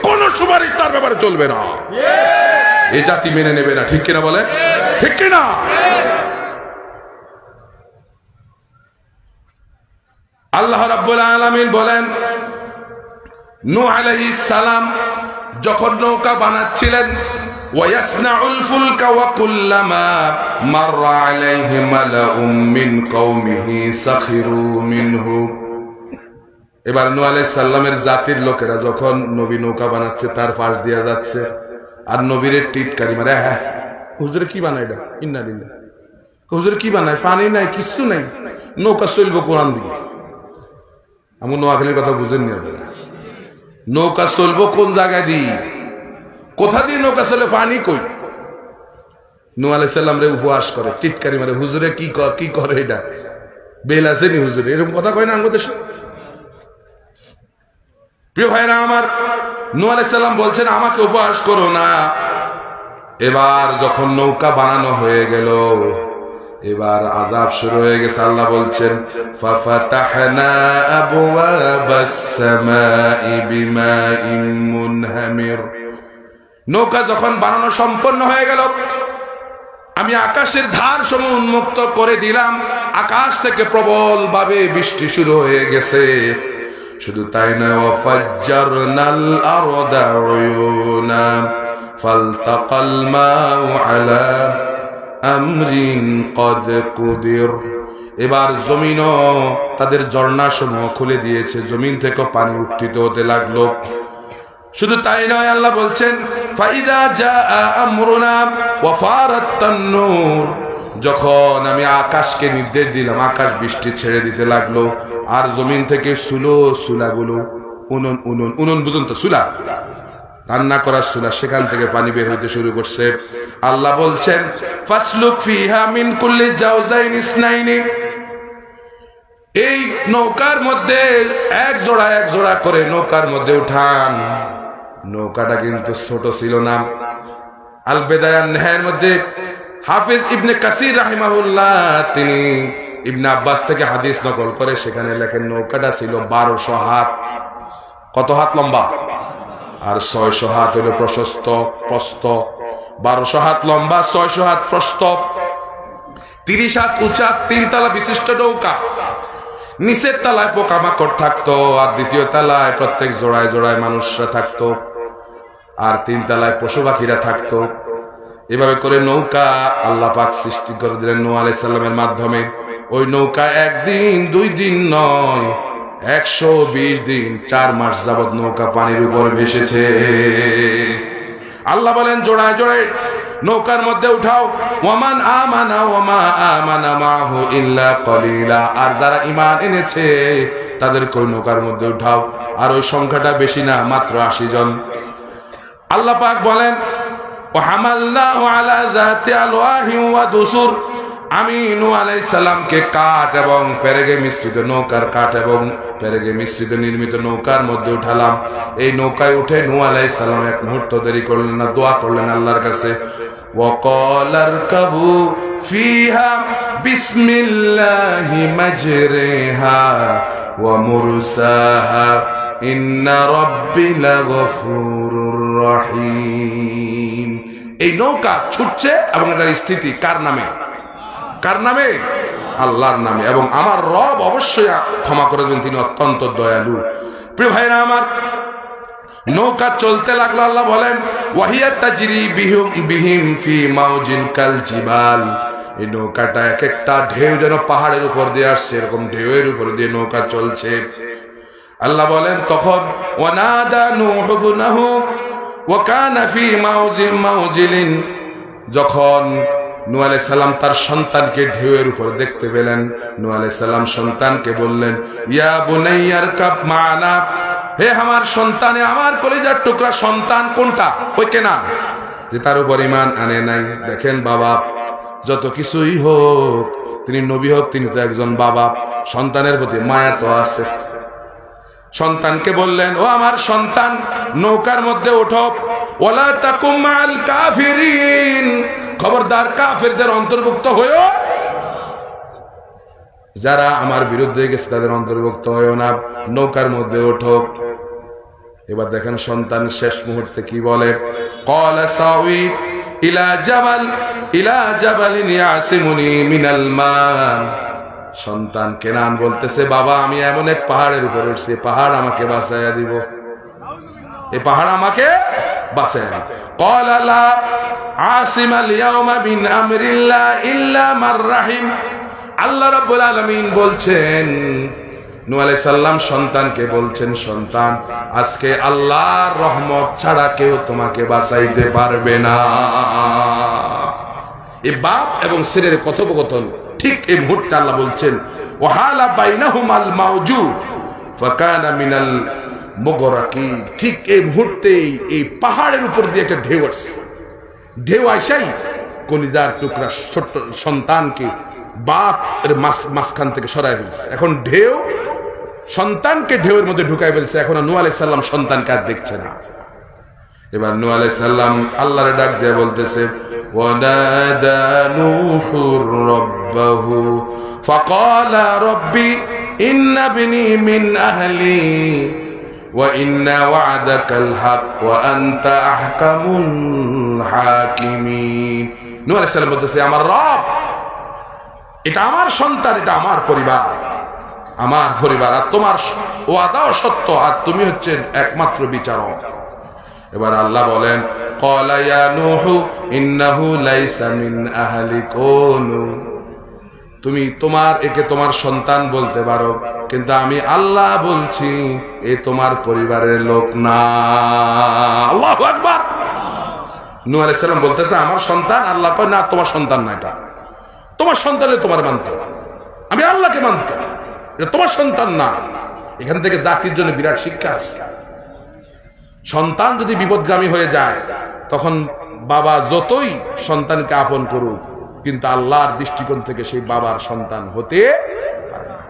কোন সুপারিশ তার ব্যাপারে চলবে না। এই জাতি মেনে নেবে না। ঠিক কিনা বলে? ঠিক কিনা? আল্লাহ রাব্বুল আলামিন বলেন, নূহ আলাইহিস সালাম যখন নৌকা বানাচ্ছিলেন, ওয়াসনাউল ফুলকা ওয়া কুল্লামা মাররা আলাইহি মালাউম মিন কওমিহি সাখিরু মিনহু। এবার নূহ আলাইহিস সালামের জাতির লোকেরা যখন নবী নৌকা বানাচ্ছে তার পাশ দিয়ে যাচ্ছে, আর নবীর টিটকারি মারে, হ্যাঁ হুজুর কি বানায় এটা? ইন্না লিল্লাহ। হুজুর কি বানায়? পানি নাই, কিছু নাই, নৌকা চলবে কোরআন দিয়ে। আমি নোয়াখালীর কথা বুঝেন নি আপনারা? নৌকা চলবো কোন জায়গায় দিয়ে? কোথা দিয়ে নৌকা চলে? পানি কই? নূহ আলাইহিস সালাম রে উপহাস করে, টিটকারি মারে, হুজুরে কি করে এটা? বেল আছে নি হুজুরে? এরকম কথা কয় না আমাদের দেশে? প্রিয় ভাইরা আমার, নূহ আলাইহিস সালাম বলছেন আমাকে উপহাস করো না। এবার যখন নৌকা বানানো হয়ে গেল, এবার আযাব শুরু হয়ে গেছে। আল্লাহ বলছেন ফাফাতাহনা আবওয়াবাস সামাই বিমাইন মুনহামির। নৌকা যখন বানানো সম্পন্ন হয়ে গেল, আমি আকাশের ধার সমূহ উন্মুক্ত করে দিলাম। আকাশ থেকে প্রবল ভাবে বৃষ্টি শুরু হয়ে গেছে। শুধু তাই নয়, ওয়াফাজ্জারনাল আরদা উয়ুনা ফালতাকাল মাউ আলা আমরিন কদ কুদির। এবার জমিনও তাদের ঝর্ণা সমূহ খুলে দিয়েছে, জমিন থেকে পানি উত্থিত হতে লাগলো। শুধু তাই নয়, আল্লাহ বলছেন ফাইদা জাআ আমরুনা ওয়া ফারাত তান্নুর। যখন আমি আকাশকে নির্দেশ দিলাম, আকাশ বৃষ্টি ছেড়ে দিতে লাগলো, আর জমিন থেকে সুলাগুলো উনুন বুঝুন তো, সুলা রান্না করার সুলা, সেখান থেকে পানি বের হইতে শুরু করছে। আল্লাহ বলছেন ফাসলুক ফিহা মিন কুল্লি জাওজাইন ইসনাইনি। এই নৌকার মধ্যে এক জোড়া করে নৌকার মধ্যে উঠান। নৌকাটা কিন্তু ছোট ছিল না। আল বেদায়া নেহায়ের মধ্যে হাফিজ ইবনে কাসির রাহিমাহুল্লাহ তিনি ইবনে আব্বাস থেকে হাদিস নকল করে, সেখানে লেখেন নৌকাটা ছিল 1200 হাত। কত হাত লম্বা? আর 600 হাত হলো প্রশস্ত প্রস্থ। 1200 হাত লম্বা, 600 হাত প্রস্থ, 30 হাত উঁচা, 3 তলা বিশিষ্ট নৌকা। নিচের তলায় পোকামাকড় থাকতো, আর দ্বিতীয় তলায় প্রত্যেক জোড়ায় জোড়ায় মানুষরা থাকতো, আর 3 তলায় পশু পাখিরা থাকতো। এভাবে করে নৌকা আল্লাহ পাক সৃষ্টি করে দিলেন নূহ আলাইহিস সালামের মাধ্যমে। ওই নৌকা একদিন 2 দিন নয়, 120 দিন 4 মাস যাবত নৌকা পানির উপর ভেসেছে। আল্লাহ বলেন জোড়ায় জোড়ায় নৌকার মধ্যে উঠাও। ওয়ামান আমানা ওয়ামা আমানা মাহু ইল্লা কলিলা। আর যারা ঈমান এনেছে তাদেরকে ওই নৌকার মধ্যে উঠাও, আর ওই সংখ্যাটা বেশি না, মাত্র 80 জন। আল্লাহ পাক বলেন ওয়াহামালনাহু আলা যাতি আলওয়াহি ওয়া দুসুর। আমি নূহ আলাইহিস সালামকে কাঠ এবং পেরেগে মিশ্রিত নৌকার কাঠ এবং পেরেগে মিশ্রিত নির্মিত নৌকার মধ্যে উঠালাম। এই নৌকায় উঠে নূহ আলাইহিস সালাম এক মুহূর্ত দেরি করলেন না, দোয়া করলেন আল্লাহর কাছে, ওয়াকাল আরকাবু ফিহা বিসমিল্লাহি মাজরিহা ওয়া মুরসাহা ইন্না রাব্বি লাগফুরুর রহিম। এই নৌকা ছুটছে এবং এটার স্থিতি কার নামে? কার নামে? আল্লাহর নামে। এবং আমার রব অবশ্যই ক্ষমা করে দেন, তিনি অত্যন্ত দয়ালু। প্রিয় ভাইরা আমার, নৌকা চলতে লাগলো। আল্লাহ বলেন ওয়াহিয়া তাজরি বিহিম ফি মাউজিন কাল জিবাল। এই নৌকাটা এক একটা ঢেউ যেন পাহাড়ের উপর দিয়ে আসছে, এরকম ঢেউয়ের উপর দিয়ে নৌকা চলছে। আল্লাহ বলেন তখন ওয়ানাদা নূহ ইবনাহু ওয়া কানা ফি মাউজিলিন। যখন নূহ আলাইহিস সালাম তার সন্তানকে ঢেউয়ের উপর দেখতে পেলেন, নূহ আলাইহিস সালাম সন্তানকে বললেন ইয়া বুনাইয়া আরকাব মা'না। হে আমার সন্তানে, আমার কলিজার টুকরা সন্তান। কোনটা? ওই কেনান, যে তার উপর ঈমান আনে নাই। দেখেন বাবা, যত কিছুই হোক, তিনি নবী হোক, তিনি তো একজন বাবা, সন্তানের প্রতি মায়া তো আছে। সন্তানকে বললেন ও আমার সন্তান, নৌকার মধ্যে ওঠো, ওয়ালা তাকুম মাআল কাফিরিন। খবরদার কাফেরদের অন্তর্ভুক্ত হয়ো, যারা আমার বিরুদ্ধে গেছে তাদের অন্তর্ভুক্ত হয়ো না, নৌকার মধ্যে ওঠো। এবার দেখেন সন্তান শেষ মুহূর্তে কি বলে, ক্বালা সাউই ইলা জাবালিন ইয়াসিমুনি মিনাল মা। সন্তান কেনান বলতেছে বাবা, আমি এমন এক পাহাড়ের উপর উঠছি, পাহাড় আমাকে বাঁচাইয়া দিব, এই পাহাড় আমাকে বাঁচাইয়া দিব। ক্বালা লা আসিমাল ইয়াওমা মিন আমরিল্লাহ ইল্লা মান রাহিম। আল্লাহ রাব্বুল আলামিন বলছেন, নূহ আলাইহিস সালাম সন্তানকে বলছেন, সন্তান আজকে আল্লাহর রহমত ছাড়া কেউ তোমাকে বাঁচাইতে পারবে না। এই বাপ এবং ছেলের কথোপকথন ঠিক এই মুহূর্তে আল্লাহ বলছেন ওয়াহালা বাইনাহুমাল মাউজু ফাকানা মিনাল মুগরাকিন। ঠিক এই মুহূর্তে এই পাহাড়ের উপর দিয়ে একটা ঢেউ আসছে। ঢেউ আইসাই কলিজার টুকরা ছোট্ট সন্তানকে বাপ এর মাঝখান থেকে সরাই ফেলছে। এখন ঢেউ সন্তানকে ঢেউয়ের মধ্যে ঢুকাই ফেলছে। এখন নূহ আলাইহিস সালাম সন্তানকে আর দেখছে না। এবার নূহ আলাইহিস সালাম আল্লাহর ডাক দিয়ে বলতেছে ওয়ানাদা নূহুর রাব্বাহু ফাকালা রাব্বি ইন্না ইবনি মিন আহলি ওয়া ইন্না ওয়া'দাকাল হক ওয়া আনতা আহকামুল হাকিমিন। নূহ আলাইহিস সালাম বলতেছে আমার রব, এটা আমার সন্তান, এটা আমার পরিবার, আমার পরিবার, আর তোমার ওয়াদাও সত্য, আর তুমি হচ্ছেন একমাত্র বিচারক। এবার আল্লাহ বলেন ক্বালা ইয়া নূহু ইন্নাহু লাইসা মিন আহলিকুম, তুমি একে তোমার সন্তান বলতে পারো, কিন্তু আমি আল্লাহ বলছি এ তোমার পরিবারের লোক না। আল্লাহু আকবার। নূহ আলাইহিস সালাম বলতেছে আমার সন্তান, আল্লাহ কয় না তোমার সন্তান না, এটা তোমার সন্তানে তোমার মানত, আমি আল্লাহকে মানত, এটা তোমার সন্তান না। এখান থেকে জাতির জন্য বিরাট শিক্ষা আছে। সন্তান যদি বিপদগামী হয়ে যায় তখন বাবা যতই সন্তানকে আপন করুক, কিন্তু আল্লাহর দৃষ্টিকোণ থেকে সেই বাবার সন্তান হতে পারে না।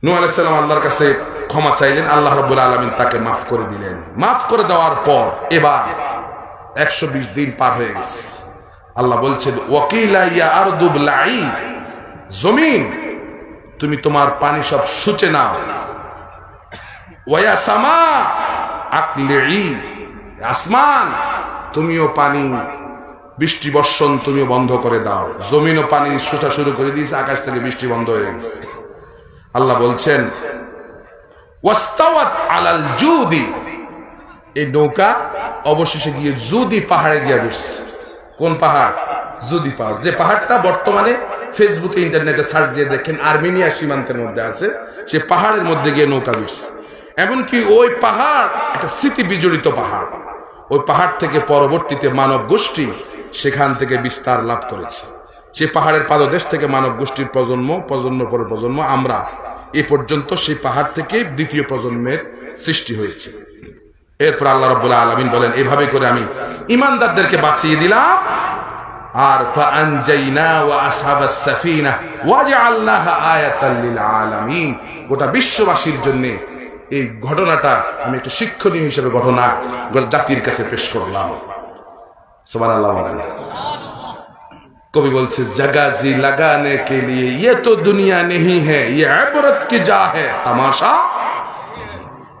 নূহ আলাইহিস সালাম আল্লাহর কাছে ক্ষমা চাইলেন, আল্লাহ রাব্বুল আলামিন তাকে মাফ করে দিলেন। মাফ করে দেওয়ার পর এবার 120 দিন পার হয়ে গেছে। আল্লাহ বলছেন ওয়াকিলা ইয়া আরদু বলাই, জমিন তুমি তোমার পানি সব শুচে নাও, ওয়া সামা আকলিই, আসমান তুমিও পানি বৃষ্টি বর্ষণ তুমিও বন্ধ করে দাও। জমিনও পানি শুচা শুরু করে দিয়েছে, আকাশ থেকে বৃষ্টি বন্ধ হয়ে গেছে। আল্লাহ বলছেন ওয়াস্তাওয়াত আলাল জুদি, এই নৌকা অবশেষে গিয়ে জুদি পাহাড়ে গিয়ে বসছে। কোন পাহাড়? জুদি পাহাড়, যে পাহাড়টা বর্তমানে ফেসবুকে ইন্টারনেটে সার্চ দিয়ে দেখেন আর্মেনিয়া সীমান্তের মধ্যে আছে, সে পাহাড়ের মধ্যে গিয়ে নৌকা বসছে। এমনকি ওই পাহাড় একটা স্মৃতি বিজড়িত পাহাড়। ওই পাহাড় থেকে পরবর্তীতে মানব গোষ্ঠী সেখান থেকে বিস্তার লাভ করেছে। সে পাহাড়ের পাদদেশ থেকে মানব গোষ্ঠীর প্রজন্ম পরে প্রজন্ম, আমরা এ পর্যন্ত সেই পাহাড় থেকে দ্বিতীয় প্রজন্মের সৃষ্টি হয়েছে। এরপর আল্লাহ রাব্বুল আলামিন বলেন এভাবে করে আমি ঈমানদারদেরকে বাঁচিয়ে দিলাম, আর ফাআনজাইনা ওয়া আসহাবাস সাফিনা ওয়াজআলনাহা আয়াতাল লিল আলামিন, গোটা বিশ্ববাসীর জন্য এই ঘটনাটা আমি একটা শিক্ষণীয় হিসেবে ঘটনা জাতির কাছে পেশ করলাম। সুবহানাল্লাহ। কবি বলছে জগা জি লাগানে কে লিয়ে ये तो दुनिया नहीं है ये इबरत की जा है তামাশা।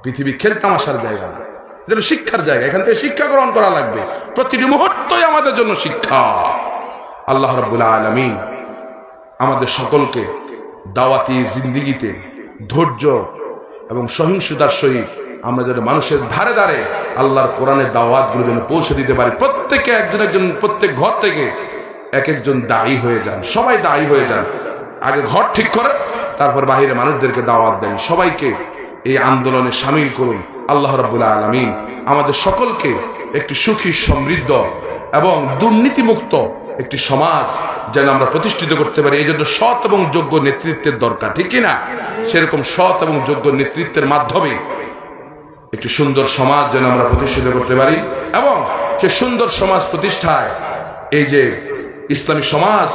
পৃথিবী খেল তামাশার জায়গা না, এটা শিক্ষার জায়গা। এখান থেকে শিক্ষা গ্রহণ করা লাগবে, প্রতিটি মুহূর্তই আমাদের জন্য শিক্ষা। আল্লাহ রাব্বুল আলামিন আমাদের সকলকে দাওয়াতি জিন্দেগিতে ধৈর্য এবং সহিংসতার সহিত আমরা যেন মানুষের ধারে ধারে আল্লাহর কোরআনের দাওয়াতগুলো যেন পৌঁছে দিতে পারি। প্রত্যেকে একজন প্রত্যেক ঘর থেকে এক একজন দায়ী হয়ে যান, সবাই দায়ী হয়ে যান। আগে ঘর ঠিক করে তারপর বাহিরে মানুষদেরকে দাওয়াত দেন। সবাইকে এই আন্দোলনে সামিল করুন। আল্লাহ রাব্বুল আলামিন আমাদের সকলকে একটি সুখী সমৃদ্ধ এবং দুর্নীতিমুক্ত একটি সমাজ যেন আমরা প্রতিষ্ঠিত করতে পারি। এই জন্য সৎ এবং যোগ্য নেতৃত্বের দরকার, ঠিক কিনা? সেরকম সৎ এবং যোগ্য নেতৃত্বের মাধ্যমে একটি সুন্দর সমাজ যেন আমরা প্রতিষ্ঠিত করতে পারি, এবং সে সুন্দর সমাজ প্রতিষ্ঠায় এই যে ইসলামী সমাজ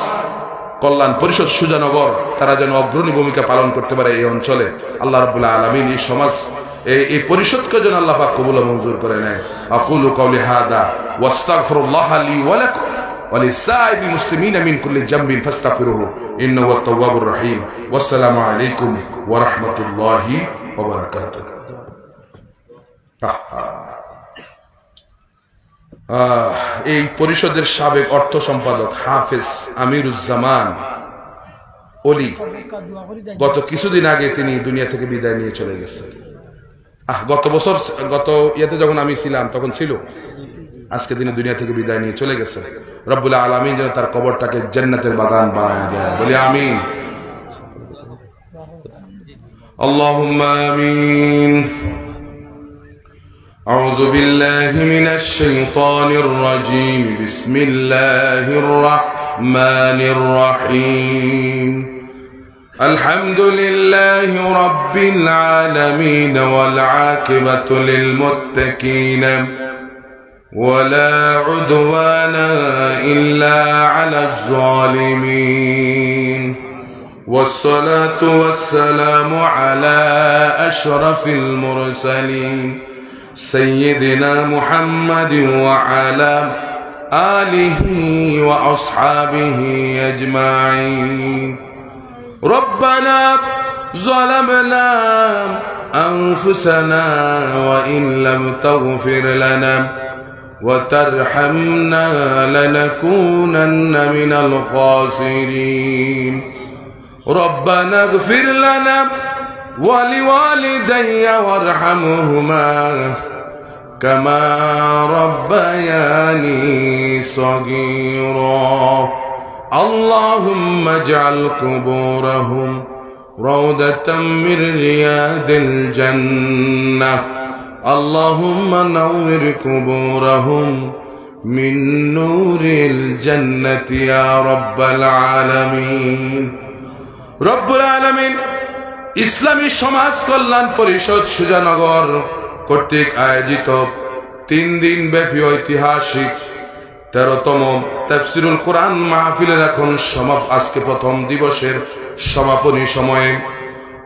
কল্যাণ পরিষদ সুজানগর তারা যেন অগ্রণী ভূমিকা পালন করতে পারে এই অঞ্চলে। আল্লাহ রাব্বুল আলামিন এই সমাজ এই পরিষদকে যেন আল্লাহ পাক কবুল ও মঞ্জুর করে নেয়। আকুলু কাওলি হাদা ওয়াস্তাগফিরুল্লাহ লি ওয়া লাকুম ওয়া লিসাইরিল মুসলিমিনা মিন কুল্লি জামবিন ফাস্তাগফিরুহু ইন্নাহু হুয়াত তাওয়াবুর রহিম। ওয়াসসালামু আলাইকুম ওয়া রাহমাতুল্লাহি ওয়া বারাকাতুহু। এই পরিষদের সাবেক অর্থ সম্পাদক হাফেজ আমিরুজ্জামান অলি গত কিছুদিন আগে তিনি দুনিয়া থেকে বিদায় নিয়ে চলে গেছেন। গত বছর গত ইয়েতে যখন আমি ছিলাম তখন ছিল, আজকে তিনি দুনিয়া থেকে বিদায় নিয়ে চলে গেছেন। রব্বুল আলামিন যেন তার কবরটাকে জান্নাতের বাগান বানায় দেয়, বলি আমিন। আল্লাহুম্মা আমিন। أعوذ بالله من الشيطان الرجيم بسم الله الرحمن الرحيم الحمد لله رب العالمين والعاقبة للمتقين ولا عدوان إلا على الظالمين والصلاة والسلام على أشرف المرسلين سيدنا محمد وعلى آله وأصحابه أجمعين. ربنا ظلمنا أنفسنا وإن لم تغفر لنا وترحمنا لنكونن من الخاسرين. ربنا اغفر لنا ولوالدي وارحمهما كما ربياني صغيرا. اللهم اجعل قبورهم روضة من رياض الجنة. اللهم نور قبورهم من نور الجنة يا رب العالمين. رب العالمين ইসলামী সমাজ কল্যাণ পরিষদ সুজানগর কর্তৃক আয়োজিত 3 দিন ব্যাপী ঐতিহাসিক 13তম তাফসীরুল কোরআন মাহফিলের এখন আজকে প্রথম দিবসের সমাপনী সময়ে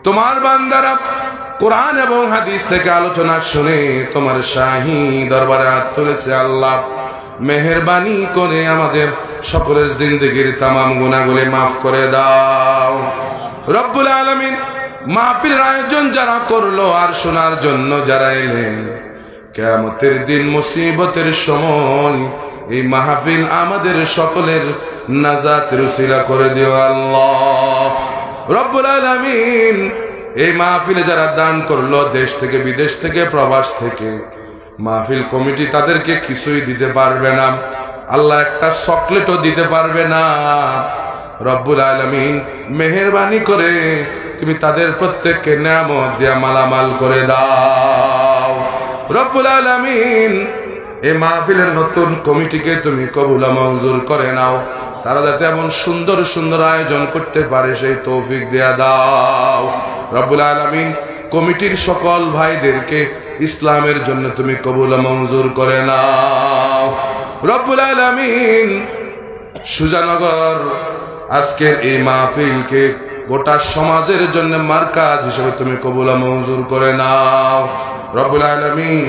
তোমার বান্দারা কোরআন এবং হাদিস থেকে আলোচনা শুনে তোমার শাহী দরবারে হাত তুলেছে। আল্লাহ মেহেরবানি করে আমাদের সকলের জিন্দেগির তামাম গুনাহগুলো মাফ করে দাও। রব্বুল আলামিন মাহফিলের আয়োজন যারা করলো আর শোনার জন্য যারা এলেন, কিয়ামতের দিন মুসিবতের সময় এই মাহফিল আমাদের সকলের নাজাতের উসিলা করে দিও আল্লাহ। রব্বুল আলামিন এই মাহফিলে যারা দান করলো দেশ থেকে বিদেশ থেকে প্রবাস থেকে, মাহফিল কমিটি তাদেরকে কিছুই দিতে পারবে না আল্লাহ, একটা চকলেটও দিতে পারবে না। রব্বুল আলামিন মেহেরবানি করে তুমি তাদের প্রত্যেককে নিয়ামত দিয়া মালামাল করে দাও। রব্বুল আলামিন এই মাহফিলের নতুন কমিটিকে তুমি কবুল মঞ্জুর করে নাও, তারা যাতে এমন সুন্দর সুন্দর আয়োজন করতে পারে সেই তৌফিক দেয়া দাও। রব্বুল আলামিন কমিটির সকল ভাইদেরকে ইসলামের জন্য তুমি কবুল মঞ্জুর করে নাও। রব্বুল আলামিন সুজানগর আজকের এই মাহফিলকে গোটা সমাজের জন্য মার্কাজ হিসেবে তুমি কবুল মঞ্জুর করে নাও। রব্বুল আলামিন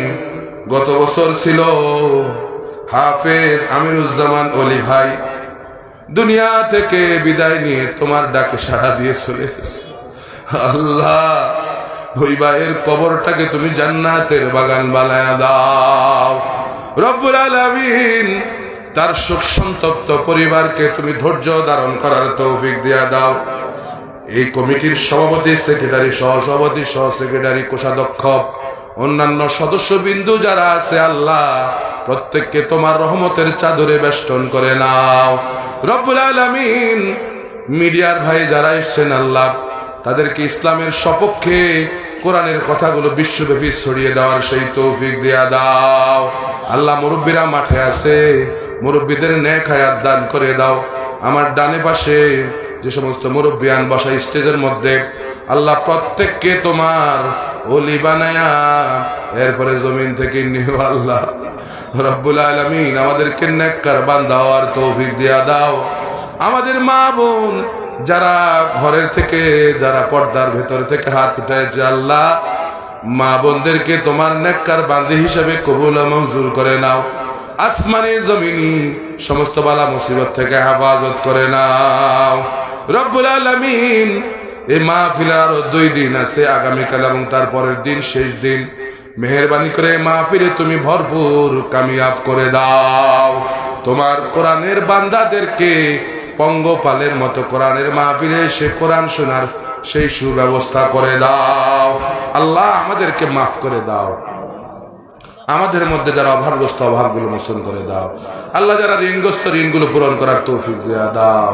গত বছর ছিল হাফেজ আমিরুজ্জামান ওলি ভাই দুনিয়া থেকে বিদায় নিয়ে তোমার ডাকে সাড়া দিয়ে চলে গেছে। আল্লাহ ওই ভাইয়ের কবরটাকে তুমি জান্নাতের বাগান বানায়া দাও। রব্বুল আলামিন তার শোক সন্তপ্ত পরিবারকে তুমি ধৈর্য ধারণ করার তৌফিক দিয়া দাও। এই কমিটির সভাপতি, সেক্রেটারি, সহসভাপতি, সহ সেক্রেটারি, কোষাধ্যক্ষ, অন্যান্য সদস্যবিন্দু যারা আছে আল্লাহ প্রত্যেককে তোমার রহমতের চাদরে বেষ্টন করে নাও। রব্বুল আলামিন মিডিয়ার ভাই যারা এসছেন আল্লাহ তাদেরকে ইসলামের সপক্ষে কোরআনের কথাগুলো বিশ্বব্যাপী ছড়িয়ে দেওয়ার সেই তৌফিক দেয়া দাও। আল্লাহ মুরব্বীরা মাঠে আছে, মুরব্বীদের নেক হায়াত দান করে দাও। আমার ডানে পাশে যে সমস্ত মুরব্বিয়ান বসা স্টেজের মধ্যে আল্লাহ প্রত্যেককে তোমার ওলি বানায়া এরপরে জমিন থেকে নিও আল্লাহ। রব্বুল আলামিন আমাদেরকে নেককার বান্দা হওয়ার তৌফিক দিয়া দাও। আমাদের মা বোন যারা ঘরের থেকে, যারা পর্দার ভেতর থেকে হাত উঠাইছে আল্লাহ, মা বোনদেরকে তোমার নেককার বান্দি হিসেবে কবুল মঞ্জুর করে নাও। আসমানি জমিনি সমস্ত বালা মুসিবত থেকে হেফাজত করে নাও। রব্বুল আলামিন এই মাহফিলে আরো 2 দিন আছে, আগামীকাল এবং তারপরের দিন শেষ দিন। মেহেরবানি করে মাহফিলে তুমি ভরপুর কামিয়াব করে দাও। তোমার কোরআনের বান্দাদেরকে পঙ্গপালের মতো কোরআনের মাহফিলে সে কোরআন শোনার সেই সুব্যবস্থা করে দাও। আল্লাহ আমাদেরকে মাফ করে দাও। আমাদের মধ্যে যারা অভাবগ্রস্ত অভাবগুলো মোচন করে দাও। আল্লাহ যারা ঋণগ্রস্ত ঋণগুলো পূরণ করার তৌফিক দিয়া দাও।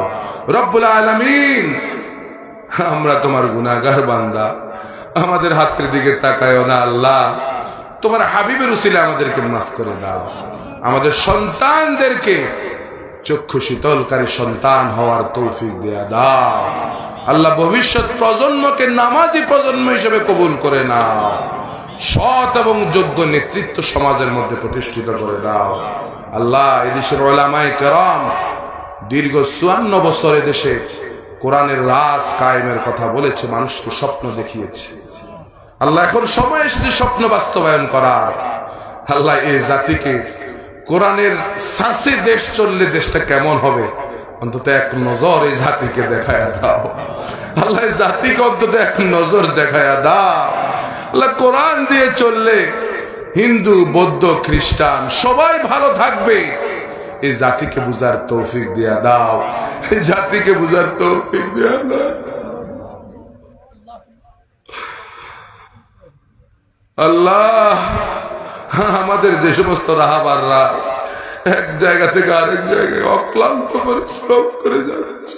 রব্বুল আলামিন আমরা তোমার গুনাহগার বান্দা, আমাদের হাতের দিকে তাকায়ও না আল্লাহ, তোমার হাবিবের উসিলা আমাদেরকে মাফ করে দাও। আমাদের সন্তানদেরকে চক্ষু শীতলকারী সন্তান হওয়ার তৌফিক দেয়া দাও। আল্লাহ ভবিষ্যৎ প্রজন্মকে নামাজি প্রজন্ম হিসেবে কবুল করে নাও। সৎ এবং যোগ্য নেতৃত্ব সমাজের মধ্যে প্রতিষ্ঠিত করে দাও। আল্লাহ এদেশের উলামায়ে কেরাম দীর্ঘ 54 বছর এদেশে কোরআনের রাজ কায়েমের কথা বলেছে, মানুষকে স্বপ্ন দেখিয়েছে। আল্লাহ এখন সময় এসেছে স্বপ্ন বাস্তবায়ন করার। আল্লাহ এই জাতিকে কোরআনের সাসে দেশ চললে দেশটা কেমন হবে অন্তত এক নজর এই জাতিকে দেখায়া দাও। আল্লাহ এই জাতিকে অন্তত এক নজর দেখায়া দাও। আল্লাহ কোরআন দিয়ে চললে হিন্দু বৌদ্ধ খ্রিস্টান সবাই ভালো থাকবে। এই জাতিকে বুঝার তৌফিক দিয়া দাও, এই জাতিকে বুঝার তৌফিক দিয়া দাও। আল্লাহ আমাদের যে সমস্ত রাহাবাররা এক জায়গা থেকে আরেক জায়গায় অক্লান্ত পরিশ্রম করে যাচ্ছে,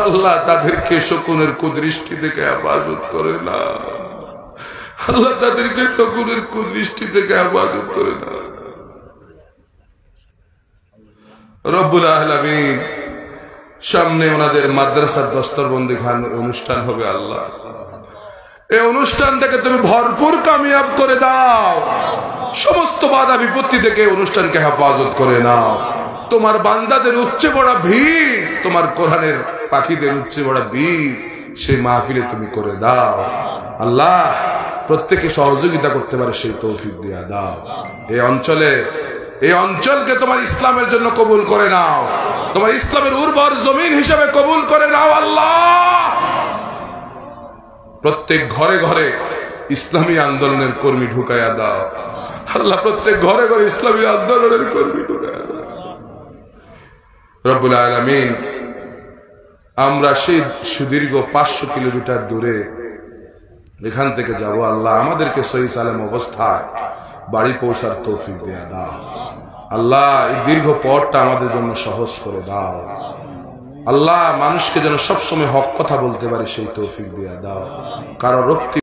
আল্লাহ তাদেরকে শকুনের কুদৃষ্টি থেকে হেফাজত করে না। আল্লাহ তাদেরকে শকুনের কুদৃষ্টি থেকে হেফাজত করে না। রব্বুল আলামিন সামনে ওনাদের মাদ্রাসার দস্তরবন্দি খান অনুষ্ঠান হবে। আল্লাহ এই অনুষ্ঠানটাকে তুমি ভরপুর কামিয়াব করে দাও। সমস্ত বাধা বিপত্তি থেকে অনুষ্ঠানকে হেফাজত করে নাও। তোমার বান্দাদের উচ্চে বড় ভিড়, তোমার কোরআনের পাখিদের উচ্চে বড় ভিড় সেই মাহফিলে তুমি করে দাও। আল্লাহ প্রত্যেকে সহযোগিতা করতে পারে সেই তৌফিক দিয়া দাও। এই অঞ্চলকে তোমার ইসলামের জন্য কবুল করে নাও, তোমার ইসলামের উর্বর জমিন হিসেবে কবুল করে নাও। আল্লাহ প্রত্যেক ঘরে ঘরে ইসলামী আন্দোলনের কর্মী ঢুকাইয়া দাও। আল্লাহ প্রত্যেক ঘরে ঘরে ইসলামী আন্দোলনের কর্মী ঢুকাইয়া দাও। রব্বুল আলামিন আমরা সেই সুদীর্ঘ 500 কিলোমিটার দূরে এখান থেকে যাব। আল্লাহ আমাদেরকে সহি সালাম অবস্থায় বাড়ি পৌঁছার তৌফিক দেয়া দাও। আল্লাহ এই দীর্ঘ পথটা আমাদের জন্য সহজ করে দাও। আল্লাহ মানুষকে যেন সবসময় হক কথা বলতে পারে সেই তৌফিক দেয়া দাও। কারো রক্তি